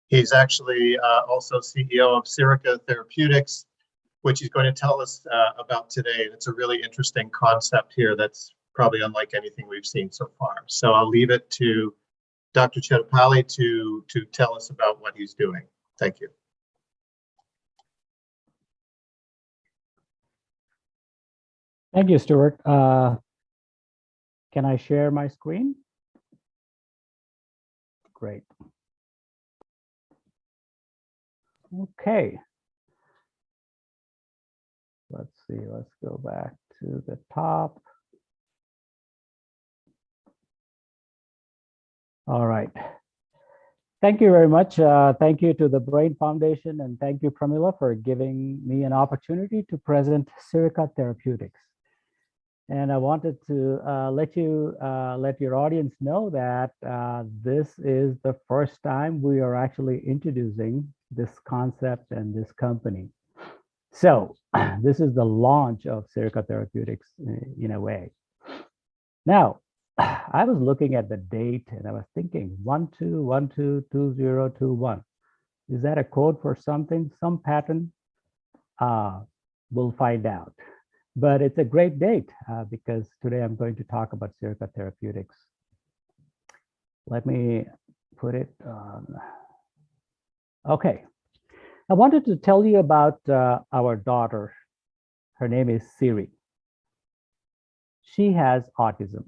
He's actually also CEO of Sirica Therapeutics, which he's going to tell us about today. It's a really interesting concept here that's probably unlike anything we've seen so far. So I'll leave it to Dr. Chettapalli to tell us about what he's doing. Thank you. Thank you, Stuart. Can I share my screen? Great. Okay. Let's see, let's go back to the top. All right. Thank you very much. Thank you to the Brain Foundation, and thank you, Pramila, for giving me an opportunity to present Sirica Therapeutics. And I wanted to let your audience know that this is the first time we are actually introducing this concept and this company. So this is the launch of Sirica Therapeutics in a way. Now, I was looking at the date and I was thinking 12122021. Is that a code for something, some pattern? We'll find out. But it's a great date because today I'm going to talk about Sirica Therapeutics. Let me put it on. Okay. I wanted to tell you about our daughter. Her name is Siri. She has autism.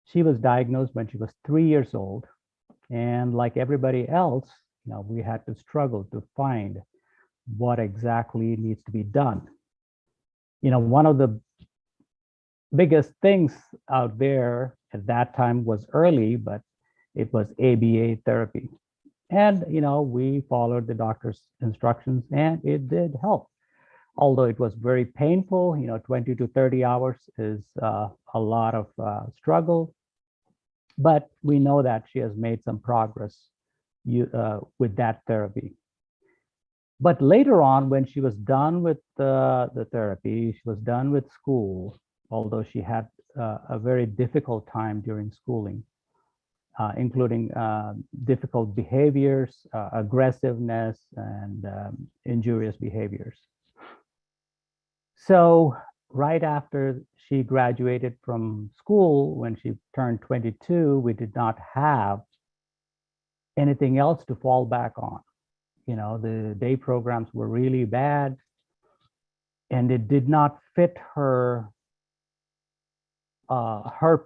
She was diagnosed when she was 3 years old. And like everybody else, we had to struggle to find what exactly needs to be done. One of the biggest things out there at that time was early, but it was ABA therapy. And, we followed the doctor's instructions and it did help. Although it was very painful, 20 to 30 hours is a lot of struggle. But we know that she has made some progress with that therapy. But later on, when she was done with the therapy, she was done with school, although she had a very difficult time during schooling, including difficult behaviors, aggressiveness, and injurious behaviors. So right after she graduated from school, when she turned 22, we did not have anything else to fall back on. The day programs were really bad and it did not fit her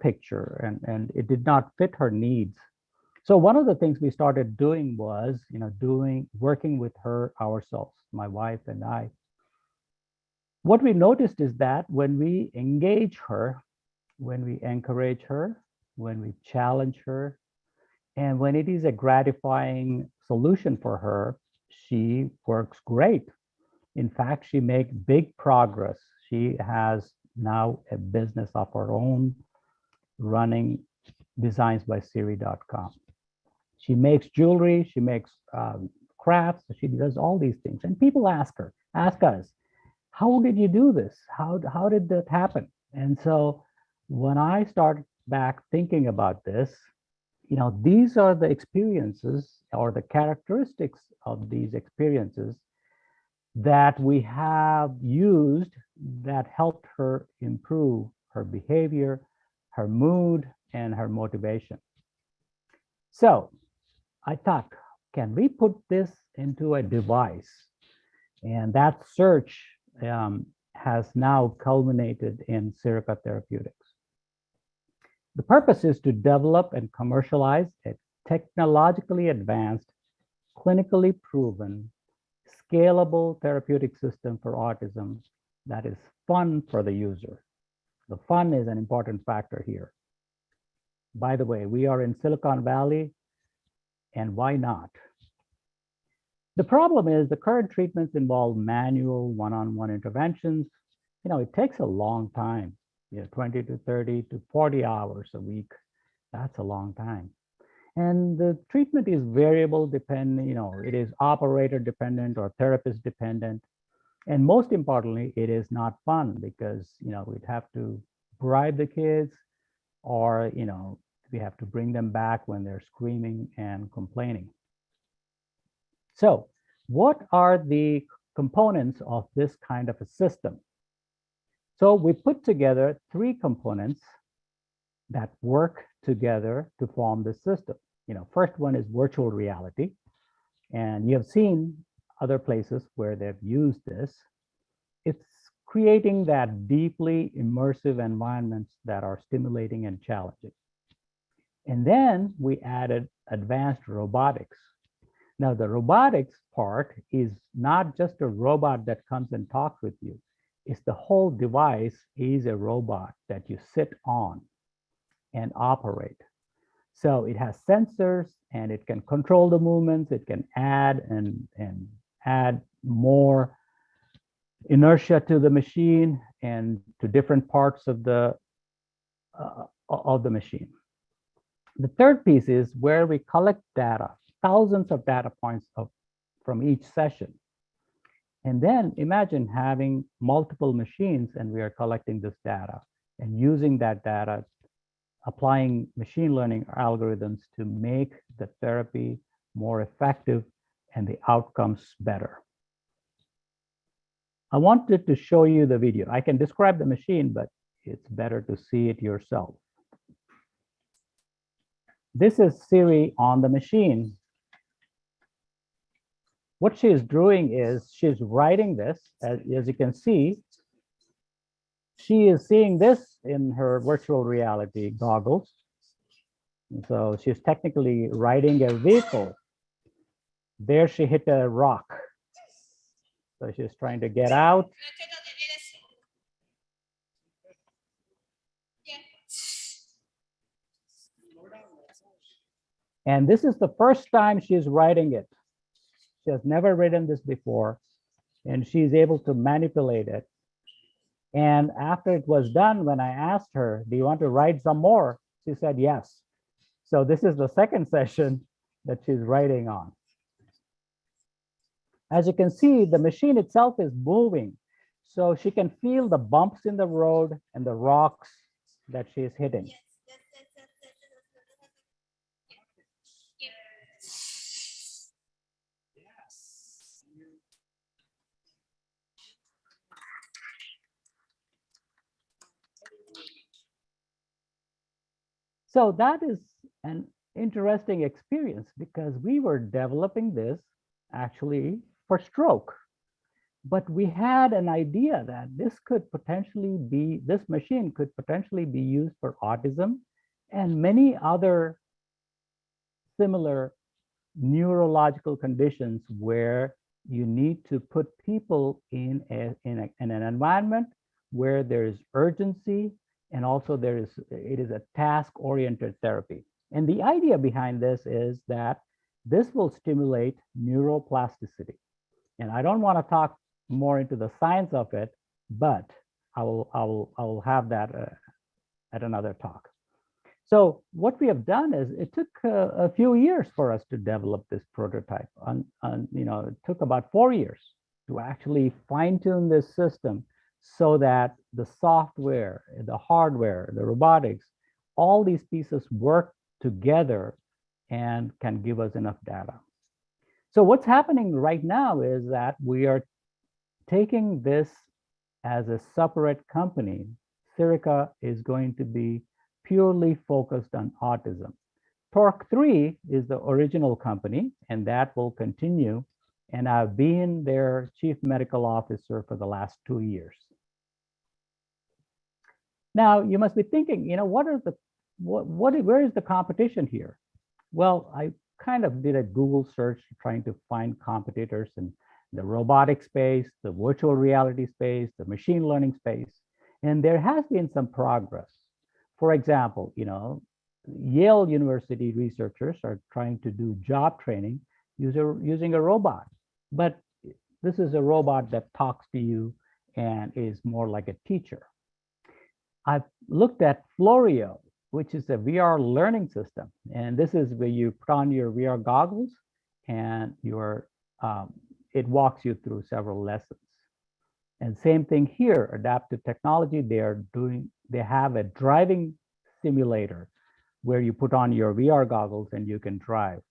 picture and it did not fit her needs. So one of the things we started doing was, working with her ourselves, my wife and I. What we noticed is that when we engage her, when we encourage her, when we challenge her, and when it is a gratifying solution for her, she works great. In fact, she makes big progress. She has now a business of her own running designsbysiri.com. She makes jewelry, she makes crafts, she does all these things. And people ask us, how did you do this? How did that happen? And so when I start back thinking about this, these are the experiences or the characteristics of these experiences that we have used that helped her improve her behavior, her mood, and her motivation. So I thought, can we put this into a device? And that search has now culminated in Sirica Therapeutics. The purpose is to develop and commercialize a technologically advanced, clinically proven, scalable therapeutic system for autism that is fun for the user. The fun is an important factor here. By the way, we are in Silicon Valley, and why not? The problem is the current treatments involve manual one-on-one interventions. It takes a long time, 20 to 30 to 40 hours a week. That's a long time. And the treatment is variable dependent, it is operator dependent or therapist dependent. And most importantly, it is not fun because, we'd have to bribe the kids or, we have to bring them back when they're screaming and complaining. So what are the components of this kind of a system? So we put together 3 components that work together to form this system. First one is virtual reality. And you have seen other places where they've used this. It's creating that deeply immersive environments that are stimulating and challenging. And then we added advanced robotics. Now, the robotics part is not just a robot that comes and talks with you. It's the whole device is a robot that you sit on and operate. So it has sensors and it can control the movements. It can add and add more inertia to the machine and to different parts of the machine. The third piece is where we collect data, thousands of data points from each session. And then imagine having multiple machines and we are collecting this data and using that data, applying machine learning algorithms to make the therapy more effective and the outcomes better. I wanted to show you the video. I can describe the machine, but it's better to see it yourself. This is Siri on the machine. What she is doing is she's writing this. As you can see, she is seeing this in her virtual reality goggles. And so she's technically riding a vehicle. There she hit a rock. So she's trying to get out. And this is the first time she's writing it. She has never written this before, and she's able to manipulate it. And after it was done, when I asked her, do you want to write some more? She said, yes. So this is the second session that she's writing on. As you can see, the machine itself is moving. So she can feel the bumps in the road and the rocks that she's hitting. So that is an interesting experience because we were developing this actually for stroke. But we had an idea that this machine could potentially be used for autism and many other similar neurological conditions where you need to put people in an environment where there is urgency and also it is a task-oriented therapy. And the idea behind this is that this will stimulate neuroplasticity. And I don't want to talk more into the science of it, but I will have that at another talk. So what we have done is it took a few years for us to develop this prototype. It took about 4 years to actually fine-tune this system so that the software, the hardware, the robotics, all these pieces work together and can give us enough data. So what's happening right now is that we are taking this as a separate company. Sirica is going to be purely focused on autism. Torque3 is the original company, and that will continue. And I've been their chief medical officer for the last 2 years. Now, you must be thinking, where is the competition here? Well, I kind of did a Google search trying to find competitors in the robotic space, the virtual reality space, the machine learning space, and there has been some progress. For example, Yale University researchers are trying to do job training using a robot, but this is a robot that talks to you and is more like a teacher. I've looked at Fourier, which is a VR learning system. And this is where you put on your VR goggles and it walks you through several lessons. And same thing here, adaptive technology, they have a driving simulator where you put on your VR goggles and you can drive.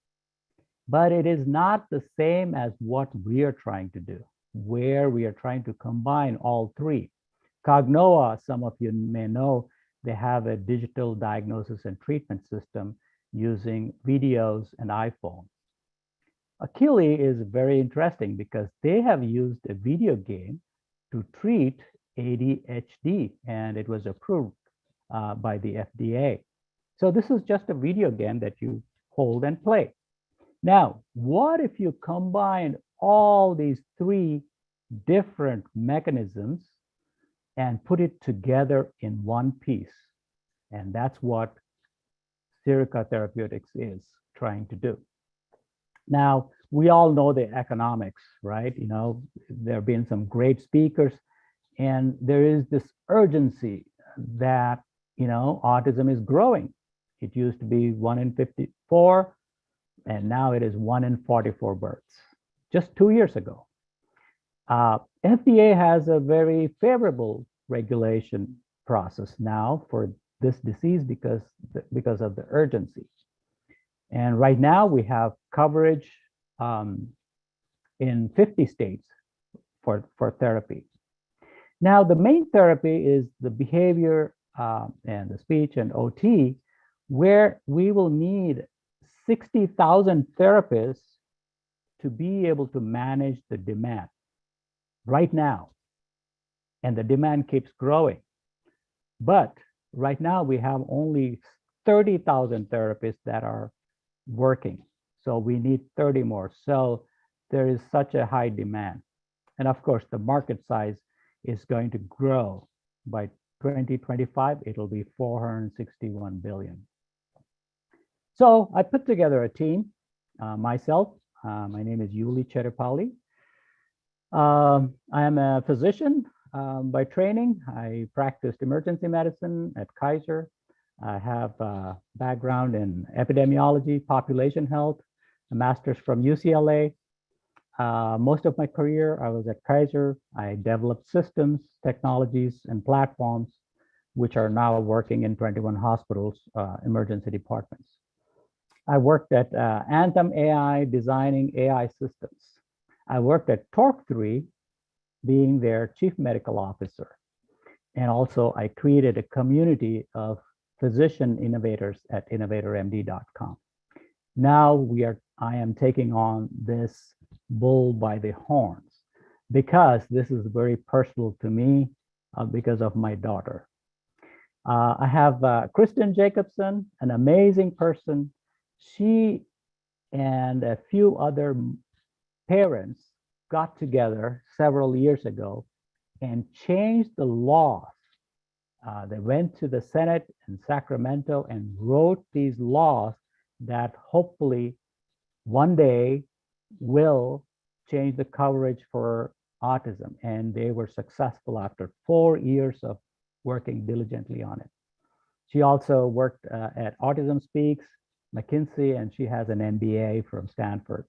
but it is not the same as what we are trying to do, where we are trying to combine all three. Cognoa, some of you may know, they have a digital diagnosis and treatment system using videos and iPhone. Achille is very interesting because they have used a video game to treat ADHD, and it was approved by the FDA. So this is just a video game that you hold and play. Now, what if you combine all these three different mechanisms and put it together in one piece? And that's what Sirica Therapeutics is trying to do. Now, we all know the economics, right? You know, there have been some great speakers, and there is this urgency that, you know, autism is growing. It used to be 1 in 54, and now it is 1 in 44 births, just 2 years ago. FDA has a very favorable regulation process now for this disease because of the urgency. And right now we have coverage in 50 states for therapy. Now, the main therapy is the behavior and the speech and OT, where we will need 60,000 therapists to be able to manage the demand right now. And the demand keeps growing. But right now we have only 30,000 therapists that are working. So we need 30 more. So there is such a high demand. And of course, the market size is going to grow. By 2025, it'll be 461 billion. So I put together a team, myself. My name is Yuli Chetapalli. I am a physician by training. I practiced emergency medicine at Kaiser. I have a background in epidemiology, population health, a master's from UCLA. Most of my career, I was at Kaiser. I developed systems, technologies, and platforms, which are now working in 21 hospitals, emergency departments. I worked at Anthem AI, designing AI systems. I worked at Torque3, being their chief medical officer. And also I created a community of physician innovators at innovatormd.com. Now I am taking on this bull by the horns because this is very personal to me because of my daughter. I have Kristen Jacobson, an amazing person. She and a few other parents got together several years ago and changed the laws. They went to the Senate in Sacramento and wrote these laws that hopefully one day will change the coverage for autism. And they were successful after 4 years of working diligently on it. She also worked at Autism Speaks, McKinsey, and she has an MBA from Stanford.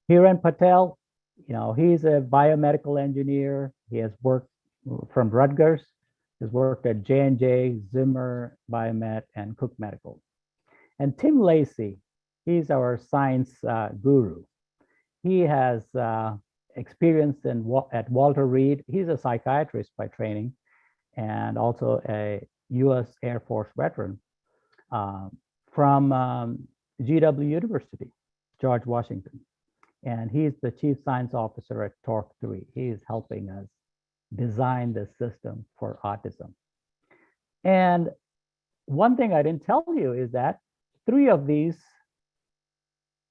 Hiren Patel, you know, he's a biomedical engineer. He has worked from Rutgers, has worked at J&J, Zimmer, Biomed, and Cook Medical. And Tim Lacey, he's our science guru. He has experience at Walter Reed. He's a psychiatrist by training and also a US Air Force veteran from GW University, George Washington. And he's the chief science officer at Torque3. He is helping us design the system for autism. And one thing I didn't tell you is that 3 of these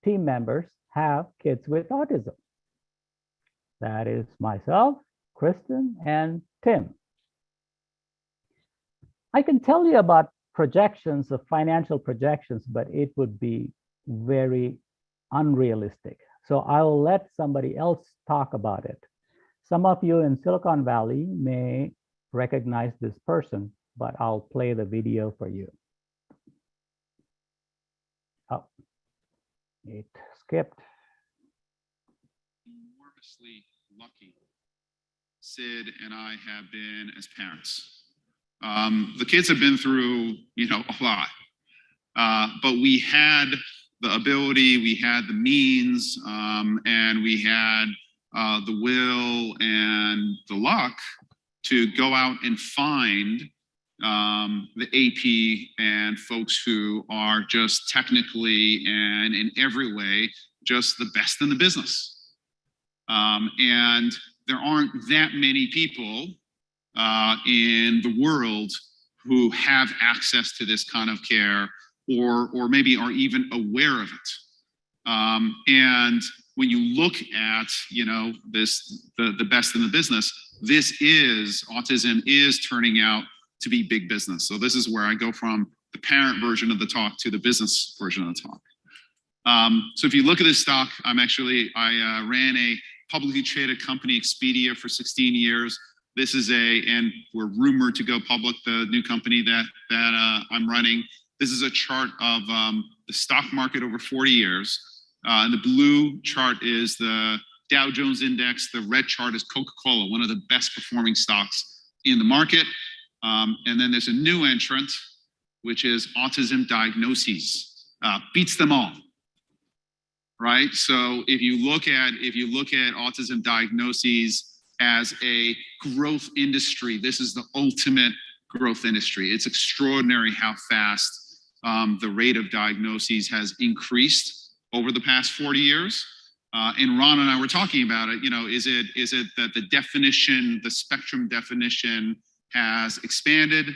team members have kids with autism. That is myself, Kristen, and Tim. I can tell you about projections of financial projections, but it would be very unrealistic. So I'll let somebody else talk about it. Some of you in Silicon Valley may recognize this person, but I'll play the video for you. Oh, it skipped. Enormously lucky Sid and I have been as parents. The kids have been through, a lot, but we had the ability, we had the means, and we had the will and the luck to go out and find the AP and folks who are just technically and in every way just the best in the business. And there aren't that many people in the world who have access to this kind of care, or maybe are even aware of it. And when you look at, you know, the best in the business, autism is turning out to be big business. So this is where I go from the parent version of the talk to the business version of the talk. So if you look at this stock, I ran a publicly traded company, Expedia, for 16 years. This is and we're rumored to go public, the new company that I'm running. This is a chart of the stock market over 40 years. And the blue chart is the Dow Jones Index. The red chart is Coca-Cola, one of the best performing stocks in the market. And then there's a new entrant, which is Autism Diagnoses. Beats them all, right? So if you look at autism diagnoses as a growth industry, this is the ultimate growth industry. It's extraordinary how fast the rate of diagnoses has increased over the past 40 years. And Ron and I were talking about it. You know, is it that the definition, the spectrum definition, has expanded?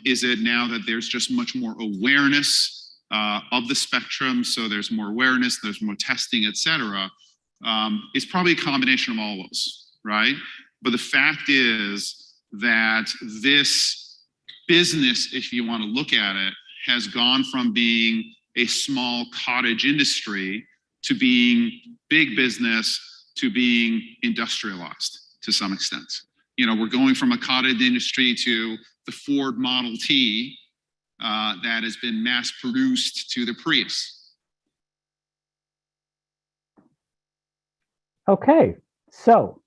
Is it now that there's just much more awareness of the spectrum? So there's more awareness, there's more testing, et cetera. It's probably a combination of all those, right? But the fact is that this business, if you want to look at it, has gone from being a small cottage industry to being big business to being industrialized to some extent. You know, we're going from a cottage industry to the Ford Model T that has been mass produced to the Prius. Okay, so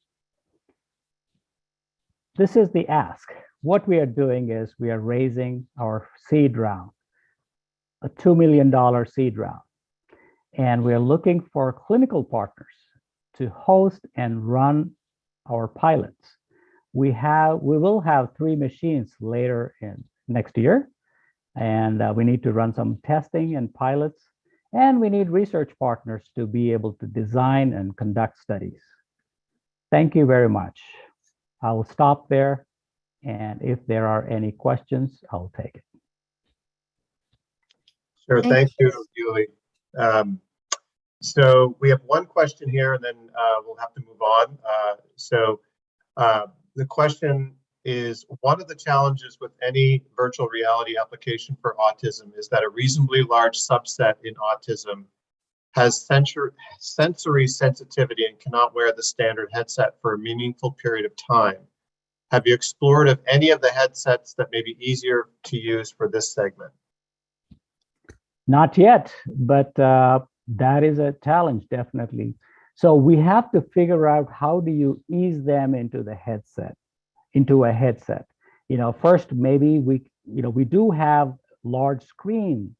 this is the ask. What we are doing is we are raising our seed round, a $2 million seed round. And we're looking for clinical partners to host and run our pilots. We will have 3 machines later in next year, and we need to run some testing and pilots, and we need research partners to be able to design and conduct studies. Thank you very much. I will stop there, and if there are any questions, I'll take it. Sure, thank you, Julie. So we have one question here, and then we'll have to move on. The question is, one of the challenges with any virtual reality application for autism is that a reasonably large subset in autism has sensory sensitivity and cannot wear the standard headset for a meaningful period of time. Have you explored if any of the headsets that may be easier to use for this segment? Not yet, but that is a challenge, definitely. So we have to figure out, how do you ease them into a headset? You know, first, maybe we do have large screen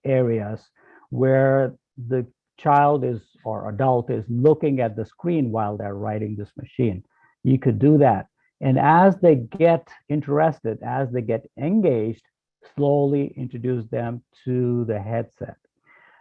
areas where the child or adult is looking at the screen while they're riding this machine. You could do that. And as they get interested, as they get engaged, slowly introduce them to the headset.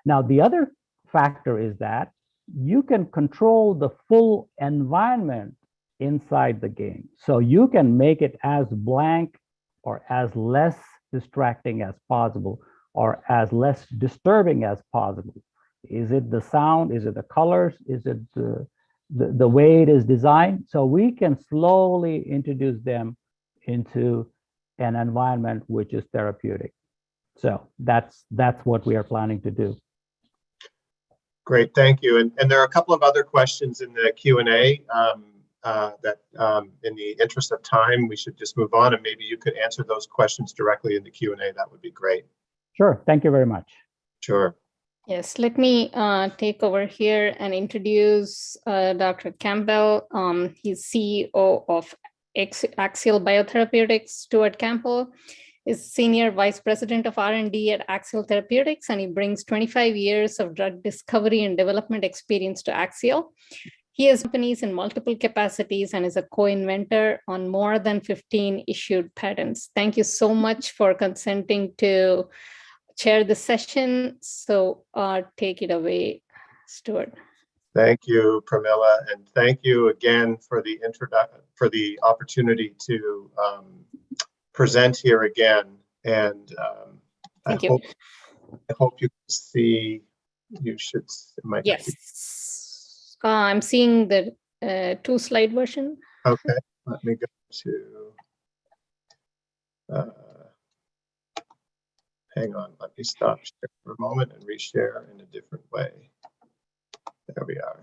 Now, the other factor is that you can control the full environment inside the game. So you can make it as blank or as less distracting as possible, or as less disturbing as possible. Is it the sound? Is it the colors? Is it the way it is designed? So we can slowly introduce them into an environment which is therapeutic. So that's what we are planning to do. Great, thank you. And there are a couple of other questions in the Q&A that in the interest of time, we should just move on, and maybe you could answer those questions directly in the Q&A. That would be great. Sure, thank you very much. Sure. Yes, let me take over here and introduce Dr. Campbell. He's CEO of Axial Biotherapeutics, Stuart Campbell. is Senior Vice President of R&D at Axial Therapeutics, and he brings 25 years of drug discovery and development experience to Axial. He has companies in multiple capacities and is a co-inventor on more than 15 issued patents. Thank you so much for consenting to chair the session. So take it away, Stuart. Thank you, Pramila, and thank you again for the opportunity to present here again. And I hope you can see. You should. It might not be. Yes, I'm seeing the 2-slide version. Okay, let me go to. Hang on, let me stop share for a moment and reshare in a different way. There we are.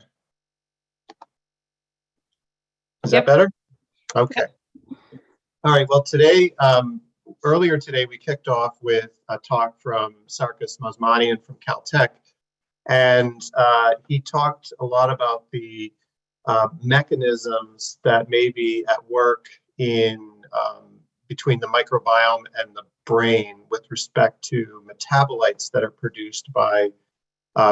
Is that better? Okay. Yep. All right. Well, today, earlier today, we kicked off with a talk from Sarkis Mazmanian from Caltech, and he talked a lot about the mechanisms that may be at work in between the microbiome and the brain with respect to metabolites that are produced by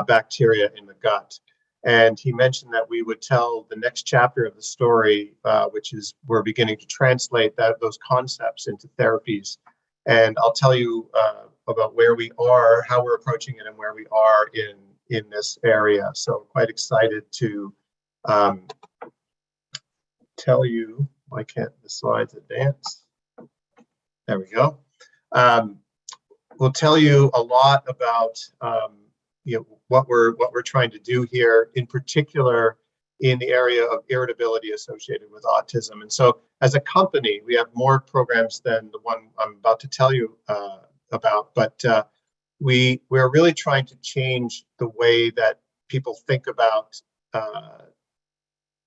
bacteria in the gut. And he mentioned that we would tell the next chapter of the story, which is we're beginning to translate those concepts into therapies. And I'll tell you about where we are, how we're approaching it, and where we are in this area. So quite excited to tell you. Why can't the slides advance? There we go. We'll tell you a lot about what we're trying to do here, in particular in the area of irritability associated with autism. And so as a company, we have more programs than the one I'm about to tell you about, but we're really trying to change the way that people think about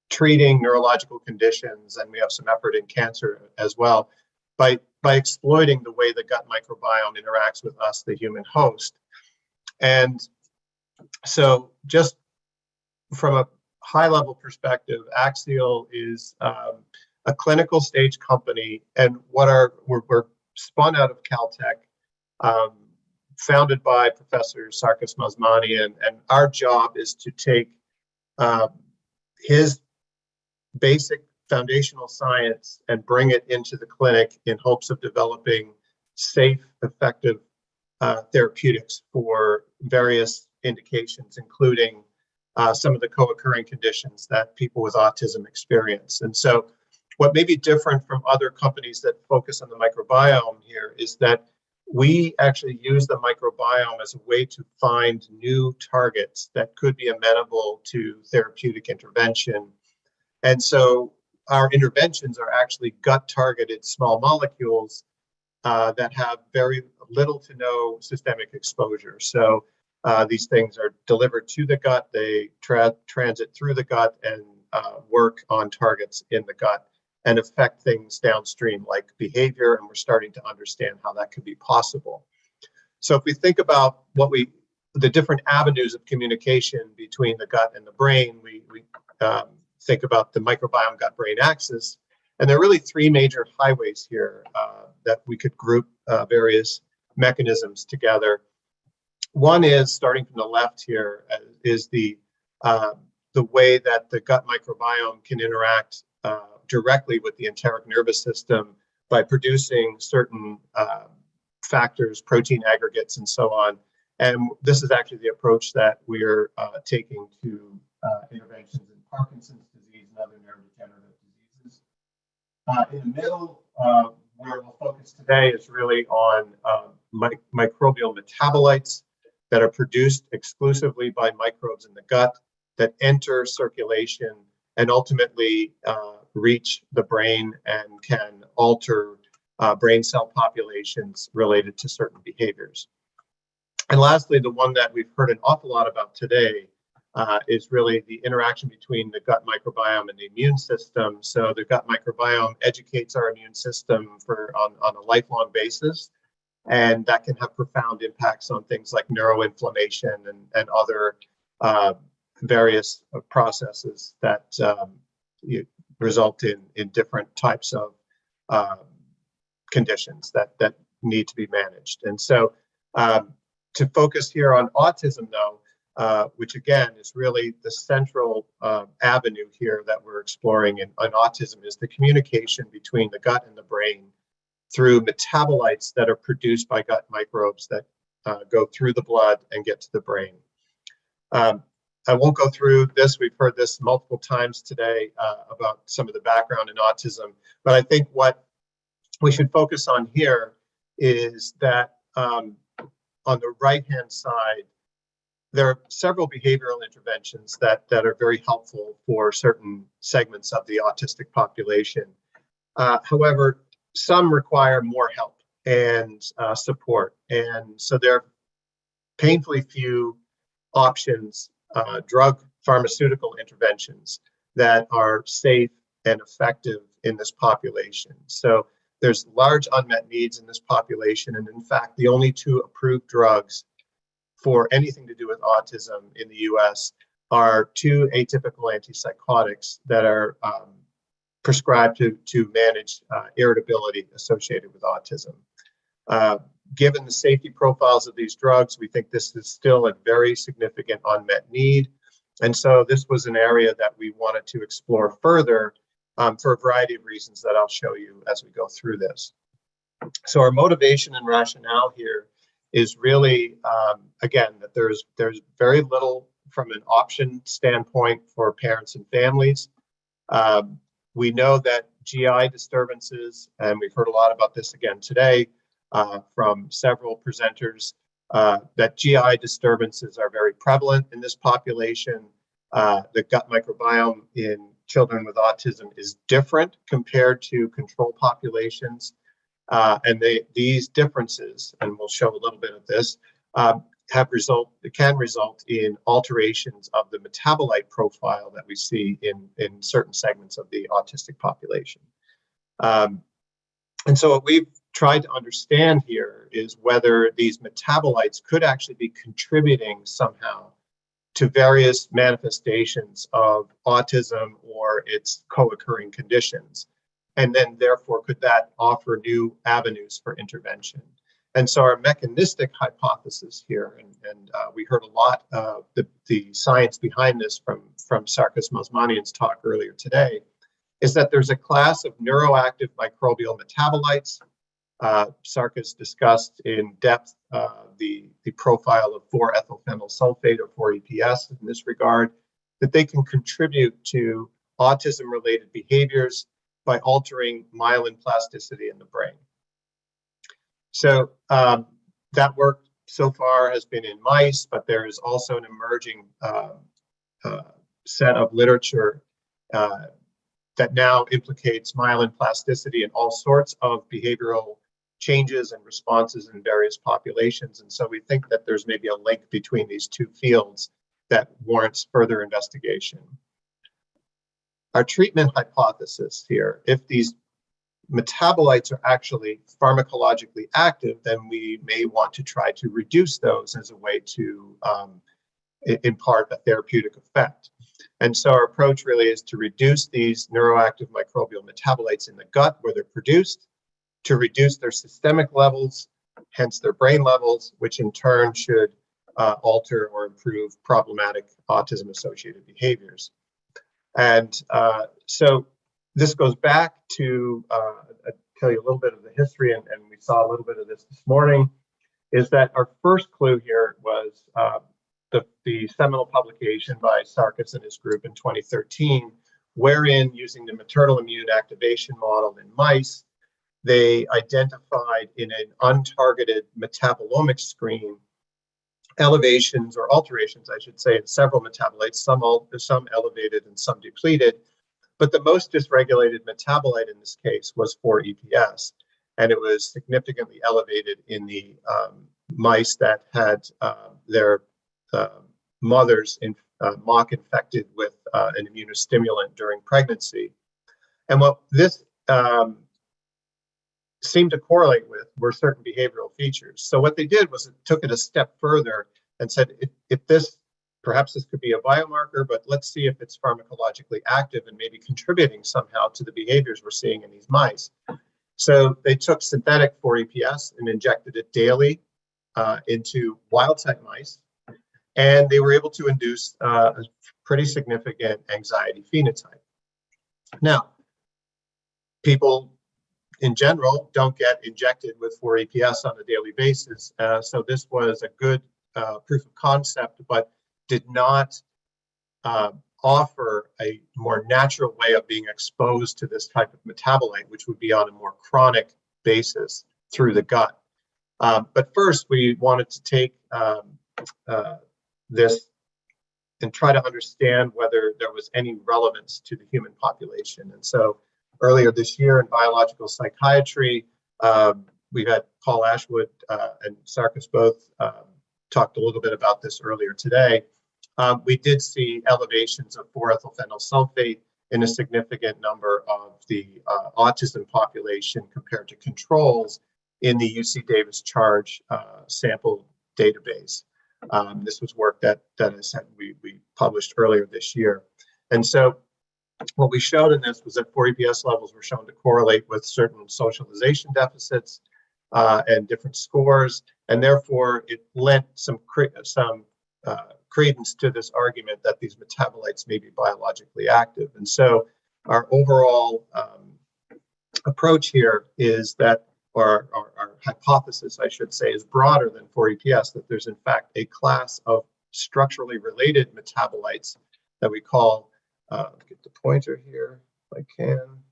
treating neurological conditions, and we have some effort in cancer as well, by exploiting the way the gut microbiome interacts with us, the human host. And so just from a high-level perspective, Axial is a clinical stage company, and we're spun out of Caltech, founded by Professor Sarkis Mazmanian, and our job is to take his basic foundational science and bring it into the clinic in hopes of developing safe, effective therapeutics for various indications, including some of the co-occurring conditions that people with autism experience. And so what may be different from other companies that focus on the microbiome here is that we actually use the microbiome as a way to find new targets that could be amenable to therapeutic intervention. And so our interventions are actually gut-targeted small molecules that have very little to no systemic exposure. So these things are delivered to the gut, they transit through the gut and work on targets in the gut and affect things downstream like behavior, and we're starting to understand how that could be possible. So if we think about the different avenues of communication between the gut and the brain, we think about the microbiome gut-brain axis, and there are really three major highways here that we could group various mechanisms together. One is, starting from the left here, is the way that the gut microbiome can interact directly with the enteric nervous system by producing certain factors, protein aggregates, and so on. And this is actually the approach that we're taking to interventions in Parkinson's disease and other neurodegenerative diseases. In the middle, where we'll focus today is really on microbial metabolites that are produced exclusively by microbes in the gut that enter circulation and ultimately reach the brain and can alter brain cell populations related to certain behaviors. And lastly, the one that we've heard an awful lot about today is really the interaction between the gut microbiome and the immune system. So the gut microbiome educates our immune system on a lifelong basis, and that can have profound impacts on things like neuroinflammation and other various processes that result in different types of conditions that need to be managed. And so to focus here on autism, though, which again is really the central avenue here that we're exploring in autism, is the communication between the gut and the brain through metabolites that are produced by gut microbes that go through the blood and get to the brain. I won't go through this. We've heard this multiple times today about some of the background in autism, but I think what we should focus on here is that on the right-hand side, there are several behavioral interventions that are very helpful for certain segments of the autistic population. However, some require more help and support. And so there are painfully few options, drug pharmaceutical interventions that are safe and effective in this population. So there's large unmet needs in this population. And in fact, the only two approved drugs for anything to do with autism in the US are two atypical antipsychotics that are prescribed to manage irritability associated with autism. Given the safety profiles of these drugs, we think this is still a very significant unmet need. And so this was an area that we wanted to explore further for a variety of reasons that I'll show you as we go through this. So our motivation and rationale here is really, again, that there's very little from an option standpoint for parents and families. We know that GI disturbances, and we've heard a lot about this again today from several presenters, that GI disturbances are very prevalent in this population. The gut microbiome in children with autism is different compared to control populations. And these differences, and we'll show a little bit of this, can result in alterations of the metabolite profile that we see in certain segments of the autistic population. And so what we've tried to understand here is whether these metabolites could actually be contributing somehow to various manifestations of autism or its co-occurring conditions. And then therefore, could that offer new avenues for intervention? And so our mechanistic hypothesis here, and we heard a lot of the science behind this from Sarkis Mazmanian's talk earlier today, is that there's a class of neuroactive microbial metabolites. Sarkis discussed in depth the profile of 4-ethylphenyl sulfate, or 4-EPS in this regard, that they can contribute to autism-related behaviors by altering myelin plasticity in the brain. So that work so far has been in mice, but there is also an emerging set of literature that now implicates myelin plasticity in all sorts of behavioral changes and responses in various populations. And so we think that there's maybe a link between these two fields that warrants further investigation. Our treatment hypothesis here, if these metabolites are actually pharmacologically active, then we may want to try to reduce those as a way to impart a therapeutic effect. And so our approach really is to reduce these neuroactive microbial metabolites in the gut where they're produced, to reduce their systemic levels, hence their brain levels, which in turn should alter or improve problematic autism-associated behaviors. And so this goes back to tell you a little bit of the history, and we saw a little bit of this morning, is that our first clue here was the seminal publication by Sarkis and his group in 2013, wherein, using the maternal immune activation model in mice, they identified in an untargeted metabolomic screen elevations or alterations, I should say, in several metabolites, some elevated and some depleted. But the most dysregulated metabolite in this case was 4-EPS, and it was significantly elevated in the mice that had their mothers mock infected with an immunostimulant during pregnancy. And what this seemed to correlate with were certain behavioral features. So what they did was it took it a step further and said, if this, perhaps this could be a biomarker, but let's see if it's pharmacologically active and maybe contributing somehow to the behaviors we're seeing in these mice. So they took synthetic 4-EPS and injected it daily into wild-type mice, and they were able to induce a pretty significant anxiety phenotype. Now, people in general don't get injected with 4-EPS on a daily basis, so this was a good proof of concept, but did not offer a more natural way of being exposed to this type of metabolite, which would be on a more chronic basis through the gut. But first, we wanted to take this and try to understand whether there was any relevance to the human population. And so earlier this year in biological psychiatry, we've had Paul Ashwood and Sarkis both talked a little bit about this earlier today. We did see elevations of 4-ethylphenyl sulfate in a significant number of the autism population compared to controls in the UC Davis charge sample database. This was work that I said we published earlier this year. And so what we showed in this was that 4-EPS levels were shown to correlate with certain socialization deficits and different scores, and therefore it lent some credence to this argument that these metabolites may be biologically active. And so our overall approach here is that, or our hypothesis, I should say, is broader than 4-EPS, that there's in fact a class of structurally related metabolites that we call, get the pointer here if I can.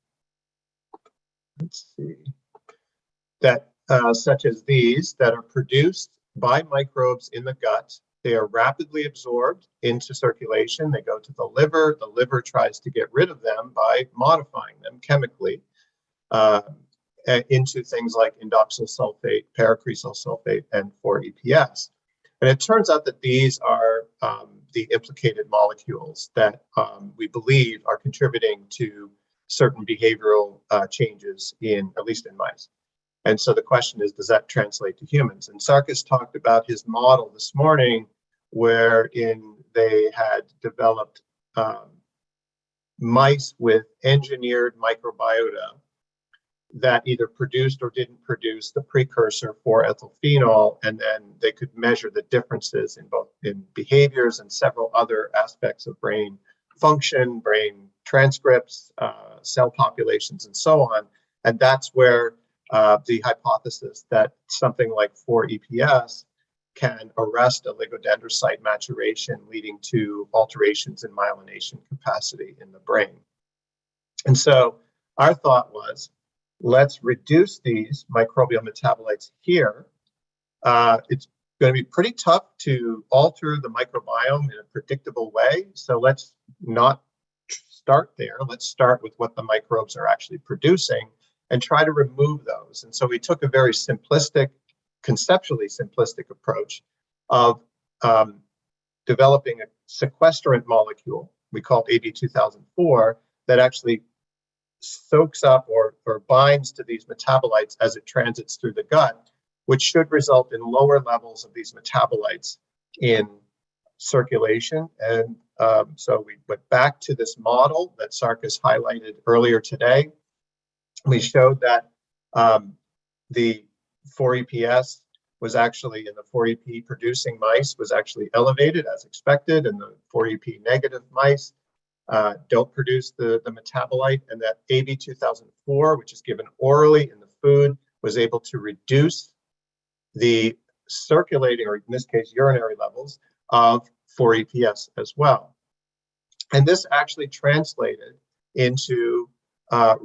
Let's see. That such as these that are produced by microbes in the gut. They are rapidly absorbed into circulation. They go to the liver. The liver tries to get rid of them by modifying them chemically into things like indoxyl sulfate, paracresol sulfate, and 4-EPS. And it turns out that these are the implicated molecules that we believe are contributing to certain behavioral changes at least in mice. And so the question is, does that translate to humans? And Sarkis talked about his model this morning, wherein they had developed mice with engineered microbiota that either produced or didn't produce the precursor for ethylphenol, and then they could measure the differences in behaviors and several other aspects of brain function, brain transcripts, cell populations, and so on. And that's where the hypothesis that something like 4-EPS can arrest oligodendrocyte maturation, leading to alterations in myelination capacity in the brain. And so our thought was, let's reduce these microbial metabolites here. It's going to be pretty tough to alter the microbiome in a predictable way. So let's not start there. Let's start with what the microbes are actually producing and try to remove those. And so we took a very simplistic, conceptually simplistic approach of developing a sequestrant molecule we call AB2004 that actually soaks up or binds to these metabolites as it transits through the gut, which should result in lower levels of these metabolites in circulation. And so we went back to this model that Sarkis highlighted earlier today. We showed that the 4-EPS was actually in the 4-EP producing mice was actually elevated as expected, and the 4-EP negative mice don't produce the metabolite, and that AB2004, which is given orally in the food, was able to reduce the circulating, or in this case, urinary levels of 4-EPS as well. And this actually translated into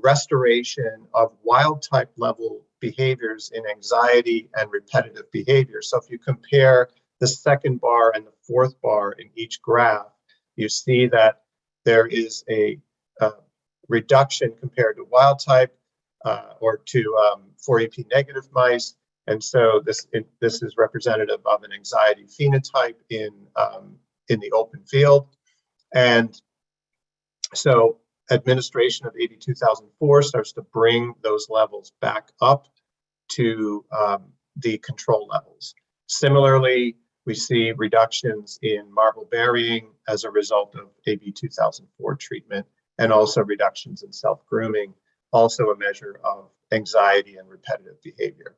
restoration of wild type level behaviors in anxiety and repetitive behavior. So if you compare the second bar and the fourth bar in each graph, you see that there is a reduction compared to wild type or to 4-EP negative mice. And so this is representative of an anxiety phenotype in the open field. And so administration of AB2004 starts to bring those levels back up to the control levels. Similarly, we see reductions in marble burying as a result of AB2004 treatment, and also reductions in self-grooming, also a measure of anxiety and repetitive behavior,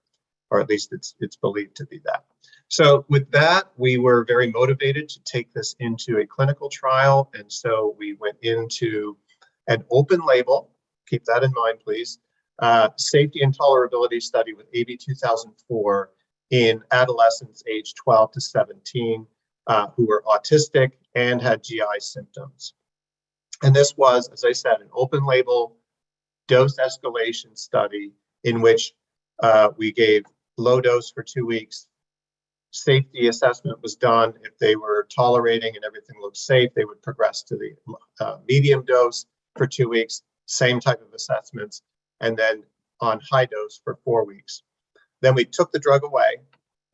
or at least it's believed to be that. So with that, we were very motivated to take this into a clinical trial. And so we went into an open label, keep that in mind, please, safety and tolerability study with AB 2004 in adolescents aged 12 to 17 who were autistic and had GI symptoms. And this was, as I said, an open label dose escalation study in which we gave low dose for 2 weeks. Safety assessment was done. If they were tolerating and everything looked safe, they would progress to the medium dose for 2 weeks, same type of assessments, and then on high dose for 4 weeks. Then we took the drug away,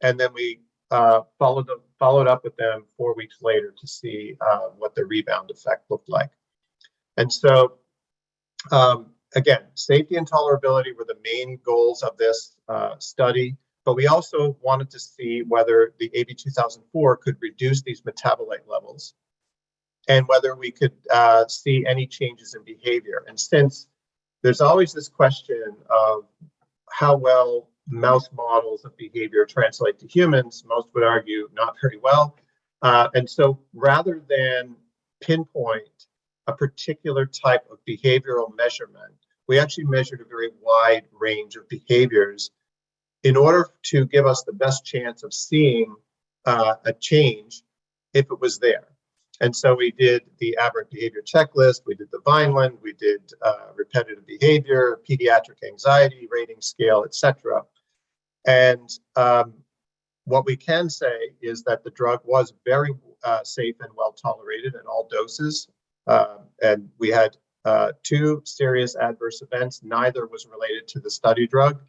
and then we followed up with them 4 weeks later to see what the rebound effect looked like. And so, again, safety and tolerability were the main goals of this study, but we also wanted to see whether the AB 2004 could reduce these metabolite levels and whether we could see any changes in behavior. And since there's always this question of how well mouse models of behavior translate to humans, most would argue not very well. And so rather than pinpoint a particular type of behavioral measurement, we actually measured a very wide range of behaviors in order to give us the best chance of seeing a change if it was there. And so we did the aberrant behavior checklist, we did the Vineland, we did repetitive behavior, pediatric anxiety rating scale, etc. And what we can say is that the drug was very safe and well tolerated at all doses. And we had 2 serious adverse events. Neither was related to the study drug.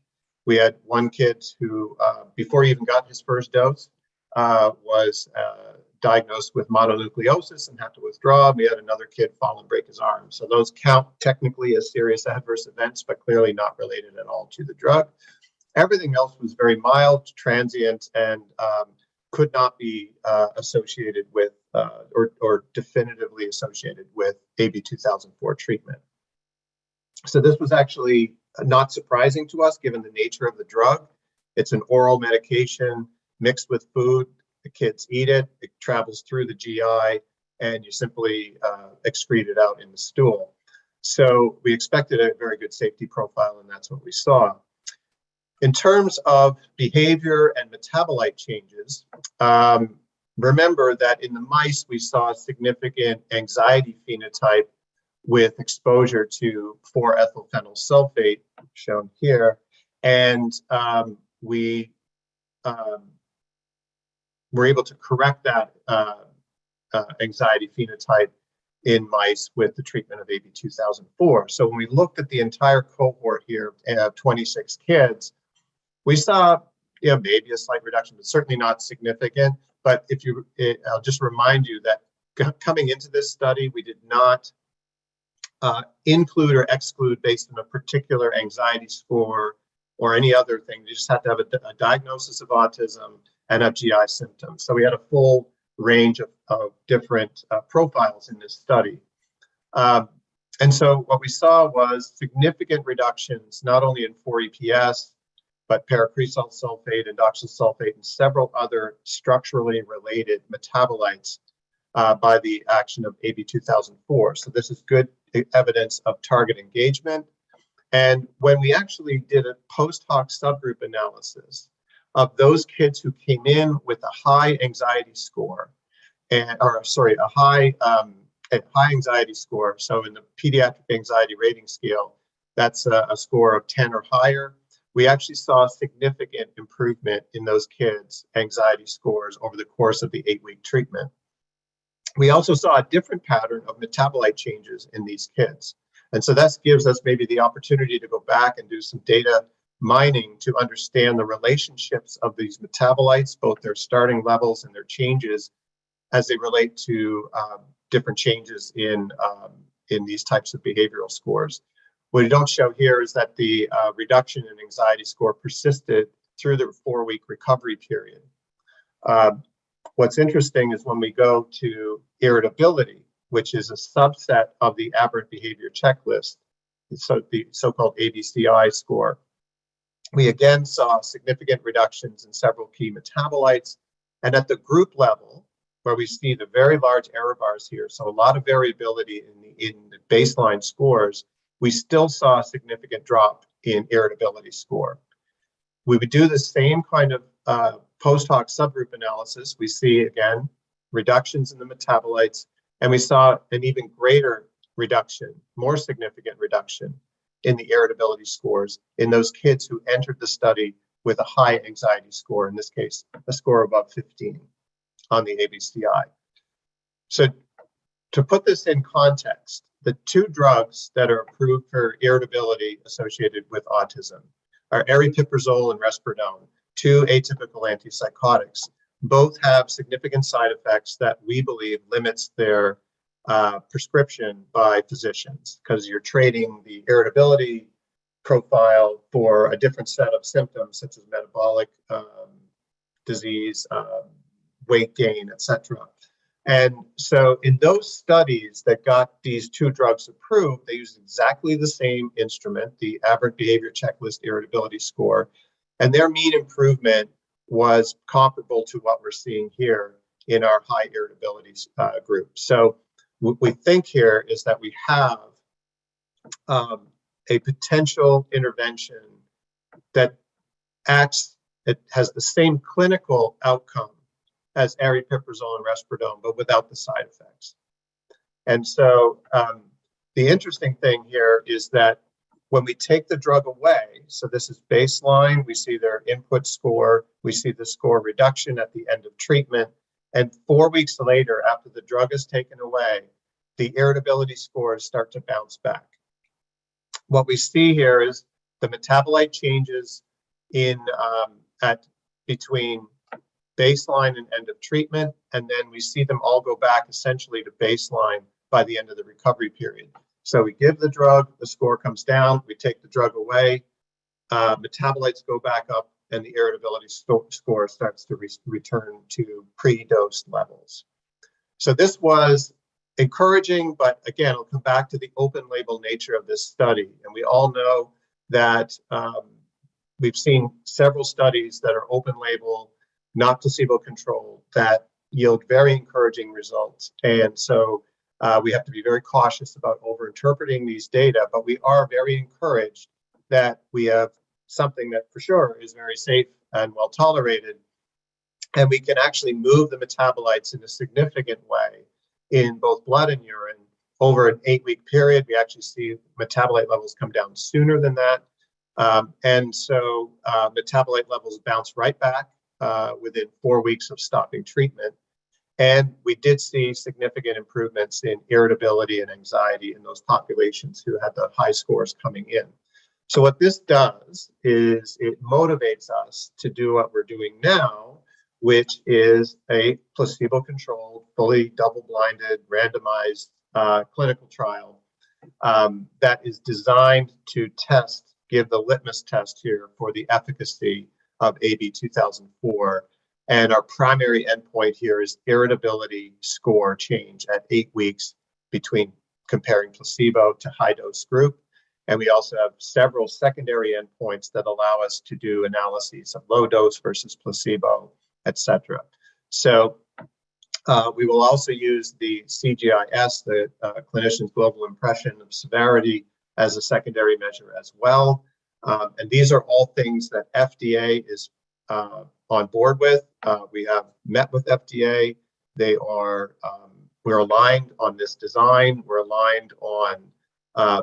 We had one kid who, before he even got his first dose, was diagnosed with mononucleosis and had to withdraw. We had another kid fall and break his arm. So those count technically as serious adverse events, but clearly not related at all to the drug. Everything else was very mild, transient, and could not be associated with or definitively associated with AB 2004 treatment. So this was actually not surprising to us given the nature of the drug. It's an oral medication mixed with food. The kids eat it, it travels through the GI, and you simply excrete it out in the stool. So we expected a very good safety profile, and that's what we saw. In terms of behavior and metabolite changes, remember that in the mice, we saw a significant anxiety phenotype with exposure to 4-ethylphenyl sulfate, shown here. And we were able to correct that anxiety phenotype in mice with the treatment of AB 2004. So when we looked at the entire cohort here of 26 kids, we saw maybe a slight reduction, but certainly not significant. But I'll just remind you that coming into this study, we did not include or exclude based on a particular anxiety score or any other thing. You just had to have a diagnosis of autism and have GI symptoms. So we had a full range of different profiles in this study. And so what we saw was significant reductions, not only in 4-EPS, but paracresol sulfate, indoxyl sulfate, and several other structurally related metabolites by the action of AB 2004. So this is good evidence of target engagement. And when we actually did a post hoc subgroup analysis of those kids who came in with a high anxiety score, a high anxiety score, so in the pediatric anxiety rating scale, that's a score of 10 or higher, we actually saw a significant improvement in those kids' anxiety scores over the course of the 8-week treatment. We also saw a different pattern of metabolite changes in these kids. And so that gives us maybe the opportunity to go back and do some data mining to understand the relationships of these metabolites, both their starting levels and their changes as they relate to different changes in these types of behavioral scores. What we don't show here is that the reduction in anxiety score persisted through the 4-week recovery period. What's interesting is when we go to irritability, which is a subset of the aberrant behavior checklist, so the so-called ABCI score. We again saw significant reductions in several key metabolites. And at the group level, where we see the very large error bars here, so a lot of variability in the baseline scores, we still saw a significant drop in irritability score. We would do the same kind of post hoc subgroup analysis. We see, again, reductions in the metabolites, and we saw an even greater reduction, more significant reduction in the irritability scores in those kids who entered the study with a high anxiety score, in this case, a score above 15 on the ABCI. So to put this in context, the two drugs that are approved for irritability associated with autism are aripiprazole and risperidone, two atypical antipsychotics. Both have significant side effects that we believe limits their prescription by physicians, because you're trading the irritability profile for a different set of symptoms, such as metabolic disease, weight gain, etc. And so in those studies that got these two drugs approved, they used exactly the same instrument, the Aberrant Behavior Checklist Irritability Score, and their mean improvement was comparable to what we're seeing here in our high irritability group. So what we think here is that we have a potential intervention that it has the same clinical outcome as aripiprazole and risperidone, but without the side effects. And so the interesting thing here is that when we take the drug away, so this is baseline, we see their input score, we see the score reduction at the end of treatment, and 4 weeks later, after the drug is taken away, the irritability scores start to bounce back. What we see here is the metabolite changes in between baseline and end of treatment, and then we see them all go back essentially to baseline by the end of the recovery period. So we give the drug, the score comes down, we take the drug away, metabolites go back up, and the irritability score starts to return to pre-dose levels. So this was encouraging, but again, I'll come back to the open label nature of this study. And we all know that we've seen several studies that are open label, not placebo-controlled, that yield very encouraging results. And so we have to be very cautious about over-interpreting these data, but we are very encouraged that we have something that for sure is very safe and well tolerated, and we can actually move the metabolites in a significant way in both blood and urine over an 8-week period. We actually see metabolite levels come down sooner than that. And so metabolite levels bounce right back within 4 weeks of stopping treatment. And we did see significant improvements in irritability and anxiety in those populations who had the high scores coming in. So what this does is it motivates us to do what we're doing now, which is a placebo-controlled, fully double-blinded, randomized clinical trial that is designed to give the litmus test here for the efficacy of AB 2004. And our primary endpoint here is irritability score change at 8 weeks between comparing placebo to high-dose group. And we also have several secondary endpoints that allow us to do analyses of low dose versus placebo, et cetera. So we will also use the CGI-S, the Clinician's Global Impression of Severity, as a secondary measure as well. And these are all things that FDA is on board with. We have met with FDA. We're aligned on this design. We're aligned on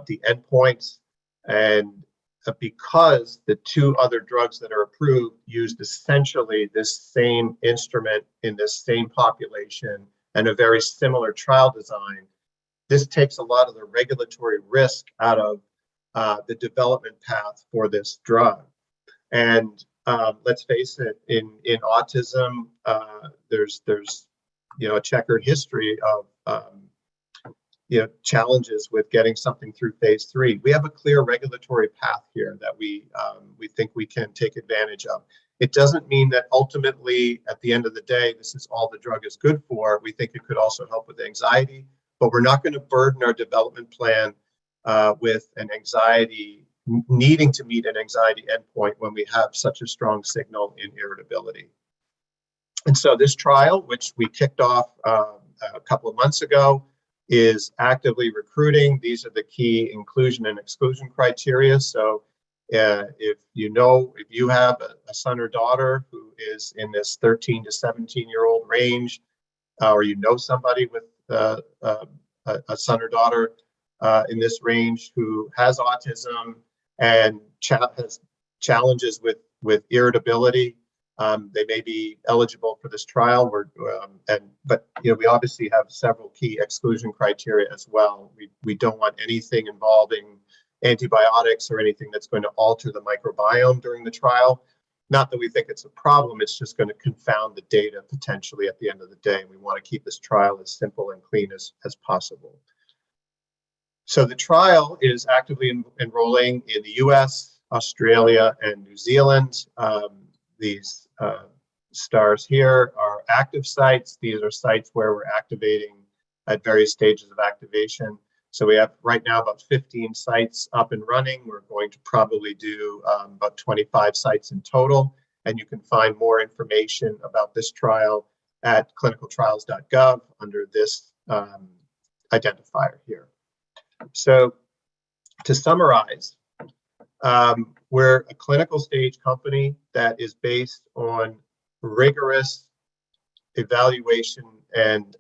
the endpoints, and because the two other drugs that are approved used essentially this same instrument in this same population and a very similar trial design, this takes a lot of the regulatory risk out of the development path for this drug. And let's face it, in autism, there's a checkered history of challenges with getting something through phase 3. We have a clear regulatory path here that we think we can take advantage of. It doesn't mean that ultimately, at the end of the day, this is all the drug is good for. We think it could also help with anxiety, but we're not going to burden our development plan with an anxiety, needing to meet an anxiety endpoint when we have such a strong signal in irritability. And so this trial, which we kicked off a couple of months ago, is actively recruiting. These are the key inclusion and exclusion criteria. So if you have a son or daughter who is in this 13 to 17-year-old range, or you know somebody with a son or daughter in this range who has autism and has challenges with irritability, they may be eligible for this trial. But we obviously have several key exclusion criteria as well. We don't want anything involving antibiotics or anything that's going to alter the microbiome during the trial. Not that we think it's a problem, it's just going to confound the data potentially at the end of the day. We want to keep this trial as simple and clean as possible. So the trial is actively enrolling in the US, Australia, and New Zealand. These stars here are active sites. These are sites where we're activating at various stages of activation. So we have right now about 15 sites up and running. We're going to probably do about 25 sites in total. And you can find more information about this trial at clinicaltrials.gov under this identifier here. So to summarize, we're a clinical stage company that is based on rigorous evaluation and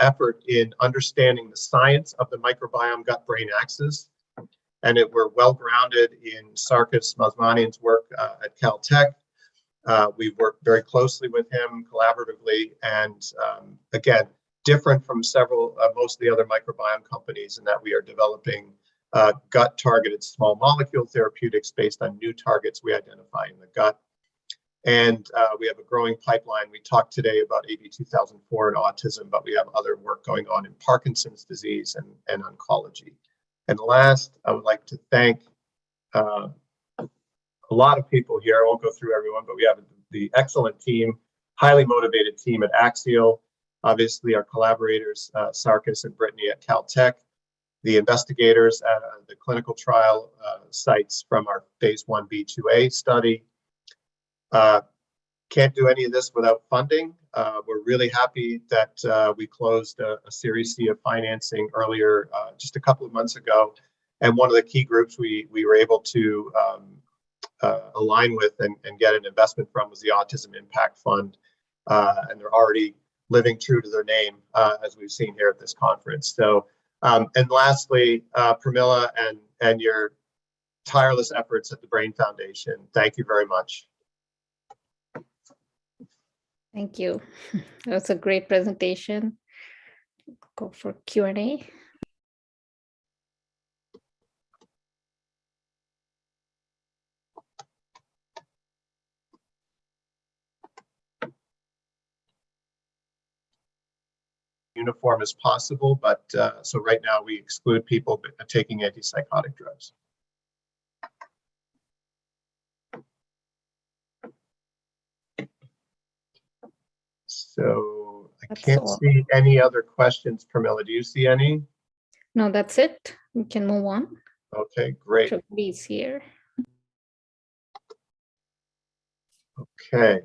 effort in understanding the science of the microbiome gut-brain axis. And we're well grounded in Sarkis Mazmanian's work at Caltech. We've worked very closely with him collaboratively, and again, different from most of the other microbiome companies in that we are developing gut-targeted small molecule therapeutics based on new targets we identify in the gut. And we have a growing pipeline. We talked today about AB2004 and autism, but we have other work going on in Parkinson's disease and oncology. And last, I would like to thank a lot of people here. I won't go through everyone, but we have the excellent team, highly motivated team at Axial, obviously our collaborators, Sarkis and Brittany at Caltech, the investigators at the clinical trial sites from our phase 1b/2a study. Can't do any of this without funding. We're really happy that we closed a Series C of financing earlier, just a couple of months ago. And one of the key groups we were able to align with and get an investment from was the Autism Impact Fund. And they're already living true to their name, as we've seen here at this conference. So, and lastly, Pramila and your tireless efforts at the Brain Foundation. Thank you very much. Thank you. That was a great presentation. Go for Q&A. Uniform as possible, but so right now we exclude people taking antipsychotic drugs. So I can't see any other questions, Pramila. Do you see any? No, that's it. We can move on. Okay, great. Judy's here. Okay.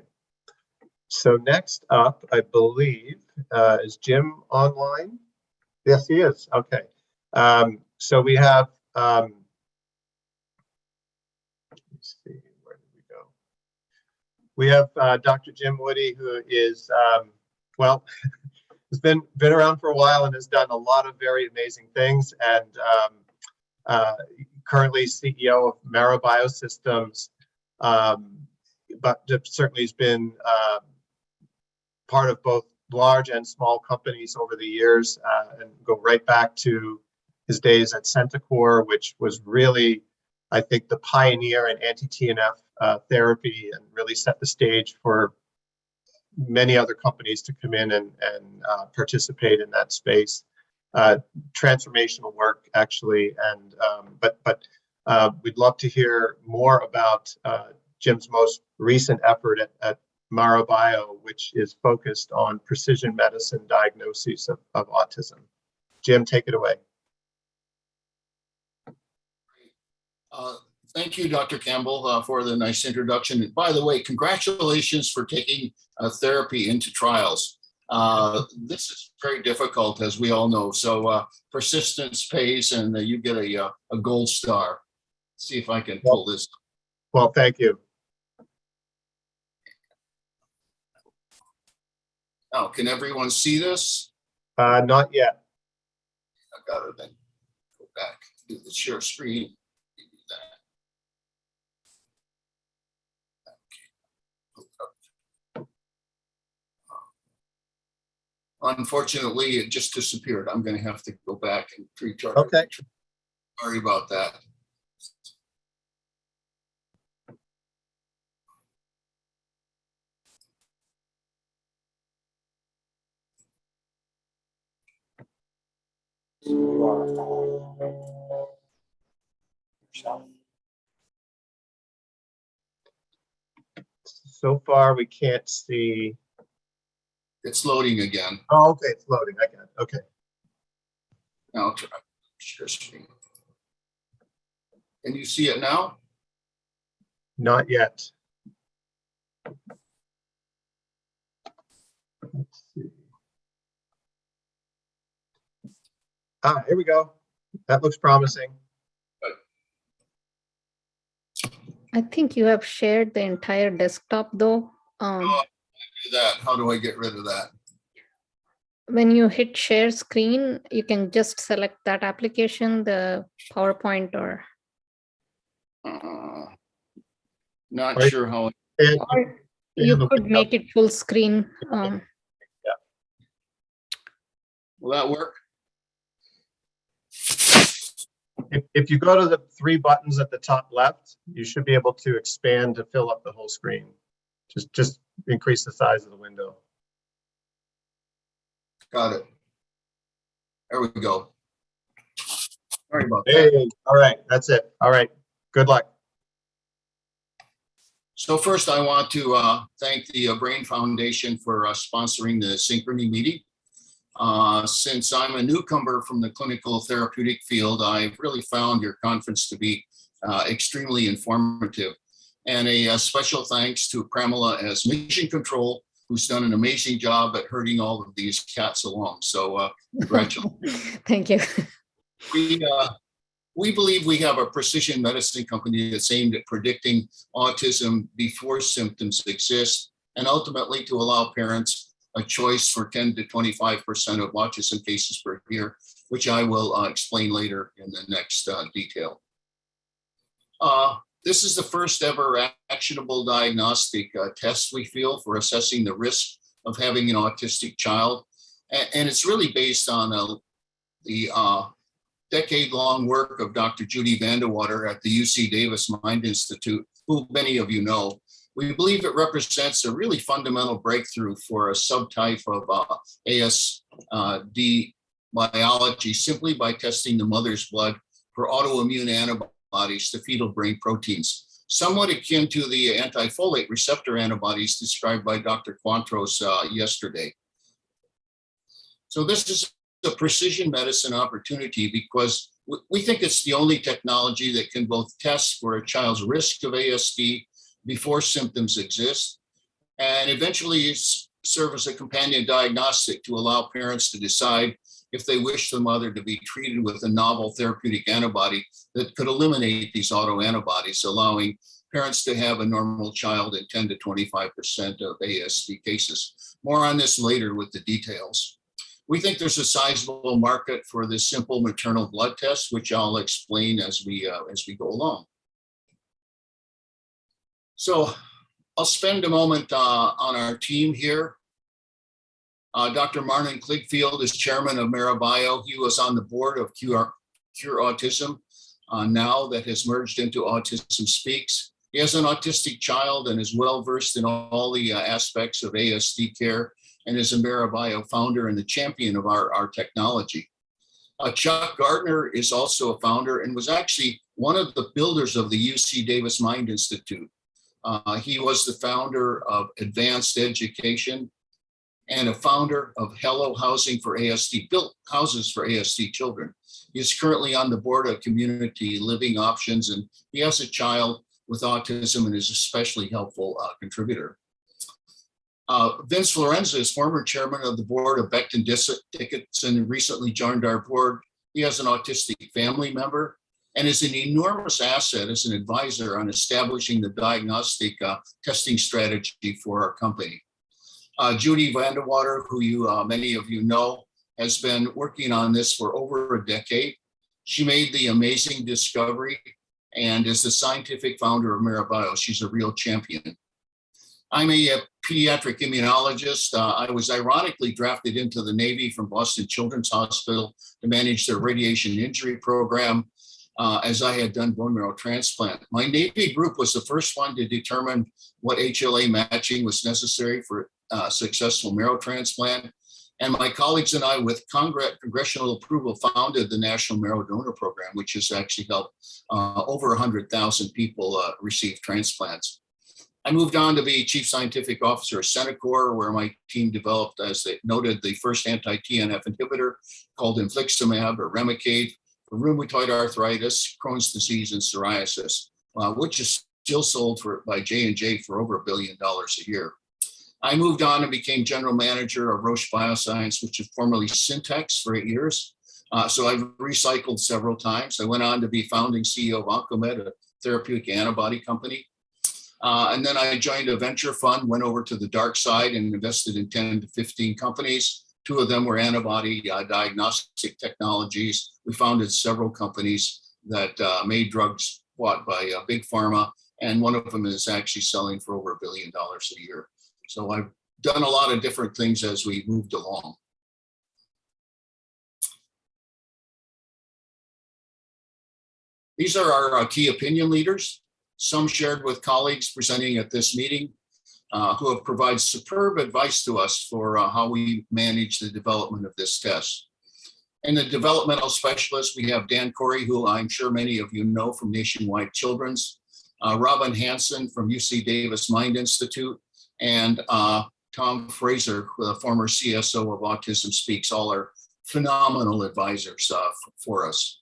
So next up, I believe, is Jim online? Yes, he is. Okay. So we have, let me see, where did we go? We have Dr. Jim Woody, who is, well, has been around for a while and has done a lot of very amazing things, and currently CEO of Mara Biosystems, but certainly has been part of both large and small companies over the years, and go right back to his days at Centocor, which was really, I think, the pioneer in anti-TNF therapy, and really set the stage for many other companies to come in and participate in that space. Transformational work, actually, and but we'd love to hear more about Jim's most recent effort at Mara Bio, which is focused on precision medicine diagnosis of autism. Jim, take it away. Thank you, Dr. Campbell, for the nice introduction. And by the way, congratulations for taking therapy into trials. This is very difficult, as we all know. So persistence pays, and you get a gold star. Let's see if I can pull this. Well, thank you. Oh, can everyone see this? Not yet. I've got to then go back, do the share screen. Unfortunately, it just disappeared. I'm going to have to go back and recharge. Okay. Sorry about that. So far, we can't see. It's loading again. Oh, okay, it's loading. I got it. Okay. Now I'll try share screen. Can you see it now? Not yet. Let's see. Here we go. That looks promising. I think you have shared the entire desktop though. Do that. How do I get rid of that? When you hit share screen, you can just select that application, the PowerPoint or. Not Right. sure how. Or you could make it full screen. Will that work? If you go to the three buttons at the top left, you should be able to expand to fill up the whole screen. Just increase the size of the window. Got it. There we go. Sorry about that. Hey, all right, that's it. All right, good luck. So first, I want to thank the Brain Foundation for sponsoring the Synchrony meeting. Since I'm a newcomer from the clinical therapeutic field, I've really found your conference to be extremely informative. And a special thanks to Pramila as mission control, who's done an amazing job at herding all of these cats along. So congratulations. Thank you. We believe we have a precision medicine company that's aimed at predicting autism before symptoms exist, and ultimately to allow parents a choice for 10 to 25% of autism cases per year, which I will explain later in the next detail. This is the first ever actionable diagnostic test, we feel, for assessing the risk of having an autistic child. And it's really based on the decade-long work of Dr. Judy Vlandewater at the UC Davis Mind Institute, who many of you know. We believe it represents a really fundamental breakthrough for a subtype of ASD biology simply by testing the mother's blood for autoimmune antibodies to fetal brain proteins, somewhat akin to the anti-folate receptor antibodies described by Dr. Quantros yesterday. So this is a precision medicine opportunity because we think it's the only technology that can both test for a child's risk of ASD before symptoms exist, and eventually serve as a companion diagnostic to allow parents to decide if they wish the mother to be treated with a novel therapeutic antibody that could eliminate these autoantibodies, allowing parents to have a normal child in 10 to 25% of ASD cases. More on this later with the details. We think there's a sizable market for this simple maternal blood test, which I'll explain as we go along. So I'll spend a moment on our team here. Dr. Martin Kligfield is chairman of Microbiome. He was on the board of Cure Autism, now that has merged into Autism Speaks. He has an autistic child and is well-versed in all the aspects of ASD care, and is a Microbiome founder and the champion of our technology. Chuck Gardner is also a founder and was actually one of the builders of the UC Davis Mind Institute. He was the founder of Advanced Education and a founder of Hello Housing for ASD, built houses for ASD children. He is currently on the board of Community Living Options, and he has a child with autism and is a especially helpful contributor. Vince Lorenzo is former chairman of the board of Becton Dickinson and recently joined our board. He has an autistic family member and is an enormous asset as an advisor on establishing the diagnostic testing strategy for our company. Judy Vlandewater, who many of you know, has been working on this for over a decade. She made the amazing discovery and is the scientific founder of Microbiome. She's a real champion. I'm a pediatric immunologist. I was ironically drafted into the Navy from Boston Children's Hospital to manage their radiation injury program, as I had done bone marrow transplant. My Navy group was the first one to determine what HLA matching was necessary for successful marrow transplant. And my colleagues and I, with congressional approval, founded the National Marrow Donor Program, which has actually helped over 100,000 people receive transplants. I moved on to be Chief Scientific Officer of Centocor, where my team developed, as they noted, the first anti-TNF inhibitor called infliximab or Remicade for rheumatoid arthritis, Crohn's disease, and psoriasis, which is still sold by J&J for over $1 billion a year. I moved on and became general manager of Roche Bioscience, which is formerly Syntex, for 8 years. So I've recycled several times. I went on to be founding CEO of Oncomed, a therapeutic antibody company. And then I joined a venture fund, went over to the dark side and invested in 10 to 15 companies. 2 of them were antibody diagnostic technologies. We founded several companies that made drugs bought by big pharma. And one of them is actually selling for over $1 billion a year. So I've done a lot of different things as we moved along. These are our key opinion leaders, some shared with colleagues presenting at this meeting, who have provided superb advice to us for how we manage the development of this test. And the developmental specialists, we have Dan Corey, who I'm sure many of you know from Nationwide Children's, Robin Hansen from UC Davis Mind Institute, and Tom Fraser, the former CSO of Autism Speaks, all are phenomenal advisors for us.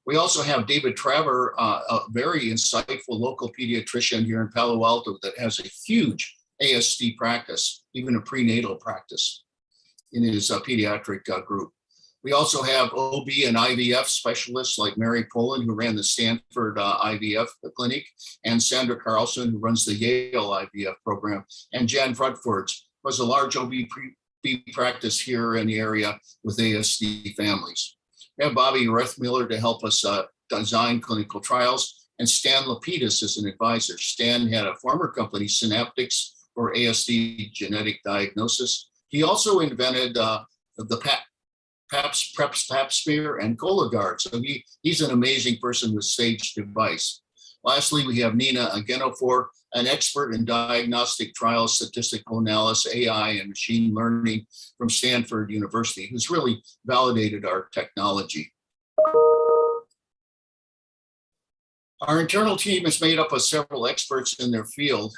We also have David Traver, a very insightful local pediatrician here in Palo Alto that has a huge ASD practice, even a prenatal practice in his pediatric group. We also have OB and IVF specialists like Mary Poland, who ran the Stanford IVF clinic, and Sandra Carlson, who runs the Yale IVF program, and Jan Frudford, who has a large OB practice here in the area with ASD families. We have Bobby Rethmiller to help us design clinical trials, and Stan Lepidus is an advisor. Stan had a former company, Synaptics, for ASD genetic diagnosis. He also invented the pap smear and Cologuard. So he's an amazing person with Sage device. Lastly, we have Nina Agenofor, an expert in diagnostic trials, statistical analysis, AI, and machine learning from Stanford University, who's really validated our technology. Our internal team is made up of several experts in their field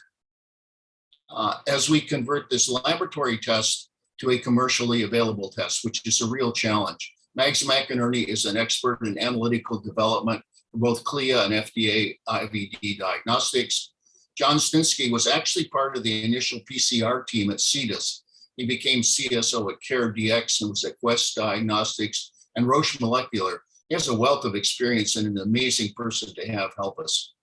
as we convert this laboratory test to a commercially available test, which is a real challenge. Mags McInerney is an expert in analytical development for both CLIA and FDA IVD diagnostics. John Stinsky was actually part of the initial PCR team at CEDAS. He became CSO at CareDx and was at Quest Diagnostics and Roche Molecular. He has a wealth of experience and an amazing person to have help us.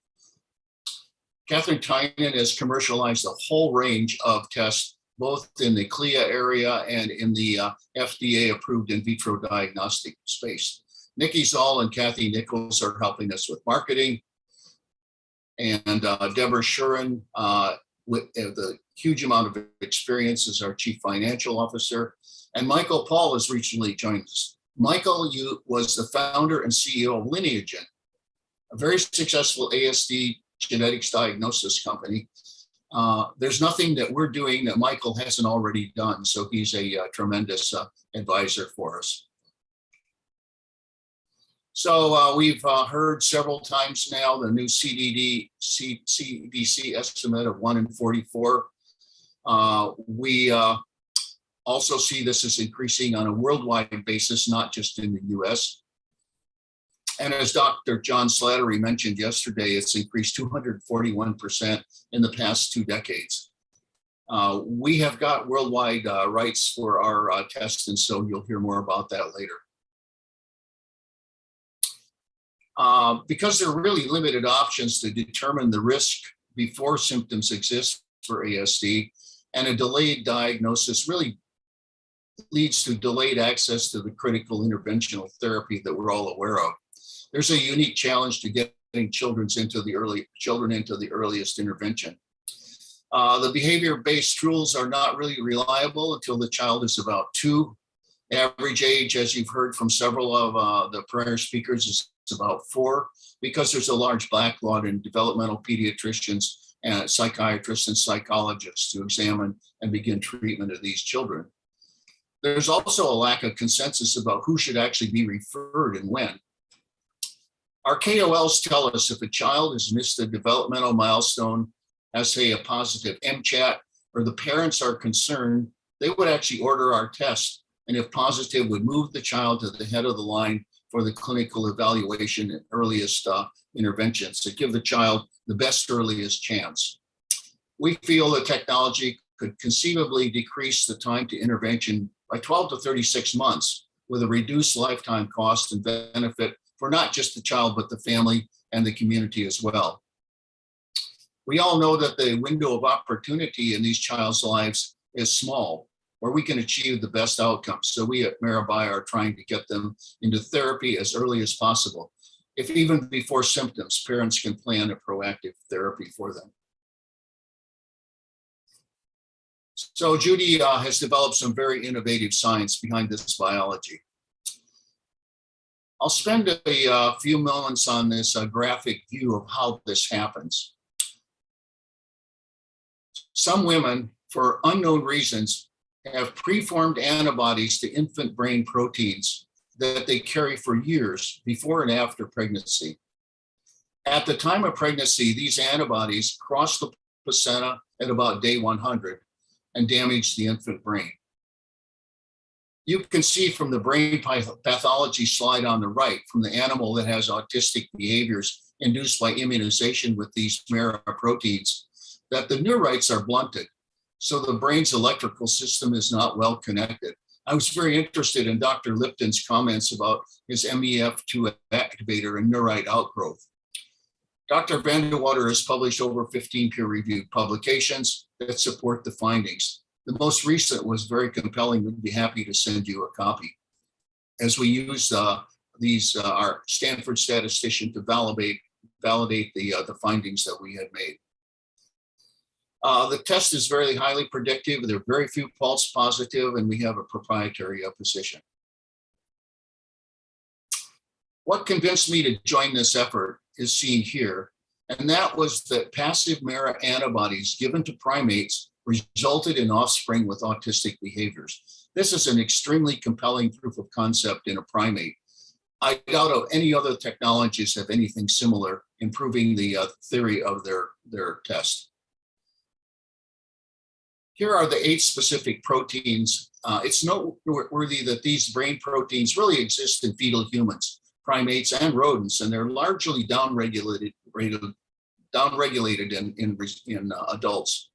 Catherine Tynan has commercialized a whole range of tests, both in the CLIA area and in the FDA-approved in vitro diagnostic space. Nikki Zoll and Kathy Nichols are helping us with marketing. And Deborah Shuren, with the huge amount of experience, as our Chief Financial Officer. And Michael Paul has recently joined us. Michael was the founder and CEO of Lineagen, a very successful ASD genetics diagnosis company. There's nothing that we're doing that Michael hasn't already done, so he's a tremendous advisor for us. So we've heard several times now the new CDC estimate of 1 in 44. We also see this as increasing on a worldwide basis, not just in the US. And as Dr. John Slattery mentioned yesterday, it's increased 241% in the past 2 decades. We have got worldwide rights for our test, and so you'll hear more about that later. Because there are really limited options to determine the risk before symptoms exist for ASD, and a delayed diagnosis really leads to delayed access to the critical interventional therapy that we're all aware of. There's a unique challenge to getting children into the earliest intervention. The behavior-based tools are not really reliable until the child is about 2. Average age, as you've heard from several of the prior speakers, is about 4, because there's a large backlog in developmental pediatricians and psychiatrists and psychologists to examine and begin treatment of these children. There's also a lack of consensus about who should actually be referred and when. Our KOLs tell us if a child has missed a developmental milestone, as say a positive MCHAT, or the parents are concerned, they would actually order our test, and if positive, would move the child to the head of the line for the clinical evaluation and earliest interventions to give the child the best earliest chance. We feel the technology could conceivably decrease the time to intervention by 12 to 36 months with a reduced lifetime cost and benefit for not just the child, but the family and the community as well. We all know that the window of opportunity in these child's lives is small, where we can achieve the best outcomes. So we at Mirabai are trying to get them into therapy as early as possible. If even before symptoms, parents can plan a proactive therapy for them. So Judy has developed some very innovative science behind this biology. I'll spend a few moments on this graphic view of how this happens. Some women, for unknown reasons, have preformed antibodies to infant brain proteins that they carry for years before and after pregnancy. At the time of pregnancy, these antibodies cross the placenta at about day 100 and damage the infant brain. You can see from the brain pathology slide on the right, from the animal that has autistic behaviors induced by immunization with these MERA proteins, that the neurites are blunted. So the brain's electrical system is not well connected. I was very interested in Dr. Lipton's comments about his MEF2 activator and neurite outgrowth. Dr. Vlandewater has published over 15 peer-reviewed publications that support the findings. The most recent was very compelling. We'd be happy to send you a copy. As we use our Stanford statistician to validate the findings that we had made. The test is very highly predictive. There are very few false positive, and we have a proprietary position. What convinced me to join this effort is seen here, and that was that passive MERA antibodies given to primates resulted in offspring with autistic behaviors. This is an extremely compelling proof of concept in a primate. I doubt if any other technologies have anything similar in proving the theory of their test. Here are the 8 specific proteins. It's noteworthy that these brain proteins really exist in fetal humans, primates, and rodents, and they're largely downregulated in adults.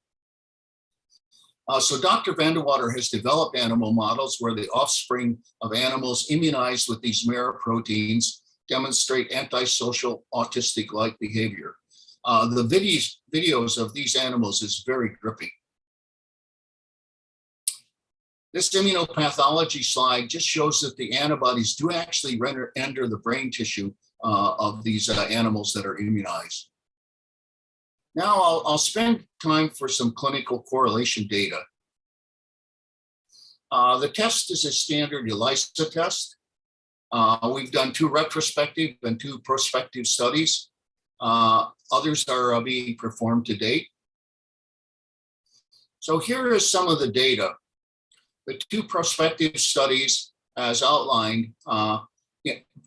So Dr. Vlandewater has developed animal models where the offspring of animals immunized with these MERA proteins demonstrate antisocial autistic-like behavior. The videos of these animals is very gripping. This immunopathology slide just shows that the antibodies do actually enter the brain tissue of these animals that are immunized. Now I'll spend time for some clinical correlation data. The test is a standard ELISA test. We've done 2 retrospective and 2 prospective studies. Others are being performed to date. So here is some of the data. The 2 prospective studies, as outlined,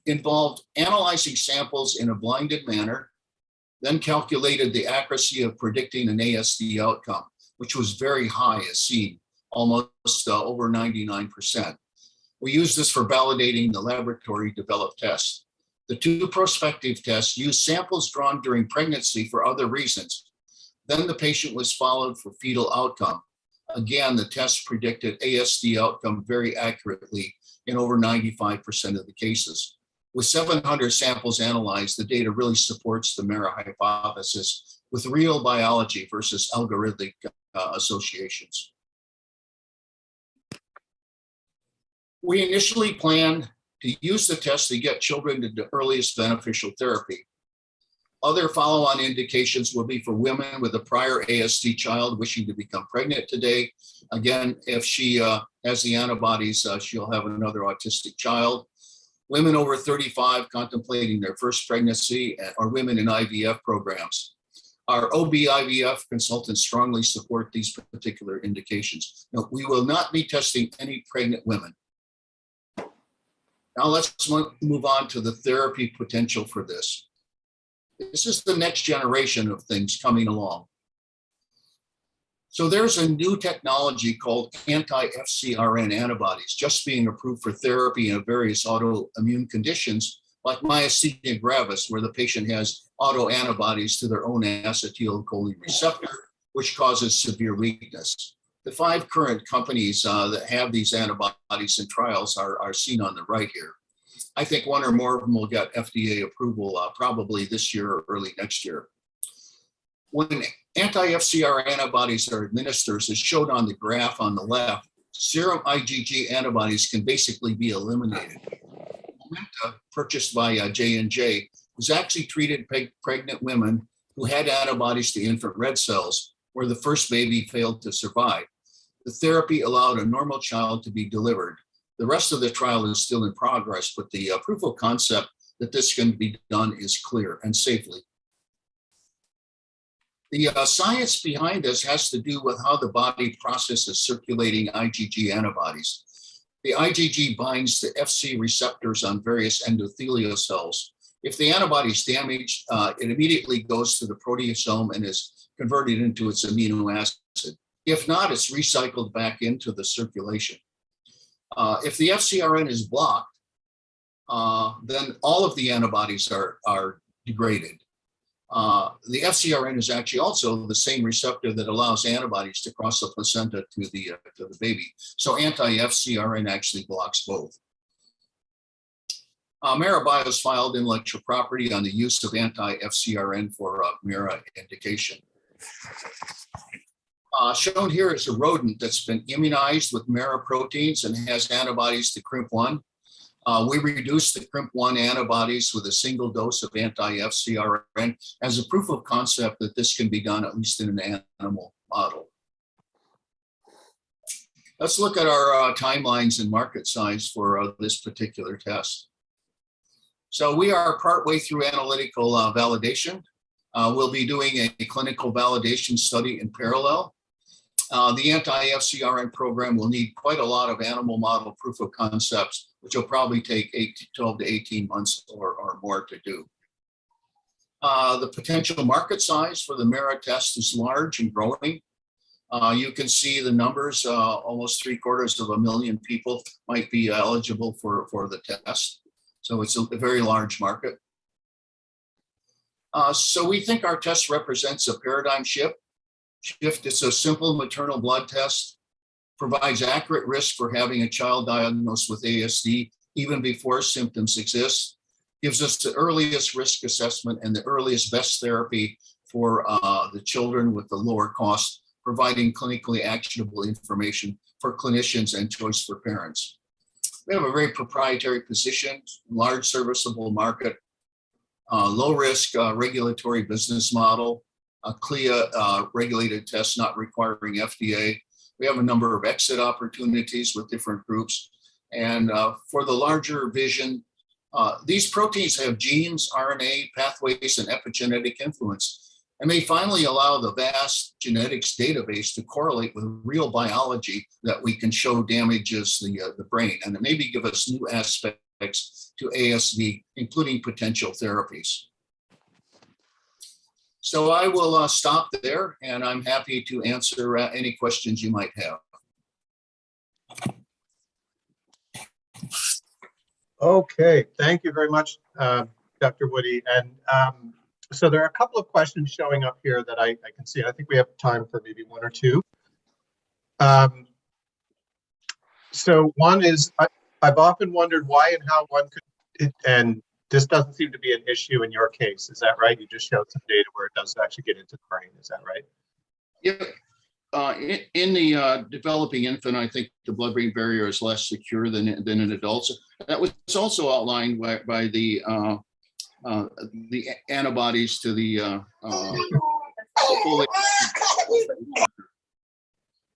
involved analyzing samples in a blinded manner, then calculated the accuracy of predicting an ASD outcome. which was very high as seen, almost over 99%. We use this for validating the laboratory developed test. The two prospective tests used samples drawn during pregnancy for other reasons. Then the patient was followed for fetal outcome. Again, the test predicted ASD outcome very accurately in over 95% of the cases. With 700 samples analyzed, the data really supports the MERA hypothesis with real biology versus algorithmic associations. We initially planned to use the test to get children to the earliest beneficial therapy. Other follow-on indications will be for women with a prior ASD child wishing to become pregnant today. Again, if she has the antibodies, she'll have another autistic child. Women over 35 contemplating their first pregnancy, or women in IVF programs. Our OB-IVF consultants strongly support these particular indications. Now, we will not be testing any pregnant women. Now let's move on to the therapy potential for this. This is the next generation of things coming along. So there's a new technology called Anti-Fcrn antibodies just being approved for therapy in various autoimmune conditions like myasthenia gravis, where the patient has autoantibodies to their own acetylcholine receptor, which causes severe weakness. The 5 current companies that have these antibodies in trials are seen on the right here. I think one or more of them will get FDA approval probably this year or early next year. When anti-FcRn antibodies are administered, as shown on the graph on the left, serum IgG antibodies can basically be eliminated. Momenta, purchased by J&J, was actually treated pregnant women who had antibodies to infant red cells, where the first baby failed to survive. The therapy allowed a normal child to be delivered. The rest of the trial is still in progress, but the proof of concept that this can be done is clear and safely. The science behind this has to do with how the body processes circulating IgG antibodies. The IgG binds the Fc receptors on various endothelial cells. If the antibody is damaged, it immediately goes to the proteasome and is converted into its amino acid. If not, it's recycled back into the circulation. If the FcRn is blocked, then all of the antibodies are degraded. The FcRn is actually also the same receptor that allows antibodies to cross the placenta to the baby. So anti-FcRn actually blocks both. MERA Bio's filed intellectual property on the use of anti-FcRn for MERA indication. Shown here is a rodent that's been immunized with MERA proteins and has antibodies to CRIMP1. We reduced the CRIMP1 antibodies with a single dose of anti-FcRn as a proof of concept that this can be done at least in an animal model. Let's look at our timelines and market size for this particular test. So we are partway through analytical validation. We'll be doing a clinical validation study in parallel. The anti-FcRn program will need quite a lot of animal model proof of concepts, which will probably take 12 to 18 months or more to do. The potential market size for the MERA test is large and growing. You can see the numbers, almost 750,000 people might be eligible for the test. So it's a very large market. So we think our test represents a paradigm shift. It's a simple maternal blood test, provides accurate risk for having a child diagnosed with ASD even before symptoms exist, gives us the earliest risk assessment and the earliest best therapy for the children with the lower cost, providing clinically actionable information for clinicians and choice for parents. We have a very proprietary position, large serviceable market, low risk regulatory business model, a CLIA regulated test not requiring FDA. We have a number of exit opportunities with different groups. And for the larger vision, these proteins have genes, RNA, pathways, and epigenetic influence. And they finally allow the vast genetics database to correlate with real biology that we can show damages the brain, and maybe give us new aspects to ASD, including potential therapies. So I will stop there, and I'm happy to answer any questions you might have. Okay, thank you very much, Dr. Woody. And so there are a couple of questions showing up here that I can see. I think we have time for maybe one or two. So one is, I've often wondered why and how one could, and this doesn't seem to be an issue in your case. Is that right? You just showed some data where it does actually get into the brain. Is that right? Yeah. In the developing infant, I think the blood-brain barrier is less secure than in adults. That was also outlined by the antibodies to the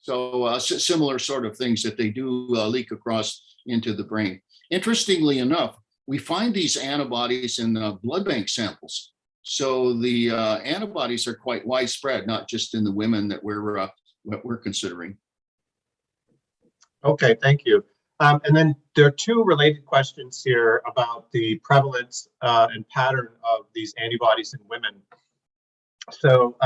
so similar sort of things that they do leak across into the brain. Interestingly enough, we find these antibodies in blood bank samples. So the antibodies are quite widespread, not just in the women that we're considering. Okay, thank you. And then there are two related questions here about the prevalence and pattern of these antibodies in women. So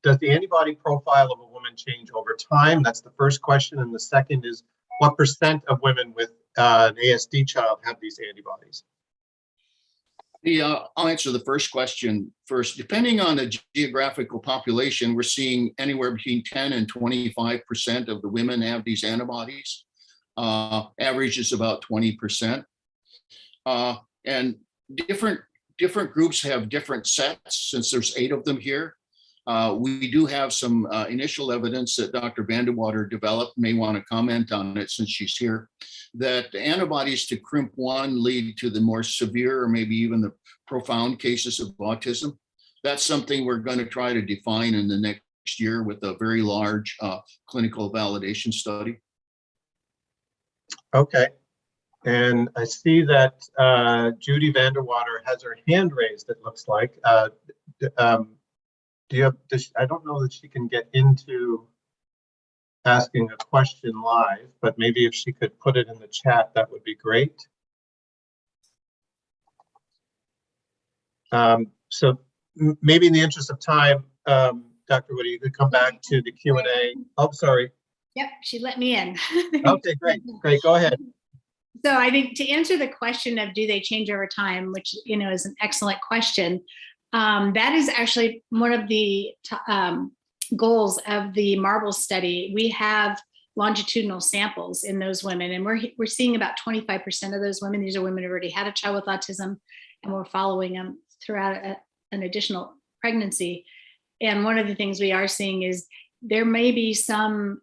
does the antibody profile of a woman change over time? That's the first question. And the second is, what % of women with an ASD child have these antibodies? I'll answer the first question first. Depending on the geographical population, we're seeing anywhere between 10 and 25% of the women have these antibodies. Average is about 20%. And different groups have different sets, since there's 8 of them here. We do have some initial evidence that Dr. Vlandewater developed, may want to comment on it since she's here, that antibodies to CRIMP1 lead to the more severe or maybe even the profound cases of autism. That's something we're going to try to define in the next year with a very large clinical validation study. Okay. And I see that Judy Vlandewater has her hand raised, it looks like. Do you have this? I don't know that she can get into asking a question live, but maybe if she could put it in the chat, that would be great. So maybe in the interest of time, Dr. Woody, you could come back to the Q&A. Oh, sorry. Yep, she let me in. Okay, great, go ahead. So I think to answer the question of do they change over time, which is an excellent question, that is actually one of the goals of the MARBLE study. We have longitudinal samples in those women, and we're seeing about 25% of those women. These are women who already had a child with autism, and we're following them throughout an additional pregnancy. And one of the things we are seeing is there may be some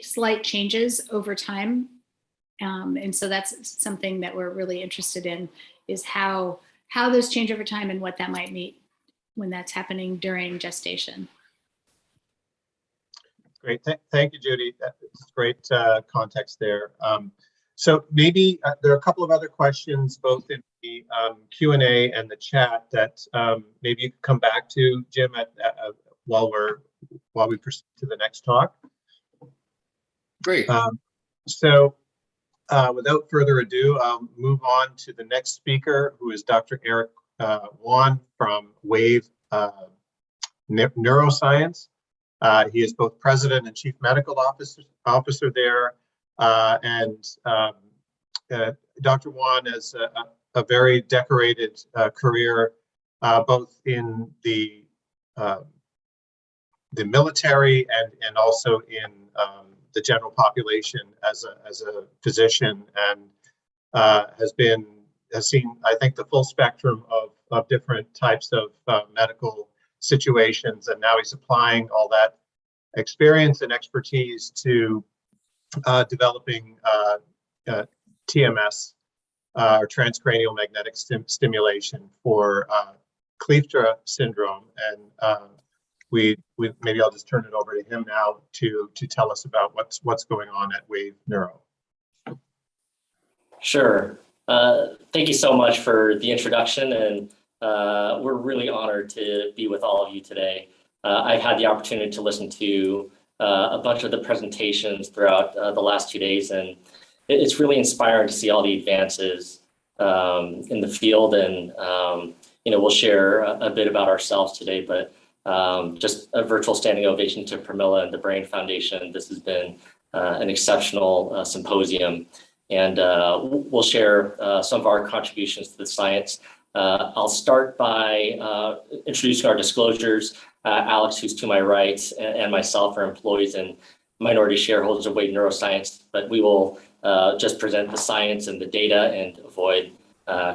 slight changes over time. And so that's something that we're really interested in, is how those change over time and what that might mean when that's happening during gestation. Great, thank you, Judy. That's great context there. So maybe there are a couple of other questions, both in the Q&A and the chat, that maybe you could come back to, Jim, while we proceed to the next talk. Great. So without further ado, I'll move on to the next speaker, who is Dr. Eric Wan from WAVE Neuroscience. He is both president and chief medical officer there. Dr. Wan has a very decorated career, both in the military and also in the general population as a physician, and has seen, I think, the full spectrum of different types of medical situations, and now he's applying all that experience and expertise to developing TMS, or transcranial magnetic stimulation, for Kleefstra syndrome. And maybe I'll just turn it over to him now to tell us about what's going on at WAVE Neuro. Sure. Thank you so much for the introduction, and we're really honored to be with all of you today. I've had the opportunity to listen to a bunch of the presentations throughout the last 2 days, and it's really inspiring to see all the advances in the field, and we'll share a bit about ourselves today, but just a virtual standing ovation to Pramila and the Brain Foundation. This has been an exceptional symposium, and we'll share some of our contributions to the science. I'll start by introducing our disclosures. Alex, who's to my right, and myself are employees and minority shareholders of Wade Neuroscience, but we will just present the science and the data and avoid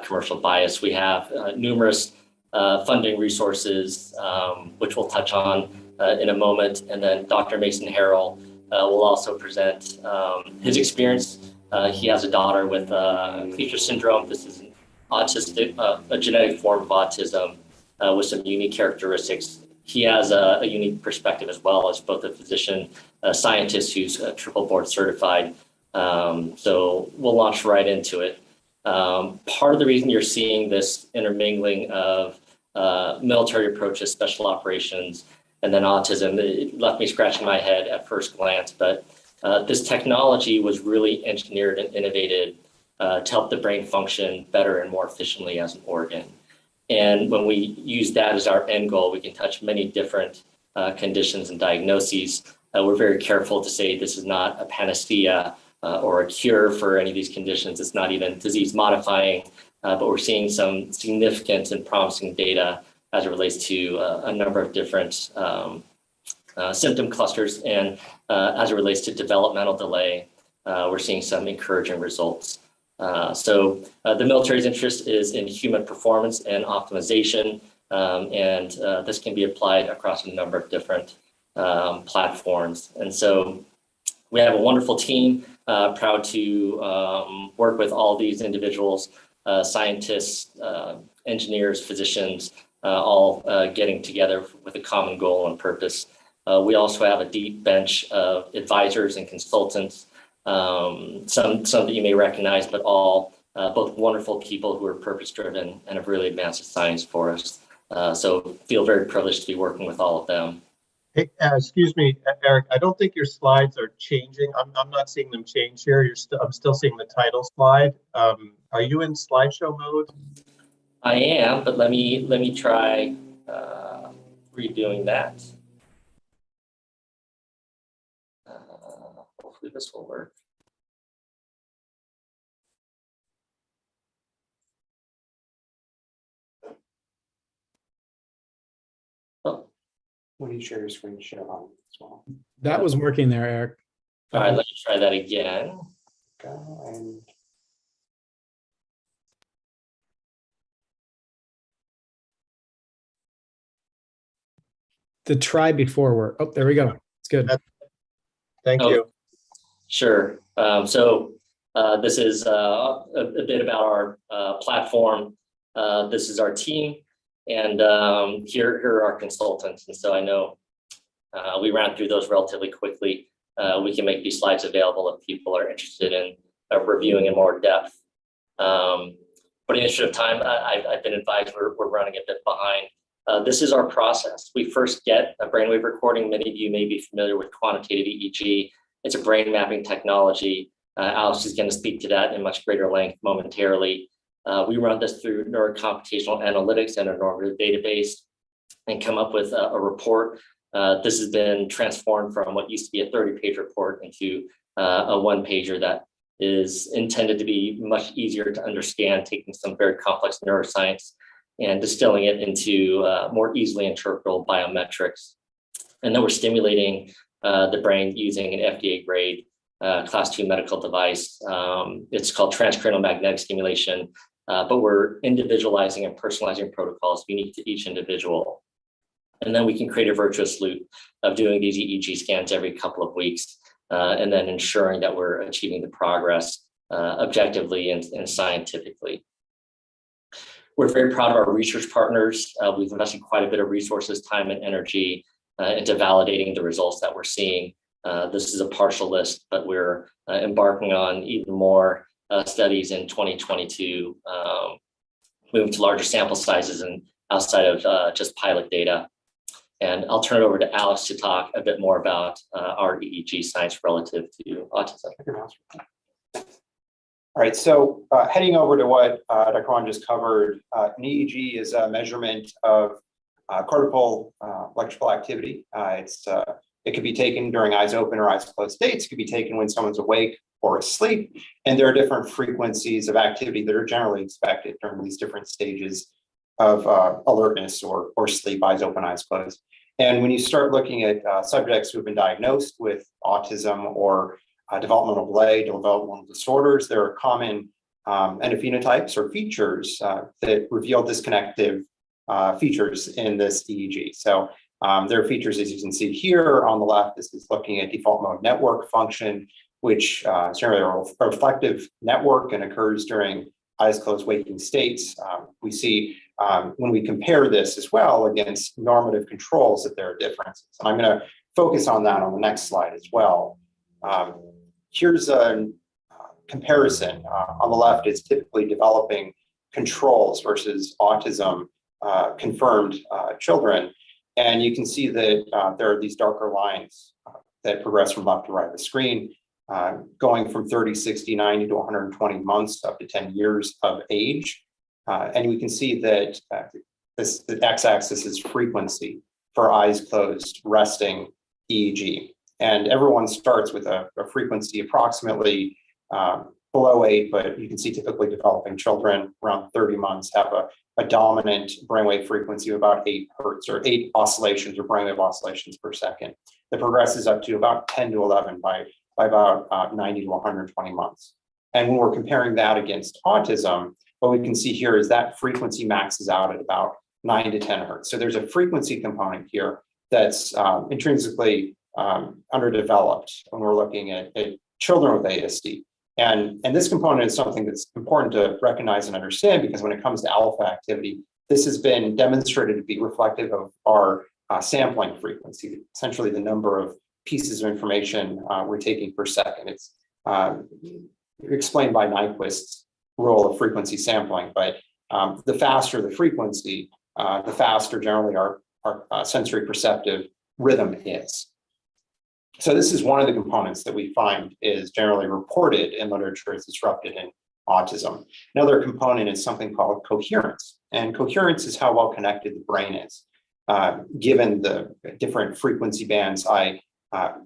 commercial bias. We have numerous funding resources, which we'll touch on in a moment. And then Dr. Mason Harrell will also present his experience. He has a daughter with Kleefscher syndrome. This is an autistic, a genetic form of autism with some unique characteristics. He has a unique perspective as well as both a physician, a scientist who's triple board certified. So we'll launch right into it. Part of the reason you're seeing this intermingling of military approaches, special operations, and then autism, it left me scratching my head at first glance, but this technology was really engineered and innovated to help the brain function better and more efficiently as an organ. And when we use that as our end goal, we can touch many different conditions and diagnoses. We're very careful to say this is not a panacea or a cure for any of these conditions. It's not even disease modifying, but we're seeing some significant and promising data as it relates to a number of different symptom clusters. And as it relates to developmental delay, we're seeing some encouraging results. So the military's interest is in human performance and optimization, and this can be applied across a number of different platforms. And so we have a wonderful team, proud to work with all these individuals, scientists, engineers, physicians, all getting together with a common goal and purpose. We also have a deep bench of advisors and consultants, some that you may recognize, but all both wonderful people who are purpose-driven and have really advanced the science for us. So feel very privileged to be working with all of them. Hey, excuse me, Eric, I don't think your slides are changing. I'm not seeing them change here. I'm still seeing the title slide. Are you in slideshow mode? I am, but let me try redoing that. Hopefully this will work. Oh. When you share your screen, share on as well. That was working there, Eric. All right, let me try that again. Go and the try before work. Oh, there we go. It's good. Thank you. Sure. So this is a bit about our platform. This is our team, and here are our consultants. And so I know we ran through those relatively quickly. We can make these slides available if people are interested in reviewing in more depth. But in the interest of time, I've been advised we're running a bit behind. This is our process. We first get a brainwave recording. Many of you may be familiar with quantitative EEG. It's a brain mapping technology. Alex is going to speak to that in much greater length momentarily. We run this through neurocomputational analytics and a normative database and come up with a report. This has been transformed from what used to be a 30-page report into a one-pager that is intended to be much easier to understand, taking some very complex neuroscience and distilling it into more easily interpretable biometrics. And then we're stimulating the brain using an FDA grade class 2 medical device. It's called transcranial magnetic stimulation, but we're individualizing and personalizing protocols unique to each individual. And then we can create a virtuous loop of doing these EEG scans every couple of weeks, and then ensuring that we're achieving the progress objectively and scientifically. We're very proud of our research partners. We've invested quite a bit of resources, time, and energy into validating the results that we're seeing. This is a partial list, but we're embarking on even more studies in 2022, moving to larger sample sizes and outside of just pilot data. And I'll turn it over to Alex to talk a bit more about our EEG science relative to autism. All right, so heading over to what Dr. Kwan just covered, an EEG is a measurement of cortical electrical activity. It could be taken during eyes open or eyes closed states. It could be taken when someone's awake or asleep. And there are different frequencies of activity that are generally expected during these different stages of alertness or sleep, eyes open, eyes closed. And when you start looking at subjects who have been diagnosed with autism or developmental delay, developmental disorders, there are common endophenotypes or features that reveal disconnective features in this EEG. So there are features, as you can see here on the left. This is looking at default mode network function, which is generally a reflective network and occurs during eyes closed waking states. We see when we compare this as well against normative controls that there are differences. And I'm going to focus on that on the next slide as well. Here's a comparison. On the left is typically developing controls versus autism confirmed children. And you can see that there are these darker lines that progress from left to right of the screen, going from 30, 60, 90 to 120 months up to 10 years of age. And we can see that the x-axis is frequency for eyes closed resting EEG. And everyone starts with a frequency approximately below 8, but you can see typically developing children around 30 months have a dominant brainwave frequency of about 8 hertz or 8 oscillations or brainwave oscillations per second. That progresses up to about 10 to 11 by about 90 to 120 months. And when we're comparing that against autism, what we can see here is that frequency maxes out at about 9 to 10 hertz. So there's a frequency component here that's intrinsically underdeveloped when we're looking at children with ASD. And this component is something that's important to recognize and understand, because when it comes to alpha activity, this has been demonstrated to be reflective of our sampling frequency, essentially the number of pieces of information we're taking per second. It's explained by Nyquist's rule of frequency sampling, but the faster the frequency, the faster generally our sensory perceptive rhythm is. So this is one of the components that we find is generally reported in literature as disrupted in autism. Another component is something called coherence. And coherence is how well connected the brain is, given the different frequency bands I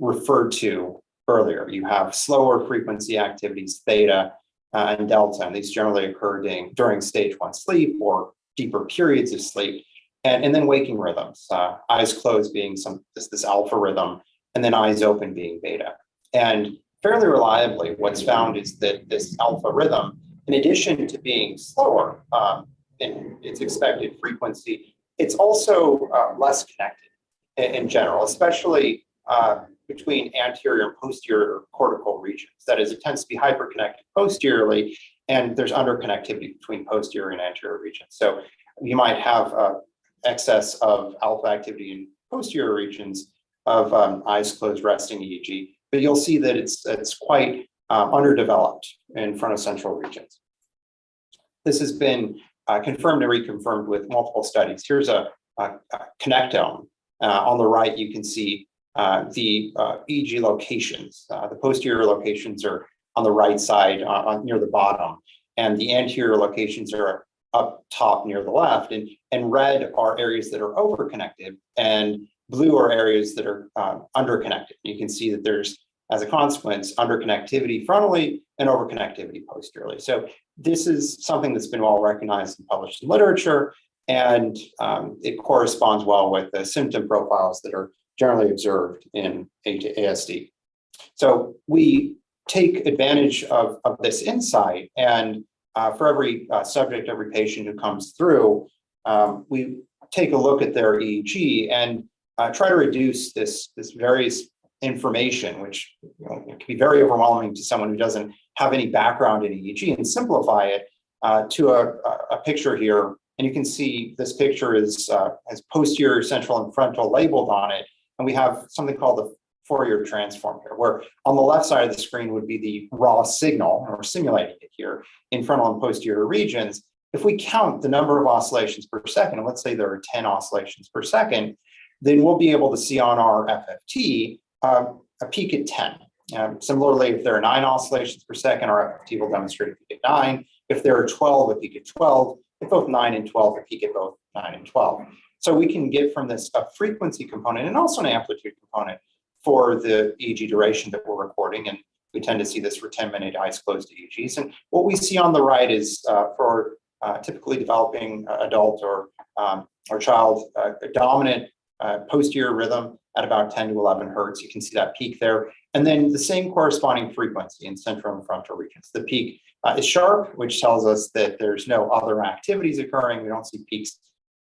referred to earlier. You have slower frequency activities, theta and delta, and these generally occur during stage 1 sleep or deeper periods of sleep, and then waking rhythms, eyes closed being this alpha rhythm, and then eyes open being beta. And fairly reliably, what's found is that this alpha rhythm, in addition to being slower in its expected frequency, it's also less connected in general, especially between anterior and posterior cortical regions. That is, it tends to be hyperconnected posteriorly, and there's underconnectivity between posterior and anterior regions. So you might have excess of alpha activity in posterior regions of eyes closed resting EEG, but you'll see that it's quite underdeveloped in frontocenntral regions. This has been confirmed and reconfirmed with multiple studies. Here's a connectome. On the right, you can see the EEG locations. The posterior locations are on the right side near the bottom, and the anterior locations are up top near the left. And red are areas that are overconnected, and blue are areas that are underconnected. You can see that there's, as a consequence, underconnectivity frontally and overconnectivity posteriorly. So this is something that's been well recognized and published in literature, and it corresponds well with the symptom profiles that are generally observed in ASD. So we take advantage of this insight, and for every subject, every patient who comes through, we take a look at their EEG and try to reduce this various information, which can be very overwhelming to someone who doesn't have any background in EEG, and simplify it to a picture here. And you can see this picture has posterior, central, and frontal labeled on it. And we have something called the Fourier Transform here, where on the left side of the screen would be the raw signal, and we're simulating it here in frontal and posterior regions. If we count the number of oscillations per second, and let's say there are 10 oscillations per second, then we'll be able to see on our FFT a peak at 10. Similarly, if there are 9 oscillations per second, our FFT will demonstrate a peak at 9. If there are 12, a peak at 12. If both 9 and 12, a peak at both 9 and 12. So we can get from this a frequency component and also an amplitude component for the EEG duration that we're recording. And we tend to see this for 10-minute eyes closed EEGs. And what we see on the right is for typically developing adult or child, a dominant posterior rhythm at about 10 to 11 hertz. You can see that peak there. And then the same corresponding frequency in central and frontal regions. The peak is sharp, which tells us that there's no other activities occurring. We don't see peaks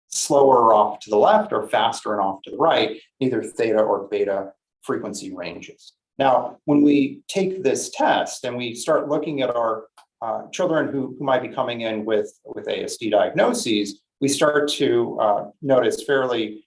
slower off to the left or faster and off to the right, neither theta or beta frequency ranges. Now, when we take this test and we start looking at our children who might be coming in with ASD diagnoses, we start to notice fairly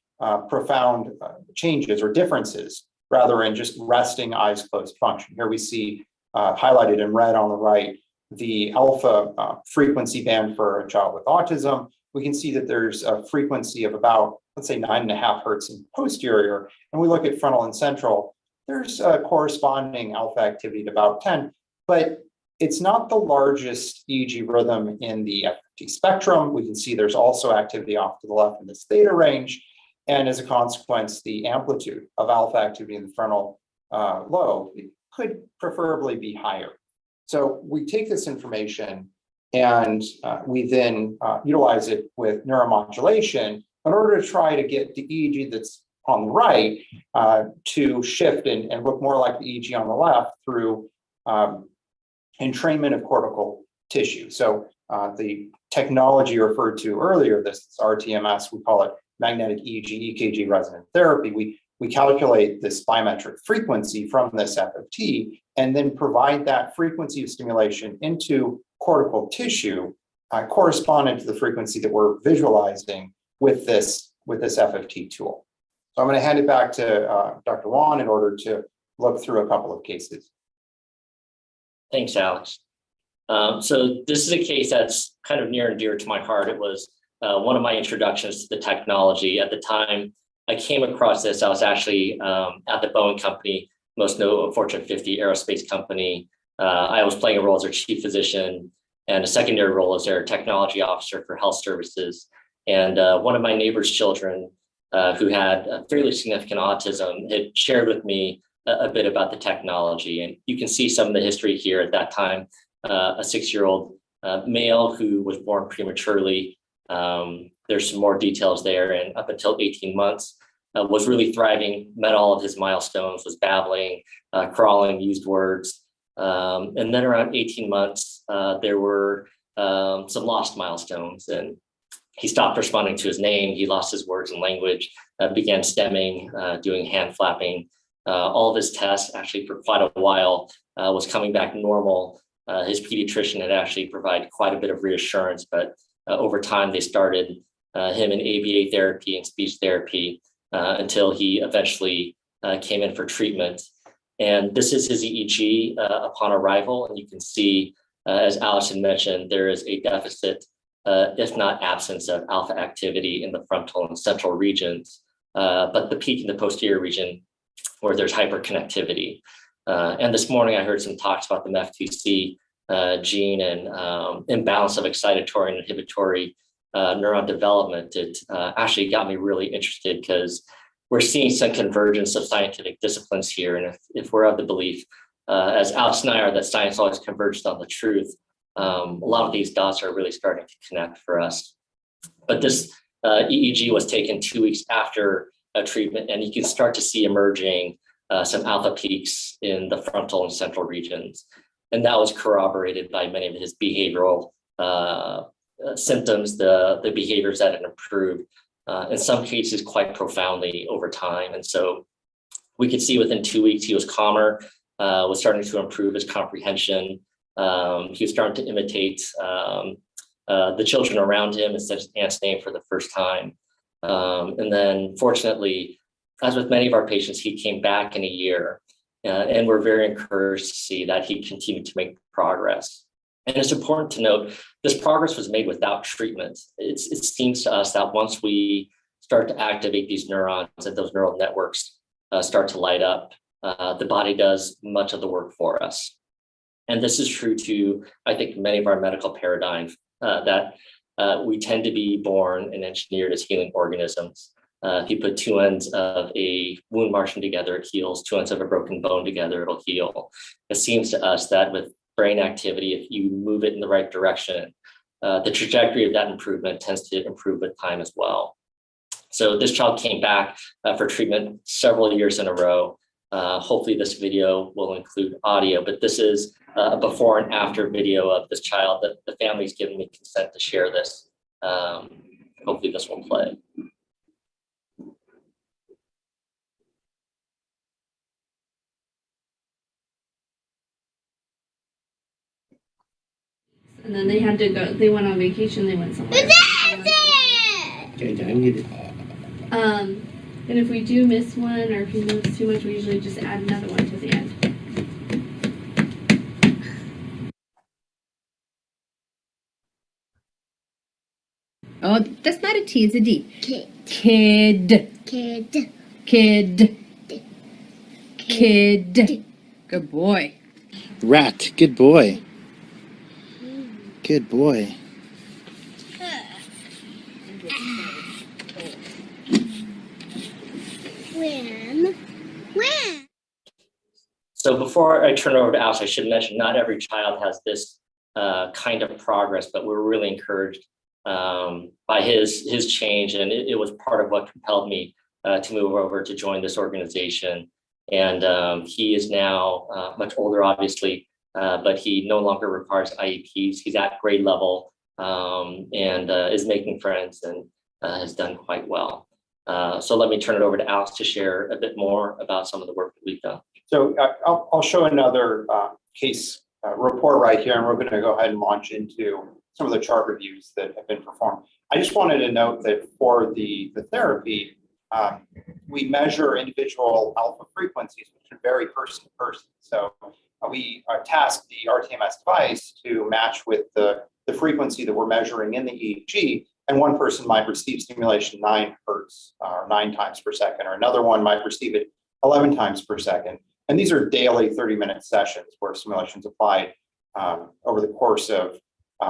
profound changes or differences rather than just resting eyes closed function. Here we see highlighted in red on the right, the alpha frequency band for a child with autism. We can see that there's a frequency of about, let's say 9.5 hertz in posterior. And we look at frontal and central, there's a corresponding alpha activity at about 10, but it's not the largest EEG rhythm in the FFT spectrum. We can see there's also activity off to the left in this theta range. And as a consequence, the amplitude of alpha activity in the frontal lobe could preferably be higher. So we take this information and we then utilize it with neuromodulation in order to try to get the EEG that's on the right to shift and look more like the EEG on the left through entrainment of cortical tissue. So the technology referred to earlier, this RTMS, we call it magnetic EEG, EKG resonant therapy. We calculate this biometric frequency from this FFT and then provide that frequency of stimulation into cortical tissue corresponding to the frequency that we're visualizing with this FFT tool. So I'm going to hand it back to Dr. Wan in order to look through a couple of cases. Thanks, Alex. So this is a case that's kind of near and dear to my heart. It was one of my introductions to the technology. At the time I came across this, I was actually at the Boeing company, most known Fortune 50 aerospace company. I was playing a role as their chief physician and a secondary role as their technology officer for health services. And one of my neighbor's children who had fairly significant autism had shared with me a bit about the technology. And you can see some of the history here at that time. A 6-year-old male who was born prematurely. There's some more details there, and up until 18 months was really thriving, met all of his milestones, was babbling, crawling, used words. And then around 18 months, there were some lost milestones, and he stopped responding to his name. He lost his words and language, began stemming, doing hand flapping. All of his tests actually for quite a while was coming back normal. His pediatrician had actually provided quite a bit of reassurance, but over time they started him in ABA therapy and speech therapy until he eventually came in for treatment. And this is his EEG upon arrival. And you can see, as Allison mentioned, there is a deficit, if not absence of alpha activity in the frontal and central regions, but the peak in the posterior region where there's hyperconnectivity. And this morning I heard some talks about the MEF2C gene and imbalance of excitatory and inhibitory neuron development. It actually got me really interested because we're seeing some convergence of scientific disciplines here. And if we're of the belief, as Alex and I are, that science always converged on the truth, a lot of these dots are really starting to connect for us. But this EEG was taken 2 weeks after a treatment, and you can start to see emerging some alpha peaks in the frontal and central regions. And that was corroborated by many of his behavioral symptoms, the behaviors that had improved, in some cases quite profoundly over time. And so we could see within 2 weeks, he was calmer, was starting to improve his comprehension. He was starting to imitate the children around him and said his aunt's name for the first time. And then fortunately, as with many of our patients, he came back in a year, and we're very encouraged to see that he continued to make progress. And it's important to note, this progress was made without treatment. It seems to us that once we start to activate these neurons and those neural networks start to light up, the body does much of the work for us. And this is true to, I think, many of our medical paradigms, that we tend to be born and engineered as healing organisms. If you put two ends of a wound marching together, it heals. Two ends of a broken bone together, it'll heal. It seems to us that with brain activity, if you move it in the right direction, the trajectory of that improvement tends to improve with time as well. So this child came back for treatment several years in a row. Hopefully this video will include audio, but this is a before and after video of this child that the family's given me consent to share this. Hopefully this will play. And then they had to go, they went on vacation, they went somewhere. Okay, I need it. And if we do miss one, or if he moves too much, we usually just add another one to the end. Oh, that's not a T, it's a D. Kid. Kid. Kid. Kid. Kid. Good boy. Rat. Good boy. Good boy. When? So before I turn it over to Alice, I should mention not every child has this kind of progress, but we're really encouraged by his change, and it was part of what compelled me to move over to join this organization. And he is now much older, obviously, but he no longer requires IEPs. He's at grade level and is making friends and has done quite well. So let me turn it over to Alice to share a bit more about some of the work that we've done. So I'll show another case report right here, and we're going to go ahead and launch into some of the chart reviews that have been performed. I just wanted to note that for the therapy, we measure individual alpha frequencies, which can vary person to person. So we task the RTMS device to match with the frequency that we're measuring in the EEG, and one person might receive stimulation 9 hertz or 9 times per second, or another one might receive it 11 times per second. And these are daily 30-minute sessions where stimulation is applied over the course of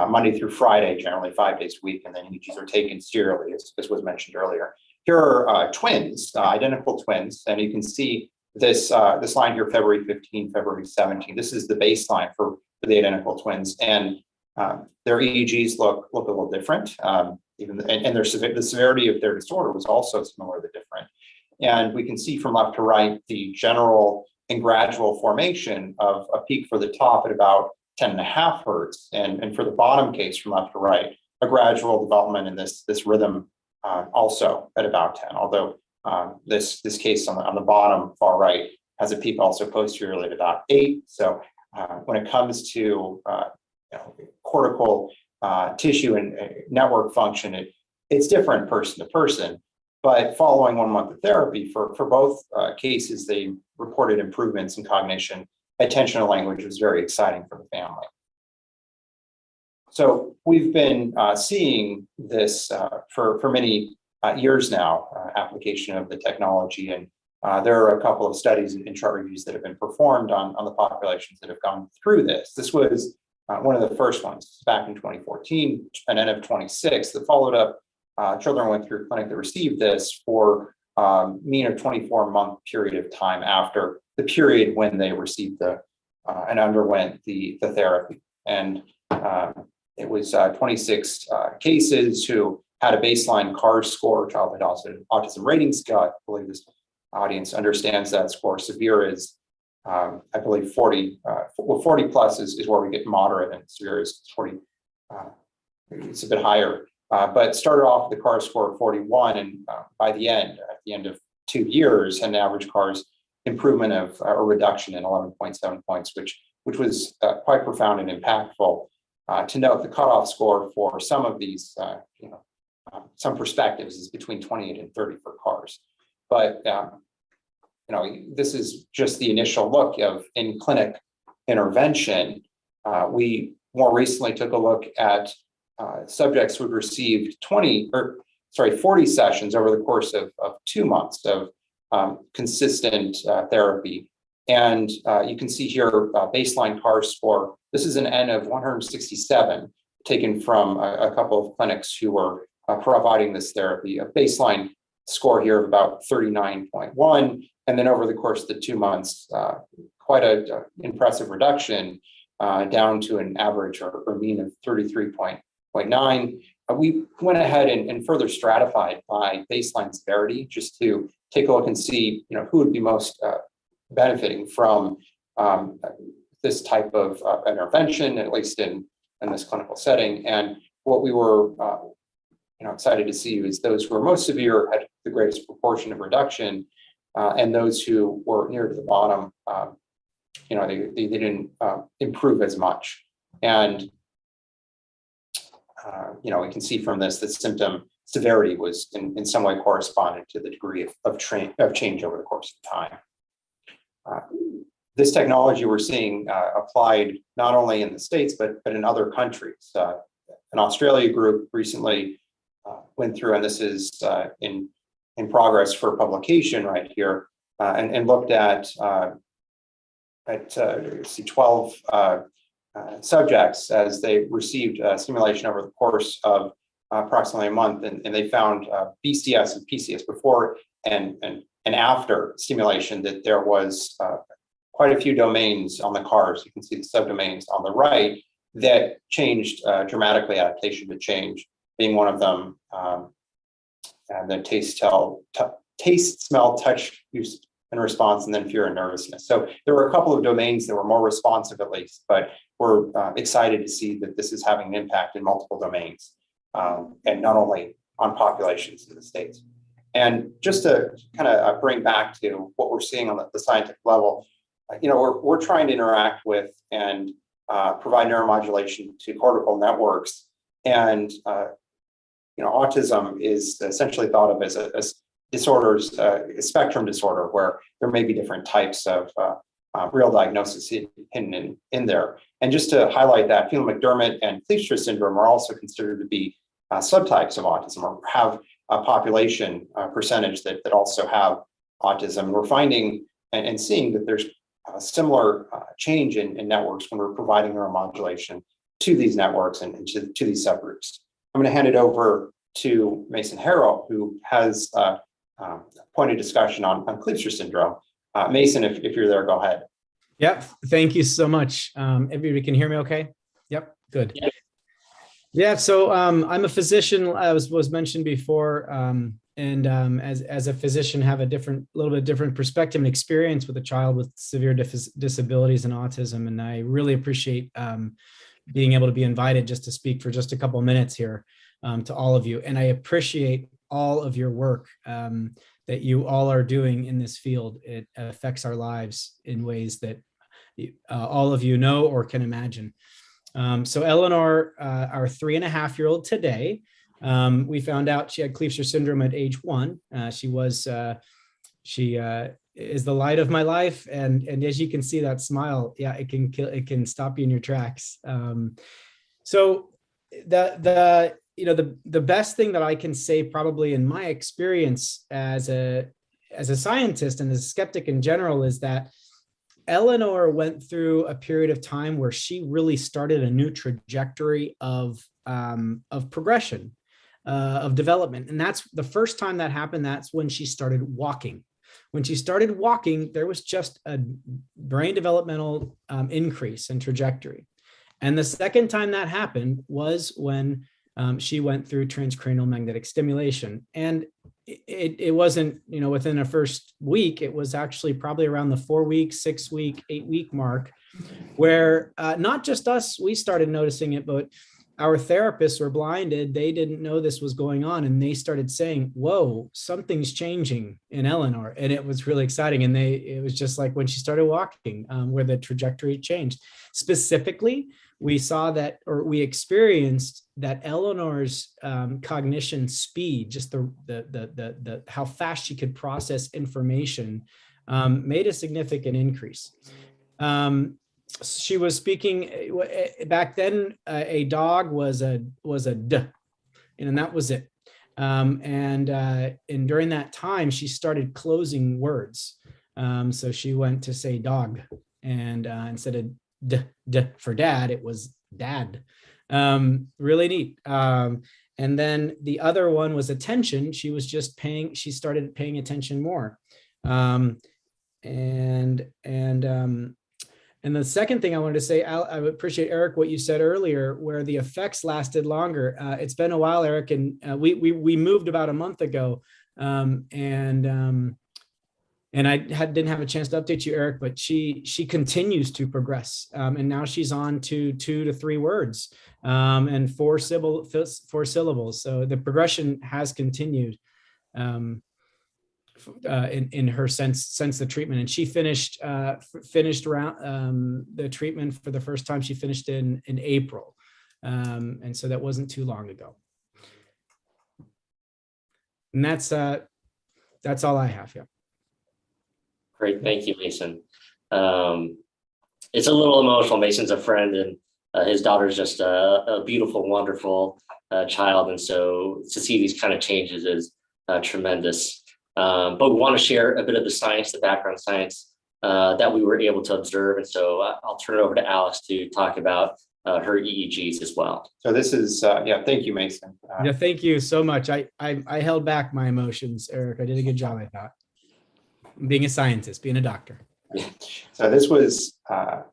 Monday through Friday, generally 5 days a week, and then EEGs are taken serially, as was mentioned earlier. Here are twins, identical twins, and you can see this line here, February 15, February 17. This is the baseline for the identical twins, and their EEGs look a little different, and the severity of their disorder was also similarly different. And we can see from left to right the general and gradual formation of a peak for the top at about 10.5 hertz, and for the bottom case from left to right, a gradual development in this rhythm also at about 10. Although this case on the bottom far right has a peak also posteriorly at about 8. So when it comes to cortical tissue and network function, it's different person to person. But following 1 month of therapy, for both cases, they reported improvements in cognition. Attention to language was very exciting for the family. So we've been seeing this for many years now, application of the technology. And there are a couple of studies and chart reviews that have been performed on the populations that have gone through this. This was one of the first ones back in 2014, an N of 26 that followed up. Children went through a clinic that received this for mean of 24-month period of time after the period when they received and underwent the therapy. And it was 26 cases who had a baseline CARS score, childhood autism rating scale. I believe this audience understands that score. Severe is, I believe, 40. 40 plus is where we get moderate, and severe is 40. It's a bit higher. But started off with the CARS score of 41, and at the end of 2 years, had an average CARS improvement of a reduction in 11.7 points, which was quite profound and impactful. To note, the cutoff score for some of these, some perspectives is between 28 and 30 for CARS. But this is just the initial look of in-clinic intervention. We more recently took a look at subjects who had received 40 sessions over the course of 2 months of consistent therapy And you can see here baseline CAR score. This is an N of 167 taken from a couple of clinics who were providing this therapy. A baseline score here of about 39.1. And then over the course of the 2 months, quite an impressive reduction down to an average or mean of 33.9. We went ahead and further stratified by baseline severity just to take a look and see, who would be most benefiting from this type of intervention, at least in this clinical setting. And what we were excited to see is those who were most severe had the greatest proportion of reduction, and those who were near to the bottom, they didn't improve as much. And we can see from this that symptom severity was in some way corresponded to the degree of change over the course of time. This technology we're seeing applied not only in the States, but in other countries. An Australia group recently went through, and this is in progress for publication right here, and looked at 12 subjects as they received stimulation over the course of approximately a month, and they found BCS and PCS before and after stimulation that there was quite a few domains on the CARs. You can see the subdomains on the right that changed dramatically. Adaptation to change being one of them, and then taste, smell, touch, use, and response, and then fear and nervousness. So there were a couple of domains that were more responsive, at least, but we're excited to see that this is having an impact in multiple domains, and not only on populations in the States. And just to kind of bring back to what we're seeing on the scientific level, we're trying to interact with and provide neuromodulation to cortical networks. And autism is essentially thought of as disorders, a spectrum disorder, where there may be different types of real diagnosis hidden in there. And just to highlight that, Phelan-McDermott and Kleefstra syndrome are also considered to be subtypes of autism, or have a population percentage that also have autism. And we're finding and seeing that there's a similar change in networks when we're providing neuromodulation to these networks and to these subgroups. I'm going to hand it over to Mason Harrell, who has a pointed discussion on Kleefstra syndrome. Mason, if you're there, go ahead. Yep. Thank you so much. Everybody can hear me okay? Yep. Good. Yeah. So I'm a physician, as was mentioned before, and as a physician, have a little bit different perspective and experience with a child with severe disabilities and autism. And I really appreciate being able to be invited just to speak for just a couple of minutes here to all of you. And I appreciate all of your work that you all are doing in this field. It affects our lives in ways that all of you know or can imagine. So Eleanor, our 3.5-year-old today, we found out she had Kleefstra syndrome at age 1. She is the light of my life, and as you can see, that smile, yeah, it can stop you in your tracks. So the best thing that I can say, probably in my experience as a scientist and as a skeptic in general, is that Eleanor went through a period of time where she really started a new trajectory of progression, of development. And that's the first time that happened. That's when she started walking. When she started walking, there was just a brain developmental increase in trajectory. And the second time that happened was when she went through transcranial magnetic stimulation. And it wasn't, within the first week. It was actually probably around the 4-week, 6-week, 8-week mark, where not just us, we started noticing it, but our therapists were blinded. They didn't know this was going on. And they started saying, whoa, something's changing in Eleanor. And it was really exciting. And it was just like when she started walking, where the trajectory changed. Specifically, we saw that, or we experienced that Eleanor's cognition speed, just the how fast she could process information, made a significant increase. She was speaking back then. A dog was a d, and that was it. And during that time, she started closing words. So she went to say dog, and instead of d for dad, it was dad. Really neat. And then the other one was attention. She was just she started paying attention more. And the second thing I wanted to say, I appreciate, Eric, what you said earlier, where the effects lasted longer. It's been a while, Eric, and we moved about a month ago, and I didn't have a chance to update you, Eric, but she continues to progress, and now she's on to 2 to 3 words, and 4 syllables. So the progression has continued. In her since the treatment, and she finished around the treatment for the first time. She finished in April, and so that wasn't too long ago. And that's all I have. Yeah. Great, thank you, Mason. It's a little emotional. Mason's a friend, and his daughter's just a beautiful, wonderful child, and so to see these kind of changes is tremendous. But we want to share a bit of the science, the background science that we were able to observe. And so I'll turn it over to Alice to talk about her EEGs as well. So this is, yeah, thank you, Mason. Yeah, thank you so much. I held back my emotions, Eric. I did a good job, I thought. Being a scientist, being a doctor. So this was the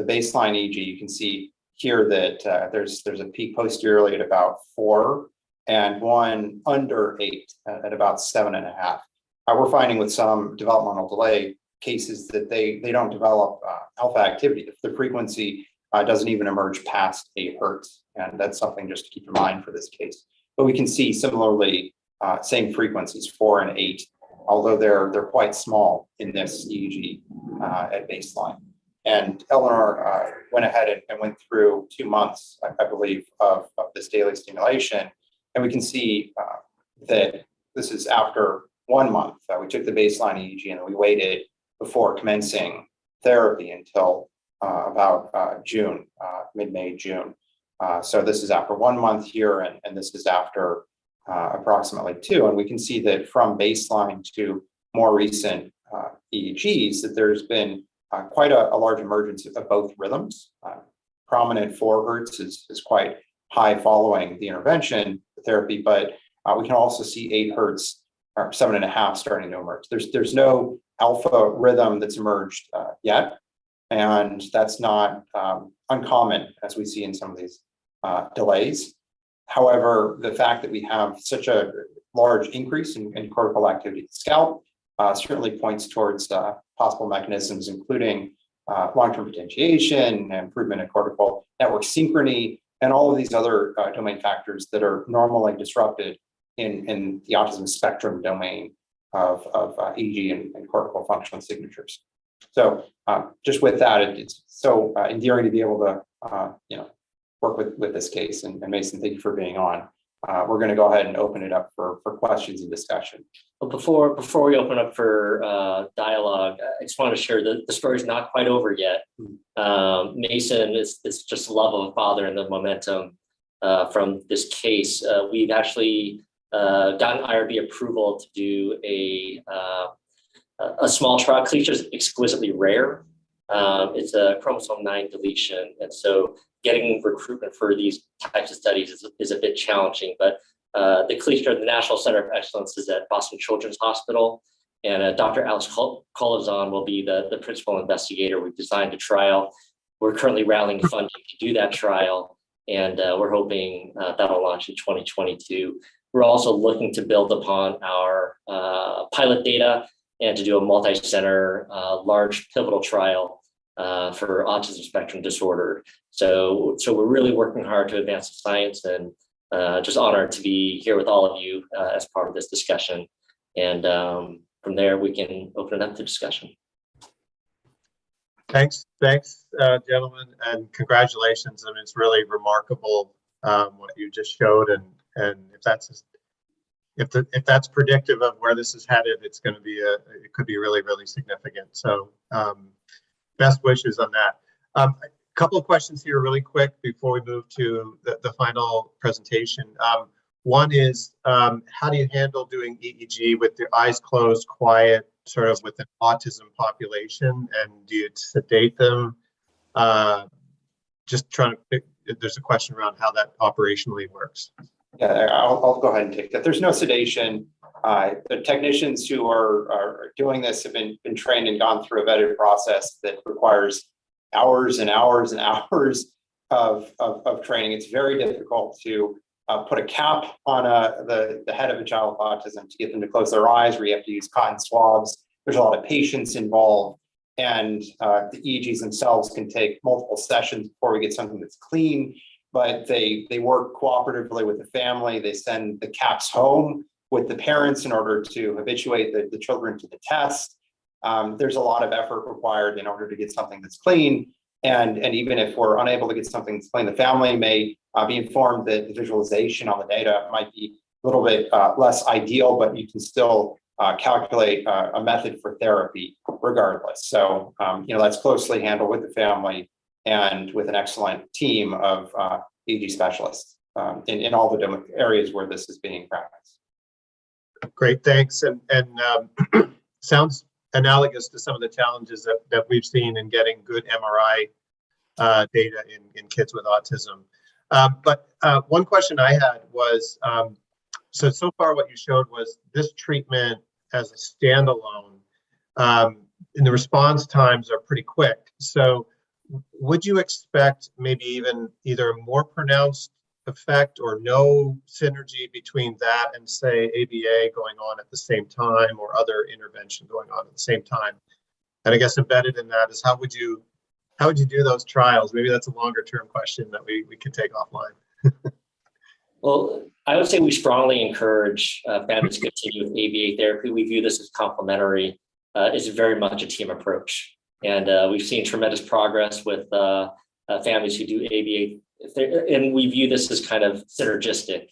baseline EEG. You can see here that there's a peak posteriorly at about 4, and one under 8 at about 7.5. We're finding with some developmental delay cases that they don't develop alpha activity. The frequency doesn't even emerge past 8 hertz, and that's something just to keep in mind for this case. But we can see similarly same frequencies, 4 and 8, although they're quite small in this EEG at baseline. And Eleanor went ahead and went through 2 months, I believe, of this daily stimulation. And we can see that this is after 1 month. We took the baseline EEG and we waited before commencing therapy until about June, mid-May, June. So this is after 1 month here, and this is after approximately 2. And we can see that from baseline to more recent EEGs, that there's been quite a large emergence of both rhythms. Prominent 4 hertz is quite high following the intervention therapy, but we can also see 8 hertz or 7.5 starting to emerge. There's no alpha rhythm that's emerged yet, and that's not uncommon as we see in some of these delays. However, the fact that we have such a large increase in cortical activity in the scalp certainly points towards possible mechanisms, including long-term potentiation, improvement in cortical network synchrony, and all of these other domain factors that are normally disrupted in the autism spectrum domain of EEG and cortical functional signatures. So just with that, it's so endearing to be able to work with this case. And Mason, thank you for being on. We're going to go ahead and open it up for questions and discussion. But before we open up for dialogue, I just want to share that the story's not quite over yet. Mason is just the love of a father and the momentum from this case. We've actually gotten IRB approval to do a small trial. Cleavage is exquisitely rare. It's a chromosome 9 deletion, and so getting recruitment for these types of studies is a bit challenging. But the CLEASHER, the National Center of Excellence, is at Boston Children's Hospital, and Dr. Alex Colazon will be the principal investigator. We've designed a trial. We're currently rallying funding to do that trial, and we're hoping that'll launch in 2022. We're also looking to build upon our pilot data and to do a multi-center large pivotal trial for autism spectrum disorder. So we're really working hard to advance the science, and just honored to be here with all of you as part of this discussion. And from there, we can open it up to discussion. Thanks, gentlemen, and congratulations. I mean, it's really remarkable what you just showed, and if that's predictive of where this is headed, it's going to be it could be really, really significant. So best wishes on that. A couple of questions here really quick before we move to the final presentation. One is, how do you handle doing EEG with your eyes closed, quiet, sort of with an autism population, and do you sedate them? Just trying to pick, there's a question around how that operationally works. Yeah, I'll go ahead and take that. There's no sedation. The technicians who are doing this have been trained and gone through a vetted process that requires hours and hours and hours of training. It's very difficult to put a cap on the head of a child with autism to get them to close their eyes, where you have to use cotton swabs. There's a lot of patience involved, and the EEGs themselves can take multiple sessions before we get something that's clean. But they work cooperatively with the family. They send the caps home with the parents in order to habituate the children to the test. There's a lot of effort required in order to get something that's clean. And even if we're unable to get something that's clean, the family may be informed that the visualization on the data might be a little bit less ideal, but you can still calculate a method for therapy regardless. So, that's closely handled with the family and with an excellent team of EEG specialists in all the areas where this is being practiced. Great, thanks. And sounds analogous to some of the challenges that we've seen in getting good MRI data in kids with autism. But one question I had was, so far what you showed was this treatment as a standalone, and the response times are pretty quick. So would you expect maybe even either a more pronounced effect or no synergy between that and, say, ABA going on at the same time, or other intervention going on at the same time? And I guess embedded in that is, how would you do those trials? Maybe that's a longer term question that we could take offline. Well, I would say we strongly encourage families to continue with ABA therapy. We view this as complementary. It's very much a team approach. And we've seen tremendous progress with families who do ABA, and we view this as kind of synergistic.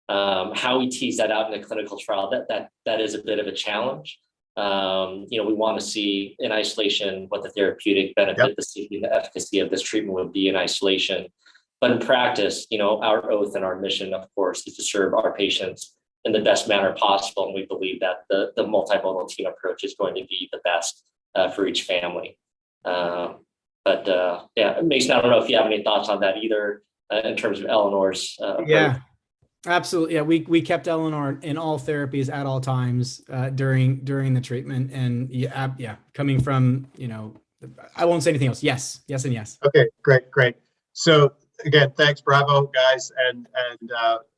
How we tease that out in a clinical trial, that is a bit of a challenge. We want to see in isolation what the therapeutic benefit, the safety, and the efficacy of this treatment would be in isolation. But in practice, our oath and our mission, of course, is to serve our patients in the best manner possible. And we believe that the multimodal team approach is going to be the best for each family. Mason, I don't know if you have any thoughts on that either in terms of Eleanor's approach. Yeah, absolutely. Yeah, we kept Eleanor in all therapies at all times during the treatment. And coming from, I won't say anything else. Yes, and yes. Okay, great. So again, thanks, bravo, guys. And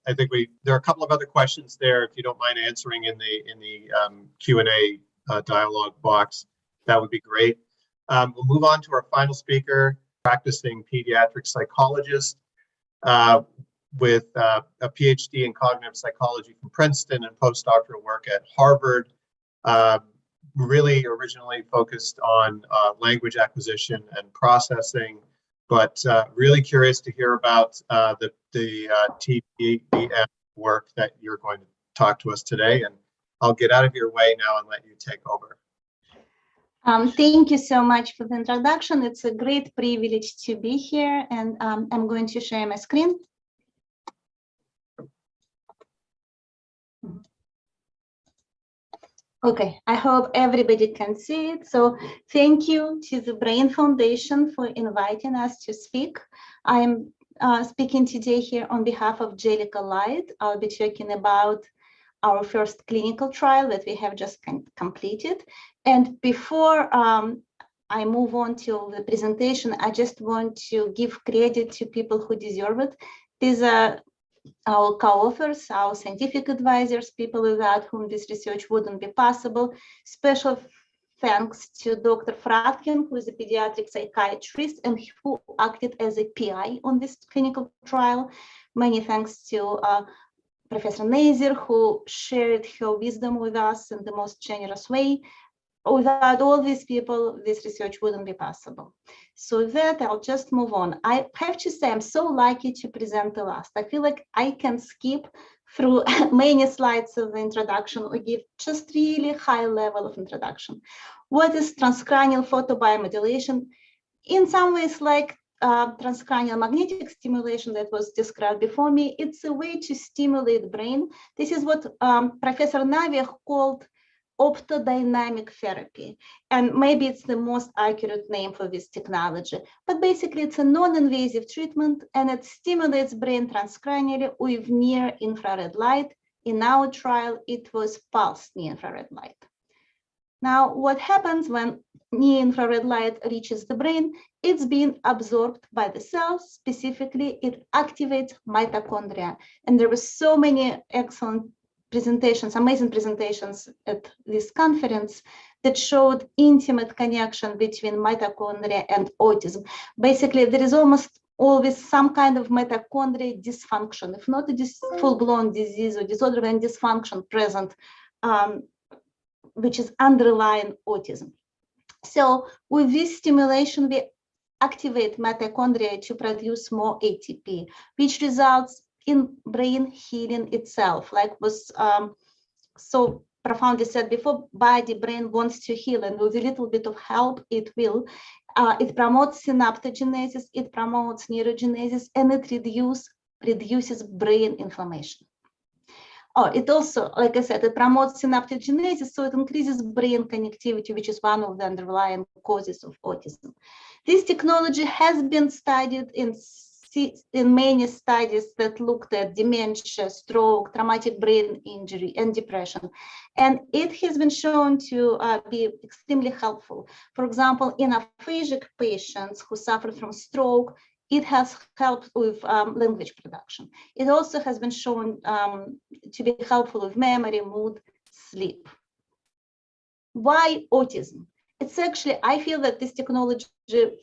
I think there are a couple of other questions there. If you don't mind answering in the Q&A dialogue box, that would be great. We'll move on to our final speaker, practicing pediatric psychologist with a PhD in cognitive psychology from Princeton and postdoctoral work at Harvard. Really originally focused on language acquisition and processing, but really curious to hear about the TPM work that you're going to talk to us today. And I'll get out of your way now and let you take over. Thank you so much for the introduction. It's a great privilege to be here, and I'm going to share my screen. Okay, I hope everybody can see it. So thank you to the Brain Foundation for inviting us to speak. I'm speaking today here on behalf of Jellica Light. I'll be talking about our first clinical trial that we have just completed. And before I move on to the presentation, I just want to give credit to people who deserve it. These are our co-authors, our scientific advisors, people without whom this research wouldn't be possible. Special thanks to Dr. Fratkin, who is a pediatric psychiatrist and who acted as a PI on this clinical trial. Many thanks to Professor Nazer, who shared her wisdom with us in the most generous way. Without all these people, this research wouldn't be possible. So with that, I'll just move on. I have to say, I'm so lucky to present the last. I feel like I can skip through many slides of the introduction or give just really high level of introduction. What is transcranial photobiomodulation? In some ways, like transcranial magnetic stimulation that was described before me, it's a way to stimulate the brain. This is what Professor Navier called optodynamic therapy. And maybe it's the most accurate name for this technology, but basically it's a non-invasive treatment and it stimulates brain transcranially with near infrared light. In our trial, it was pulsed near infrared light. Now, what happens when near infrared light reaches the brain? It's being absorbed by the cells. Specifically, it activates mitochondria. And there were so many excellent presentations, amazing presentations at this conference that showed intimate connection between mitochondria and autism. Basically, there is almost always some kind of mitochondria dysfunction, if not a full-blown disease or disorder and dysfunction present, which is underlying autism. So with this stimulation, we activate mitochondria to produce more ATP, which results in brain healing itself, like was so profoundly said before. Body, brain wants to heal, and with a little bit of help, it will. It promotes synaptogenesis, it promotes neurogenesis, and it reduces brain inflammation. Oh, it also, like I said, it promotes synaptogenesis, so it increases brain connectivity, which is one of the underlying causes of autism. This technology has been studied in many studies that looked at dementia, stroke, traumatic brain injury, and depression. And it has been shown to be extremely helpful. For example, in aphasic patients who suffer from stroke, it has helped with language production. It also has been shown to be helpful with memory, mood, sleep. Why autism? It's actually, I feel that this technology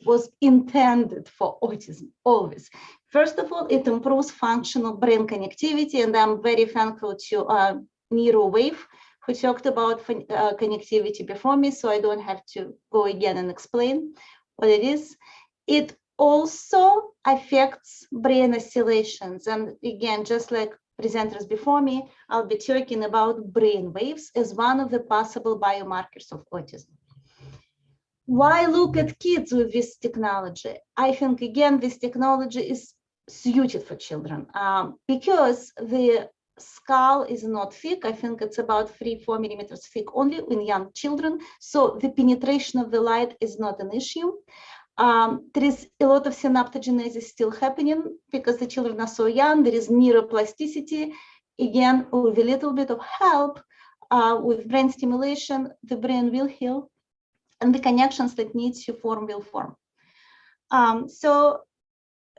was intended for autism, always. First of all, it improves functional brain connectivity, and I'm very thankful to Nero Wave, who talked about connectivity before me, so I don't have to go again and explain what it is. It also affects brain oscillations, and again, just like presenters before me, I'll be talking about brain waves as one of the possible biomarkers of autism. Why look at kids with this technology? I think, again, this technology is suited for children because the skull is not thick. I think it's about 3-4 millimeters thick only in young children. So the penetration of the light is not an issue. There is a lot of synaptogenesis still happening because the children are so young. There is neuroplasticity. Again, with a little bit of help with brain stimulation, the brain will heal, and the connections that need to form will form. So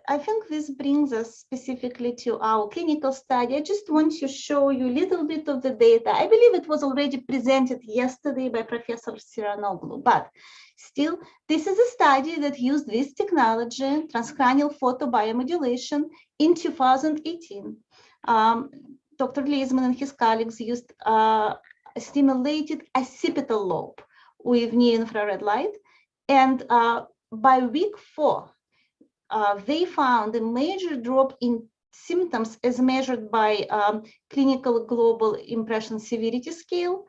I think this brings us specifically to our clinical study. I just want to show you a little bit of the data. I believe it was already presented yesterday by Professor Siranoglu, but still, this is a study that used this technology, transcranial photobiomodulation, in 2018. Dr. Leisman and his colleagues used stimulated occipital lobe with near infrared light, and by week 4, they found a major drop in symptoms as measured by clinical global impression severity scale,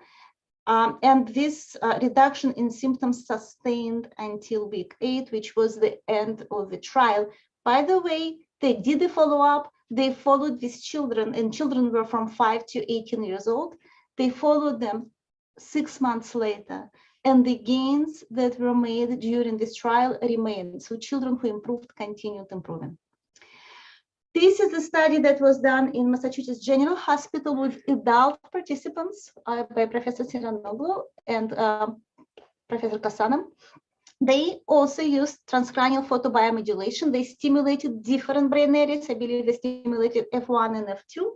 and this reduction in symptoms sustained until week 8, which was the end of the trial. By the way, they did a follow-up. They followed these children, and children were from 5 to 18 years old. They followed them 6 months later, and the gains that were made during this trial remain. So children who improved continued improving. This is a study that was done in Massachusetts General Hospital with adult participants by Professor Siranoglu and Professor Kasanam. They also used transcranial photobiomodulation. They stimulated different brain areas. I believe they stimulated F1 and F2.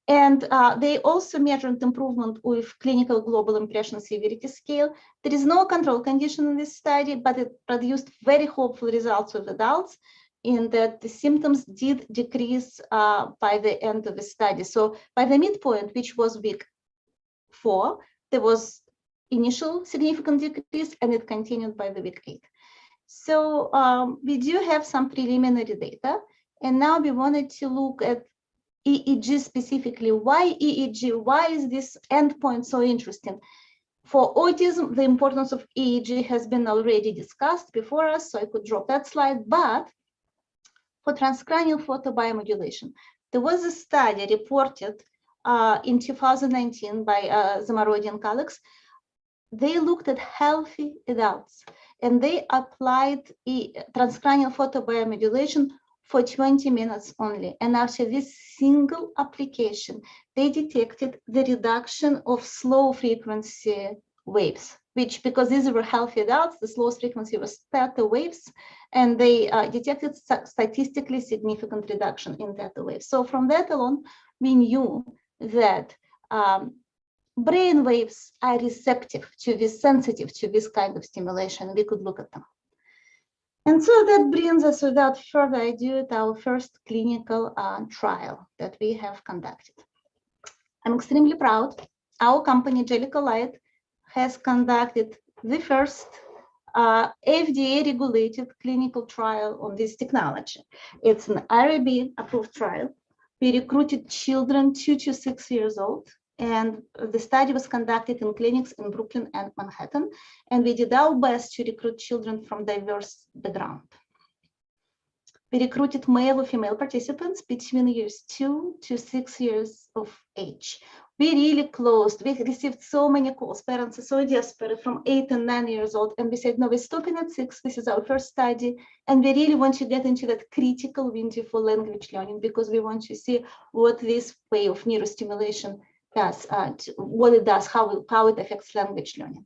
And they also measured improvement with clinical global impression severity scale. There is no control condition in this study, but it produced very hopeful results with adults in that the symptoms did decrease by the end of the study. So by the midpoint, which was week 4, there was initial significant decrease, and it continued by the week 8. So we do have some preliminary data, and now we wanted to look at EEG specifically. Why EEG? Why is this endpoint so interesting? For autism, the importance of EEG has been already discussed before us, so I could drop that slide. But for transcranial photobiomodulation, there was a study reported in 2019 by Zamarodi and colleagues. They looked at healthy adults and they applied transcranial photobiomodulation for 20 minutes only. And after this single application, they detected the reduction of slow frequency waves, which, because these were healthy adults, the slowest frequency was theta waves, and they detected statistically significant reduction in theta waves. So from that alone, we knew that brain waves are receptive to this, sensitive to this kind of stimulation. We could look at them. And so that brings us, without further ado, to our first clinical trial that we have conducted. I'm extremely proud. Our company, Jellicoe Light, has conducted the first FDA-regulated clinical trial on this technology. It's an IRB-approved trial. We recruited children 2 to 6 years old, and the study was conducted in clinics in Brooklyn and Manhattan, and we did our best to recruit children from diverse background. We recruited male or female participants between years 2 to 6 years of age. We really closed. We received so many calls. Parents are so desperate from 8 and 9 years old. And we said, no, we're stopping at 6. This is our first study. And we really want to get into that critical window for language learning, because we want to see what this way of neurostimulation does, what it does, how it affects language learning.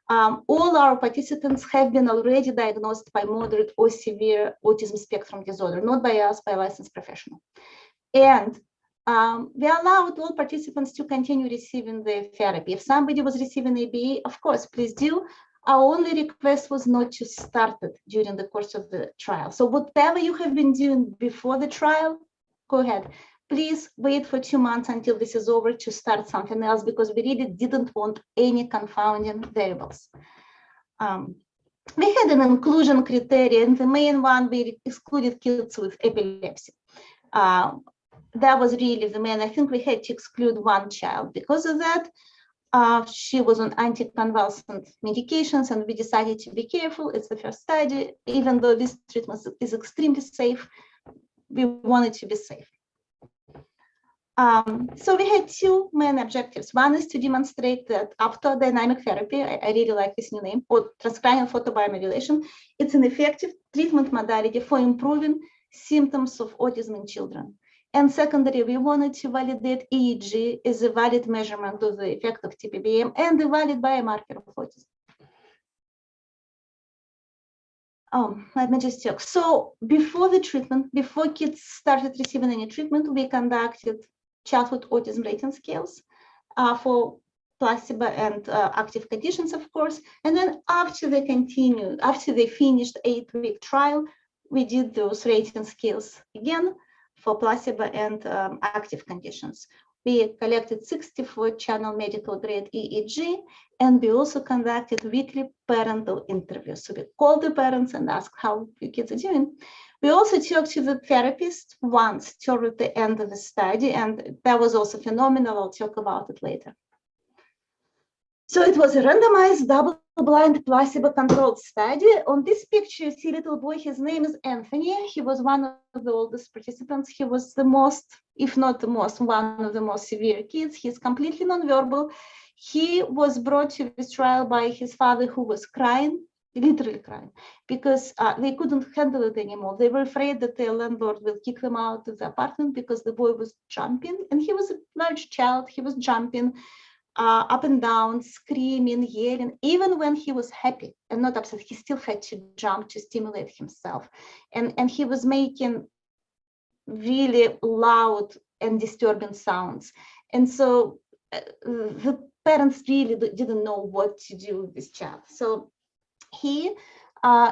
All our participants have been already diagnosed by moderate or severe autism spectrum disorder, not by us, by a licensed professional. And we allowed all participants to continue receiving the therapy. If somebody was receiving ABA, of course, please do. Our only request was not to start it during the course of the trial. So whatever you have been doing before the trial, go ahead. Please wait for 2 months until this is over to start something else, because we really didn't want any confounding variables. We had an inclusion criteria, and the main one, we excluded kids with epilepsy. That was really the main. I think we had to exclude one child because of that. She was on anticonvulsant medications, and we decided to be careful. It's the first study. Even though this treatment is extremely safe, we wanted to be safe. So we had 2 main objectives. One is to demonstrate that optodynamic therapy, I really like this new name, or transcranial photobiomodulation, it's an effective treatment modality for improving symptoms of autism in children. And secondly, we wanted to validate EEG as a valid measurement of the effect of TPBM and a valid biomarker of autism. Let me just check. So before the treatment, before kids started receiving any treatment, we conducted childhood autism rating scales for placebo and active conditions, of course. And then after they finished 8-week trial, we did those rating scales again for placebo and active conditions. We collected 64-channel medical grade EEG, and we also conducted weekly parental interviews. So we called the parents and asked how your kids are doing. We also talked to the therapist once toward the end of the study, and that was also phenomenal. I'll talk about it later. So it was a randomized, double-blind, placebo-controlled study. On this picture, you see a little boy. His name is Anthony. He was one of the oldest participants. He was the most, if not the most, one of the most severe kids. He's completely nonverbal. He was brought to this trial by his father, who was crying, literally crying, because they couldn't handle it anymore. They were afraid that their landlord will kick them out of the apartment because the boy was jumping, and he was a large child. He was jumping up and down, screaming, yelling. Even when he was happy and not upset, he still had to jump to stimulate himself. And he was making really loud and disturbing sounds. And so the parents really didn't know what to do with this child. So he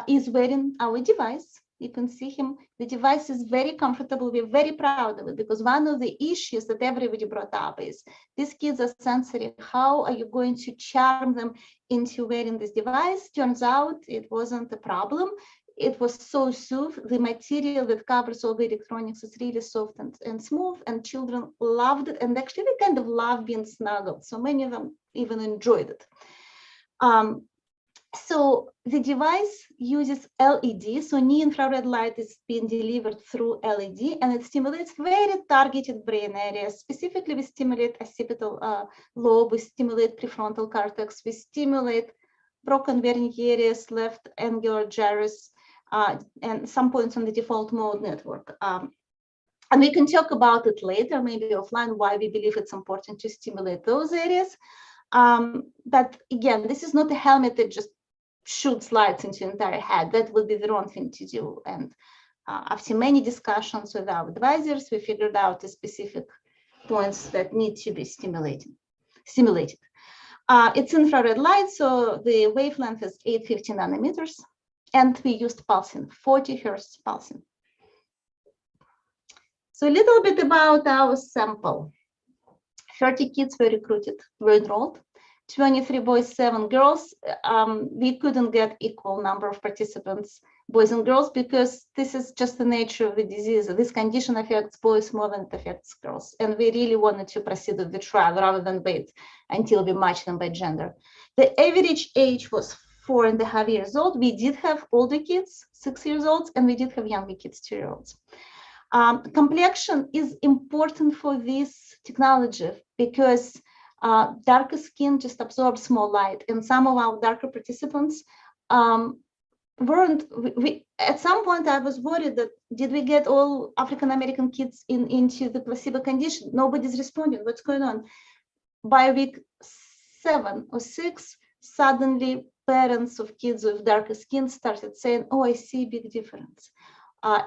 is wearing our device. You can see him. The device is very comfortable. We're very proud of it, because one of the issues that everybody brought up is these kids are sensitive. How are you going to charm them into wearing this device? Turns out it wasn't a problem. It was so soft. The material that covers all the electronics is really soft and smooth, and children loved it. And actually they kind of love being snuggled. So many of them even enjoyed it. So the device uses LED, so near-infrared light is being delivered through LED, and it stimulates very targeted brain areas. Specifically, we stimulate occipital lobe, we stimulate prefrontal cortex, we stimulate broken areas, left angular gyrus, and some points on the default mode network. And we can talk about it later, maybe offline, why we believe it's important to stimulate those areas. But again, this is not a helmet that just shoots lights into your entire head. That would be the wrong thing to do. And after many discussions with our advisors, we figured out the specific points that need to be stimulated. It's infrared light, so the wavelength is 850 nanometers, and we used pulsing, 40 Hertz pulsing. So a little bit about our sample. 30 kids were recruited, were enrolled, 23 boys, 7 girls. We couldn't get equal number of participants, boys and girls, because this is just the nature of the disease. This condition affects boys more than it affects girls. And we really wanted to proceed with the trial rather than wait until we match them by gender. The average age was 4.5 years old. We did have older kids, 6 years old, and we did have younger kids, 2-year-olds. Complexion is important for this technology because darker skin just absorbs more light, and some of our darker participants weren't. At some point, I was worried that did we get all African American kids into the placebo condition? Nobody's responding. What's going on? By week 7 or 6, suddenly parents of kids with darker skin started saying, "Oh, I see a big difference."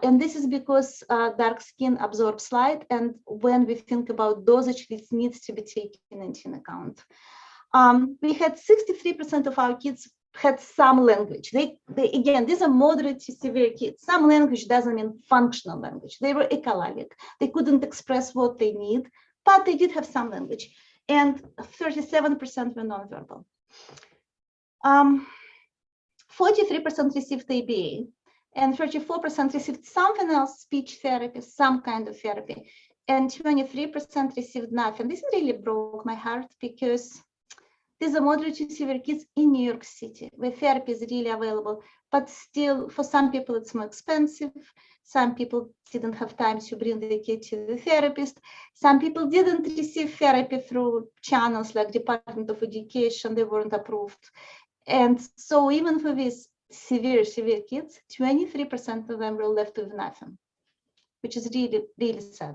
And this is because dark skin absorbs light, and when we think about dosage, this needs to be taken into account. We had 63% of our kids had some language. They again, these are moderate to severe kids. Some language doesn't mean functional language. They were ecolabic. They couldn't express what they need, but they did have some language. And 37% were nonverbal. 43% received ABA. And 34% received something else, speech therapy, some kind of therapy, and 23% received nothing. This really broke my heart because these are moderate to severe kids in New York City, where therapy is really available, but still, for some people, it's more expensive. Some people didn't have time to bring the kid to the therapist. Some people didn't receive therapy through channels like Department of Education, they weren't approved. And so even for these severe kids, 23% of them were left with nothing, which is really, really sad.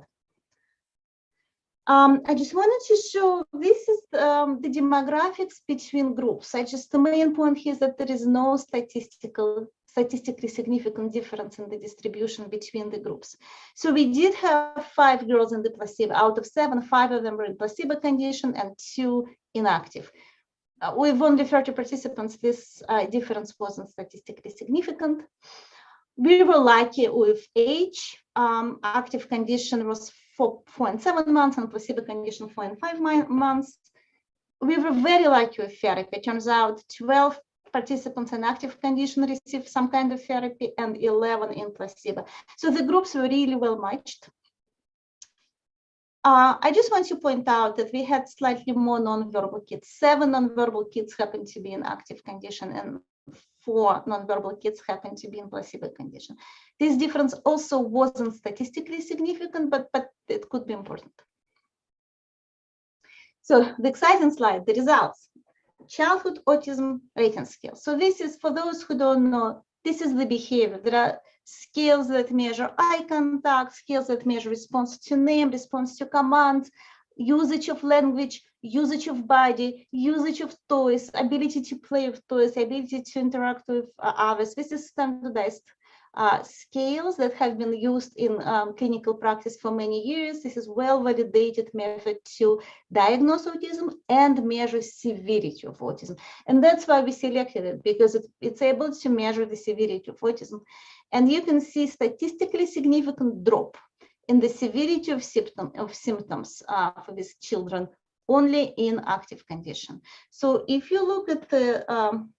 I just wanted to show, this is the demographics between groups. The main point here is that there is no statistically significant difference in the distribution between the groups. So we did have 5 girls in the placebo. Out of 7, 5 of them were in placebo condition and 2 inactive. With only 30 participants, this difference wasn't statistically significant. We were lucky with age. Active condition was 4.7 months and placebo condition 4.5 months. We were very lucky with therapy. It turns out 12 participants in active condition received some kind of therapy and 11 in placebo. So the groups were really well matched. I just want to point out that we had slightly more nonverbal kids. 7 nonverbal kids happened to be in active condition and 4 nonverbal kids happened to be in placebo condition. This difference also wasn't statistically significant, but it could be important. So the exciting slide, the results. Childhood autism rating scale. So this is, for those who don't know, this is the behavior. There are scales that measure eye contact, scales that measure response to name, response to commands, usage of language, usage of body, usage of toys, ability to play with toys, ability to interact with others. This is standardized scales that have been used in clinical practice for many years. This is well-validated method to diagnose autism and measure severity of autism. And that's why we selected it, because it's able to measure the severity of autism. And you can see statistically significant drop in the severity of symptoms for these children only in active condition. So if you look at the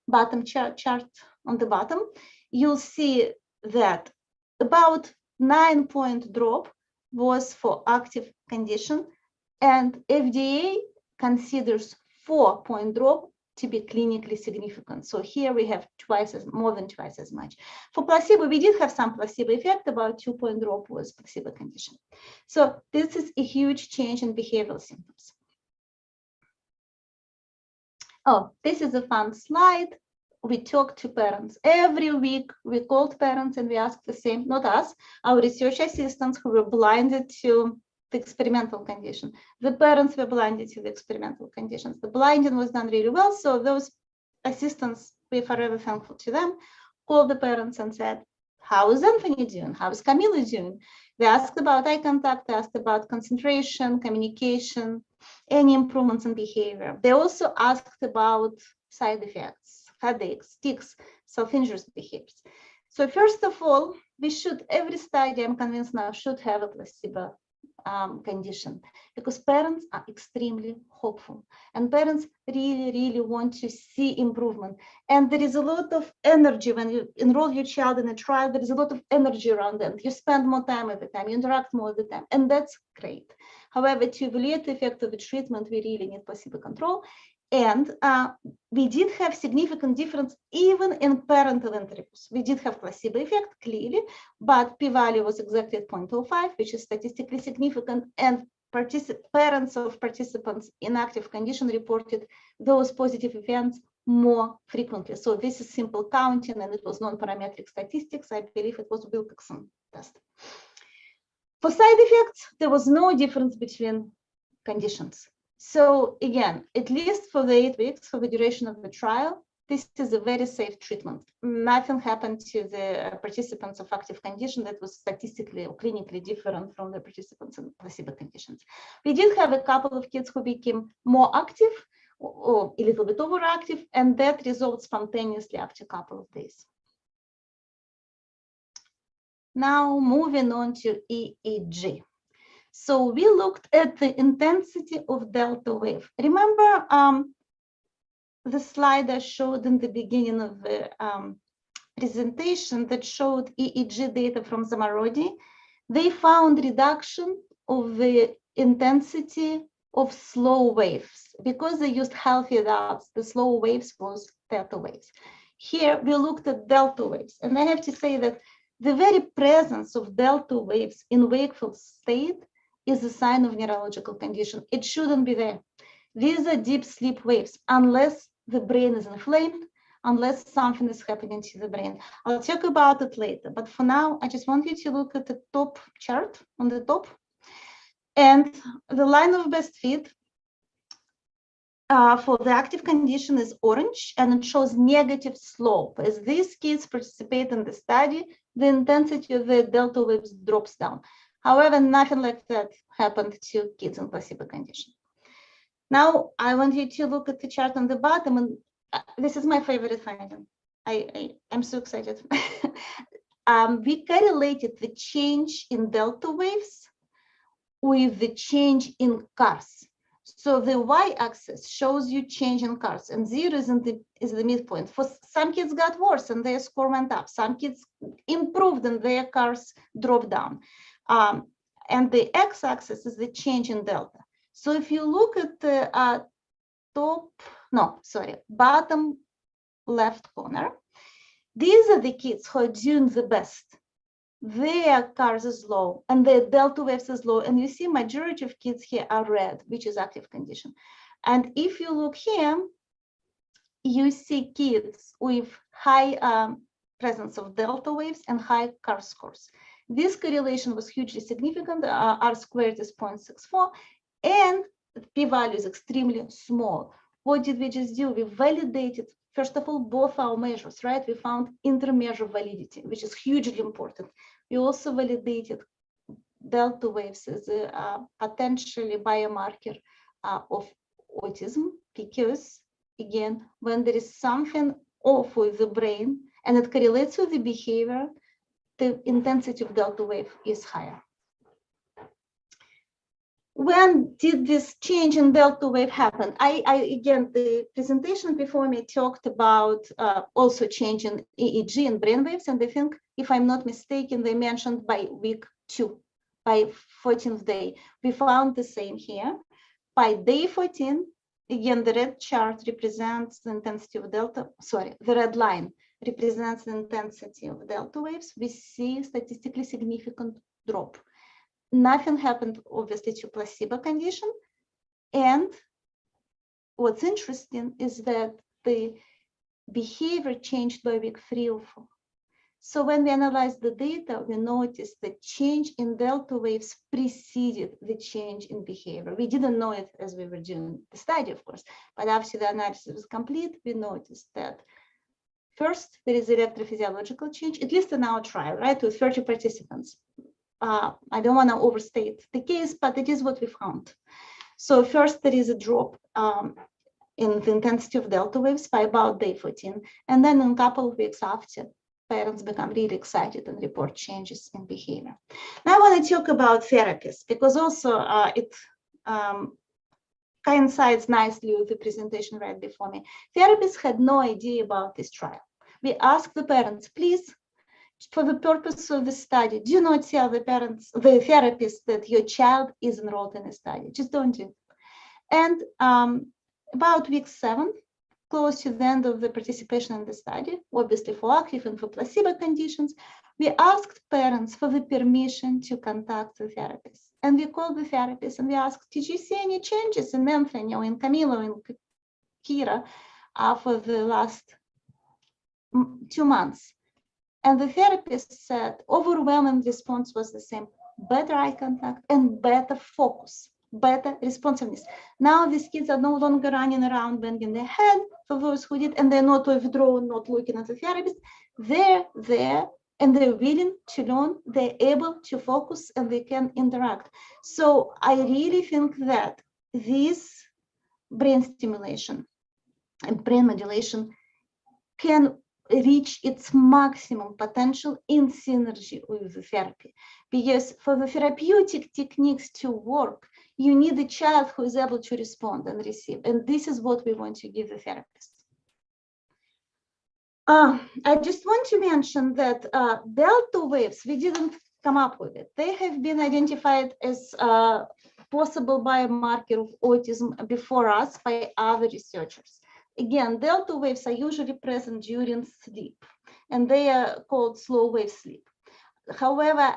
bottom chart on the bottom, you'll see that about 9-point drop was for active condition, and FDA considers 4-point drop to be clinically significant. So here we have more than twice as much. For placebo, we did have some placebo effect, about 2-point drop was placebo condition. So this is a huge change in behavioral symptoms. Oh, this is a fun slide. We talked to parents. Every week we called parents and we asked the same, not us, our research assistants who were blinded to the experimental condition. The parents were blinded to the experimental conditions. The blinding was done really well. So those assistants, we're forever thankful to them, called the parents and said, how is Anthony doing? How is Camilla doing? They asked about eye contact, they asked about concentration, communication, any improvements in behavior. They also asked about side effects, headaches, tics, self-injurious behaviors. So first of all, we should, every study, I'm convinced now, should have a placebo condition, because parents are extremely hopeful and parents really want to see improvement. And there is a lot of energy when you enroll your child in a trial. There is a lot of energy around them. You spend more time at the time, you interact more at the time, and that's great. However, to evaluate the effect of the treatment, we really need placebo control. And we did have significant difference even in parental interviews. We did have placebo effect clearly, but p-value was exactly at 0.05, which is statistically significant. And parents of participants in active condition reported those positive events more frequently. So this is simple counting, and it was non-parametric statistics. I believe it was Wilcoxon test. For side effects, there was no difference between conditions. So again, at least for the 8 weeks, for the duration of the trial, this is a very safe treatment. Nothing happened to the participants of active condition that was statistically or clinically different from the participants in placebo conditions. We did have a couple of kids who became more active or a little bit overactive, and that resolved spontaneously after a couple of days. Now moving on to EEG. So we looked at the intensity of delta wave. Remember the slide I showed in the beginning of the presentation that showed EEG data from Zamarodi? They found reduction of the intensity of slow waves because they used healthy adults. The slow waves was theta waves. Here we looked at delta waves, and I have to say that the very presence of delta waves in wakeful state is a sign of neurological condition. It shouldn't be there. These are deep sleep waves, unless the brain is inflamed, unless something is happening to the brain. I'll talk about it later, but for now, I just want you to look at the top chart on the top. And the line of best fit for the active condition is orange, and it shows negative slope. As these kids participate in the study, the intensity of the delta waves drops down. However, nothing like that happened to kids in placebo condition. Now, I want you to look at the chart on the bottom, and this is my favorite finding. I'm so excited. We correlated the change in delta waves with the change in CARS. So the y-axis shows you change in CARS, and 0 is the midpoint. For some kids got worse and their score went up. Some kids improved and their CARS dropped down. And the x-axis is the change in delta. So if you look at the bottom left corner, these are the kids who are doing the best. Their CARS is low and their delta waves is low. And you see majority of kids here are red, which is active condition. And if you look here, you see kids with high presence of delta waves and high CARS scores. This correlation was hugely significant. R squared is 0.64, and p-value is extremely small. What did we just do? We validated, first of all, both our measures, right? We found intermeasure validity, which is hugely important. We also validated delta waves as a potentially biomarker of autism, because, again, when there is something off with the brain and it correlates with the behavior, the intensity of delta wave is higher. When did this change in delta wave happen? Again, the presentation before me talked about also change in EEG and brain waves, and I think, if I'm not mistaken, they mentioned by week 2, by 14th day. We found the same here. By day 14, Again, the red chart represents the intensity of delta, the red line represents the intensity of delta waves. We see statistically significant drop. Nothing happened, obviously, to placebo condition. And what's interesting is that the behavior changed by week 3 or 4. So when we analyzed the data, we noticed the change in delta waves preceded the change in behavior. We didn't know it as we were doing the study, of course, but after the analysis was complete, we noticed that first, there is electrophysiological change, at least in our trial, right, with 30 participants. I don't want to overstate the case, but it is what we found. So first, there is a drop in the intensity of delta waves by about day 14. And then in a couple of weeks after, parents become really excited and report changes in behavior. Now I want to talk about therapies, because also it coincides nicely with the presentation right before me. Therapists had no idea about this trial. We asked the parents, please, for the purpose of the study, do not tell the parents, the therapists, that your child is enrolled in a study. Just don't do it. And about week 7, close to the end of the participation in the study, obviously for active and for placebo conditions, we asked parents for the permission to contact the therapist. And we called the therapist and we asked, did you see any changes in Anthony or in Camilo and Kira for the last 2 months? And the therapist said overwhelming response was the same: better eye contact and better focus, better responsiveness. Now these kids are no longer running around banging their head, for those who did, and they're not withdrawn, not looking at the therapist. They're there and they're willing to learn, they're able to focus, and they can interact. So I really think that this brain stimulation and brain modulation can reach its maximum potential in synergy with the therapy. Because for the therapeutic techniques to work, you need a child who is able to respond and receive. And this is what we want to give the therapist. I just want to mention that delta waves, we didn't come up with it. They have been identified as a possible biomarker of autism before us by other researchers. Again, delta waves are usually present during sleep, and they are called slow wave sleep. However,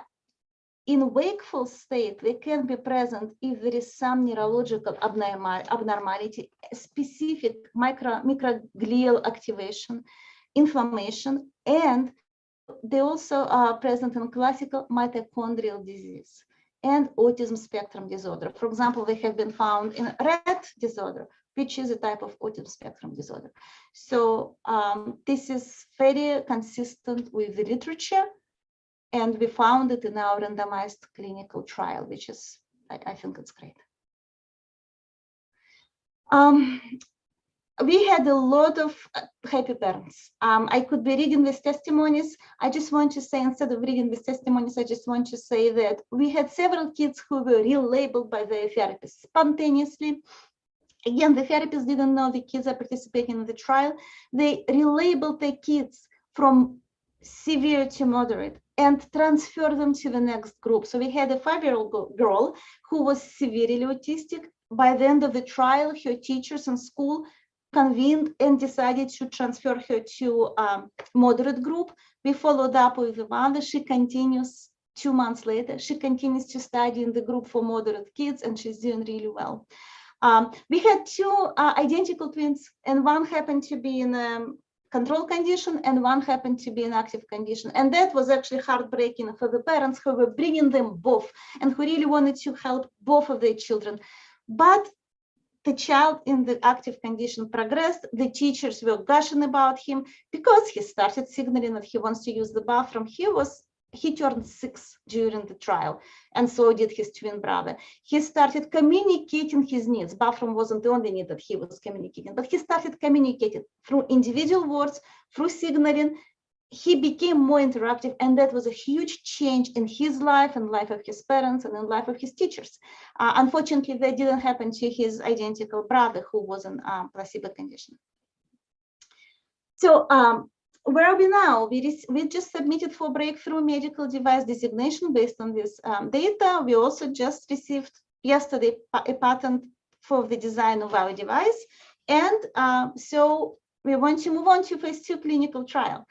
in wakeful state, they can be present if there is some neurological abnormality, specific microglial activation, inflammation, and they also are present in classical mitochondrial disease and autism spectrum disorder. For example, they have been found in Rett disorder, which is a type of autism spectrum disorder. So this is very consistent with the literature, and we found it in our randomized clinical trial, which is, I think it's great. We had a lot of happy parents. I could be reading these testimonies. I just want to say, instead of reading these testimonies, I just want to say that we had several kids who were relabeled by their therapist spontaneously. Again, the therapists didn't know the kids are participating in the trial. They relabeled the kids from severe to moderate and transferred them to the next group. So we had a 5-year-old girl who was severely autistic. By the end of the trial, her teachers in school convened and decided to transfer her to moderate group. We followed up with the mother. She continues 2 months later. She continues to study in the group for moderate kids, and she's doing really well. We had 2 identical twins, and one happened to be in a control condition and one happened to be in active condition. And that was actually heartbreaking for the parents who were bringing them both and who really wanted to help both of their children. But the child in the active condition progressed. The teachers were gushing about him because he started signaling that he wants to use the bathroom. He turned 6 during the trial, and so did his twin brother. He started communicating his needs. Bathroom wasn't the only need that he was communicating, but he started communicating through individual words, through signaling. He became more interactive, and that was a huge change in his life and life of his parents and in life of his teachers. Unfortunately, that didn't happen to his identical brother who was in placebo condition. So where are we now? We just submitted for breakthrough medical device designation based on this data. We also just received yesterday a patent for the design of our device. And so we want to move on to phase 2 clinical trial.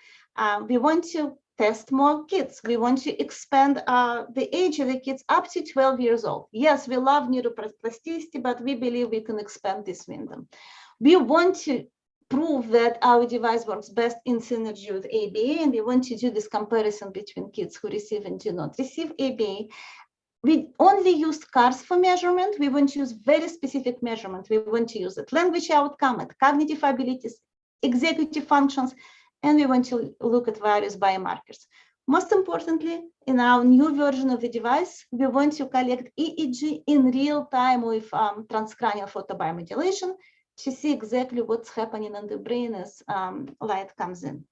We want to test more kids. We want to expand the age of the kids up to 12 years old. Yes, we love neuroplasticity, but we believe we can expand this window. We want to prove that our device works best in synergy with ABA, and we want to do this comparison between kids who receive and do not receive ABA. We only use CARS for measurement. We want to use very specific measurement. We want to use it language outcome, at cognitive abilities, executive functions, and we want to look at various biomarkers. Most importantly, in our new version of the device, we want to collect EEG in real time with transcranial photobiomodulation to see exactly what's happening in the brain as light comes in.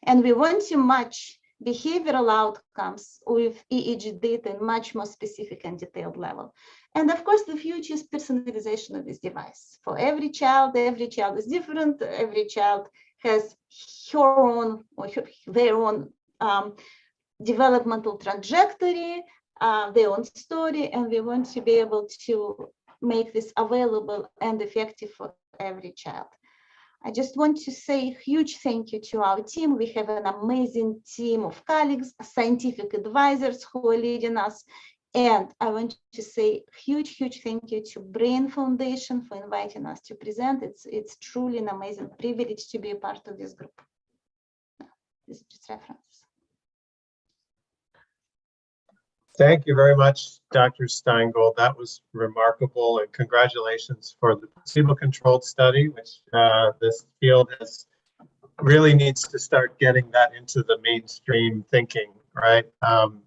And we want to match behavioral outcomes with EEG data in much more specific and detailed level. And of course, the future is personalization of this device. For every child is different. Every child has her own or their own developmental trajectory, their own story, and we want to be able to make this available and effective for every child. I just want to say a huge thank you to our team. We have an amazing team of colleagues, scientific advisors who are leading us. And I want to say huge thank you to Brain Foundation for inviting us to present. It's truly an amazing privilege to be a part of this group. This is just reference. Thank you very much, Dr. Steingold. That was remarkable, and congratulations for the placebo-controlled study, which this field really needs to start getting that into the mainstream thinking, right?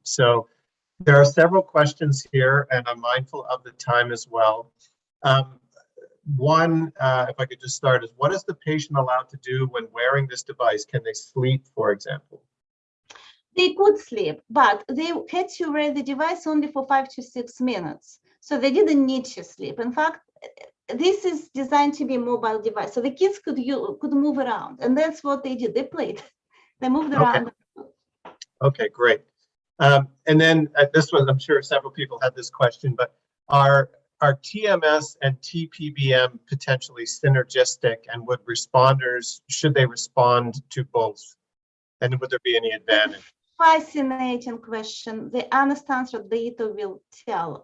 So there are several questions here, and I'm mindful of the time as well. One, if I could just start, is what is the patient allowed to do when wearing this device? Can they sleep, for example? They could sleep, but they had to wear the device only for 5 to 6 minutes. So they didn't need to sleep. In fact, this is designed to be a mobile device. So the kids could move around, and that's what they did. They played, they moved around. Okay, great. And then this was, I'm sure several people had this question, but are TMS and TPBM potentially synergistic, and would responders, should they respond to both? And would there be any advantage? Fascinating question. The unanswered data will tell.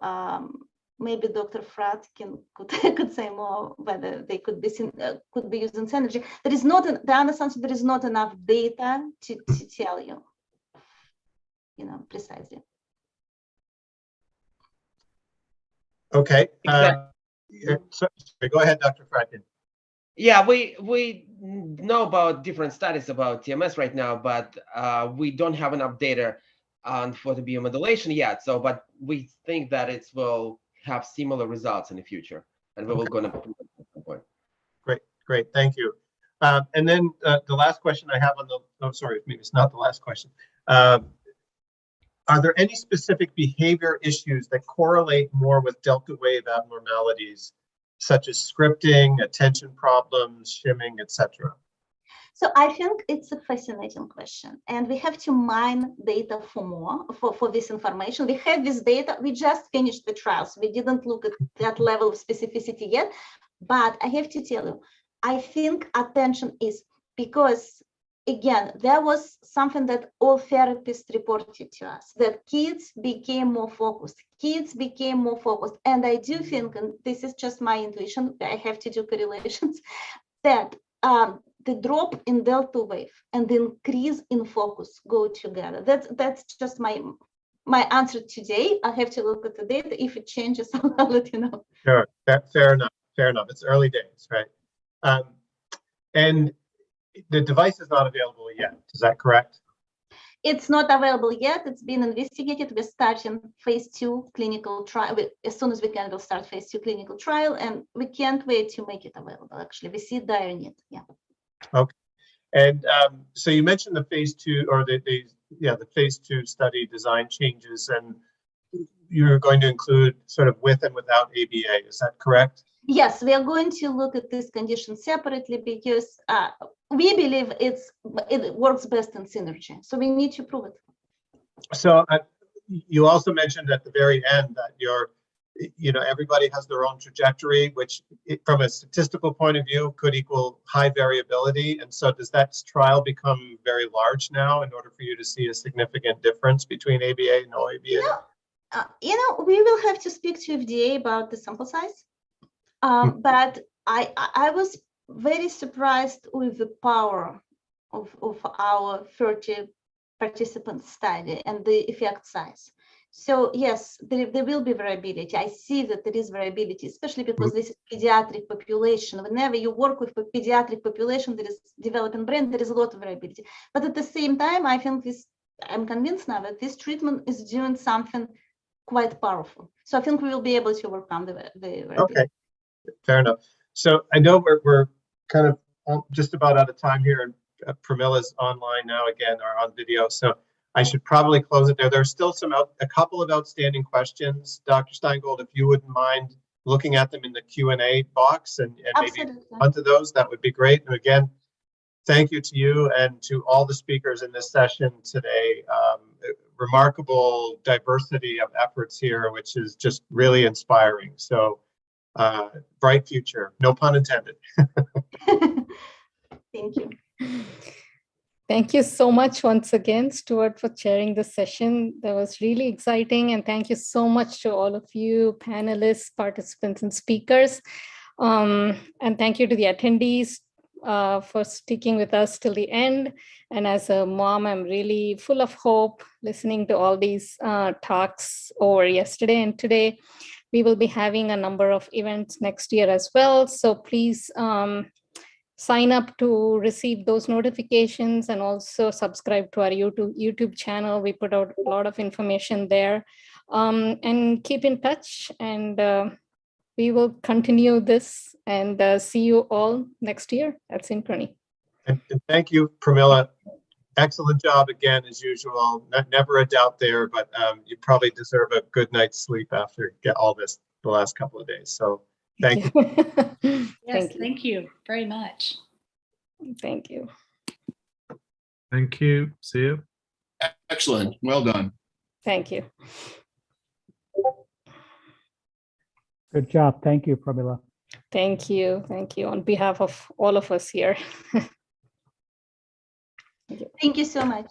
Maybe Dr. Fratkin could say more whether they could be used in synergy. There is not the unanswered. There is not enough data to tell you, precisely. Okay. Sorry, go ahead, Dr. Fratkin. Yeah, we know about different studies about TMS right now, but we don't have enough data on photobiomodulation yet. So, but we think that it will have similar results in the future, and we will go to at some point. Great, thank you. And then the last question I have on the, oh, sorry, maybe it's not the last question. Are there any specific behavior issues that correlate more with delta wave abnormalities, such as scripting, attention problems, shimming, etc.? So I think it's a fascinating question, and we have to mine data for more for this information. We have this data. We just finished the trials. We didn't look at that level of specificity yet, but I have to tell you, I think attention is because, again, there was something that all therapists reported to us, that kids became more focused. And I do think, and this is just my intuition, I have to do correlations, that the drop in delta wave and the increase in focus go together. That's just my answer today. I have to look at the data. If it changes, I'll let you know. Sure, fair enough. It's early days, right? And the device is not available yet. Is that correct? It's not available yet. It's been investigated. We're starting phase 2 clinical trial. As soon as we can, we'll start phase 2 clinical trial, and we can't wait to make it available. Actually, we see dire need. Yeah. Okay. And so you mentioned the phase 2 or the phase 2 study design changes, and you're going to include sort of with and without ABA. Is that correct? Yes, we are going to look at this condition separately because we believe it works best in synergy. So we need to prove it. So you also mentioned at the very end that your everybody has their own trajectory, which from a statistical point of view could equal high variability. And so does that trial become very large now in order for you to see a significant difference between ABA and no ABA? We will have to speak to FDA about the sample size. But I was very surprised with the power of our 30 participant study and the effect size. So yes, there will be variability. I see that there is variability, especially because this is pediatric population. Whenever you work with a pediatric population that is developing brain, there is a lot of variability. But at the same time, I'm convinced now that this treatment is doing something quite powerful. So I think we will be able to overcome the variability. Okay, fair enough. So I know we're kind of just about out of time here, and Pramila's online now again, or on video. So I should probably close it there. There's still a couple of outstanding questions. Dr. Steingold, if you wouldn't mind looking at them in the Q&A box and maybe onto those, that would be great. And again, thank you to you and to all the speakers in this session today. Remarkable diversity of efforts here, which is just really inspiring. So bright future, no pun intended. Thank you. Thank you so much once again, Stuart, for chairing the session. That was really exciting. And thank you so much to all of you panelists, participants, and speakers. And thank you to the attendees for sticking with us till the end. And as a mom, I'm really full of hope listening to all these talks over yesterday and today. We will be having a number of events next year as well. So please sign up to receive those notifications and also subscribe to our YouTube channel. We put out a lot of information there, and keep in touch, and we will continue this and see you all next year at Synchrony. And thank you, Pramila. Excellent job again, as usual. Never a doubt there, but you probably deserve a good night's sleep after all this the last couple of days. So thank you. Yes, thank you very much. Thank you. Thank you. See you. Excellent. Well done. Thank you. Good job. Thank you, Pramila. Thank you. Thank you on behalf of all of us here. Thank you so much.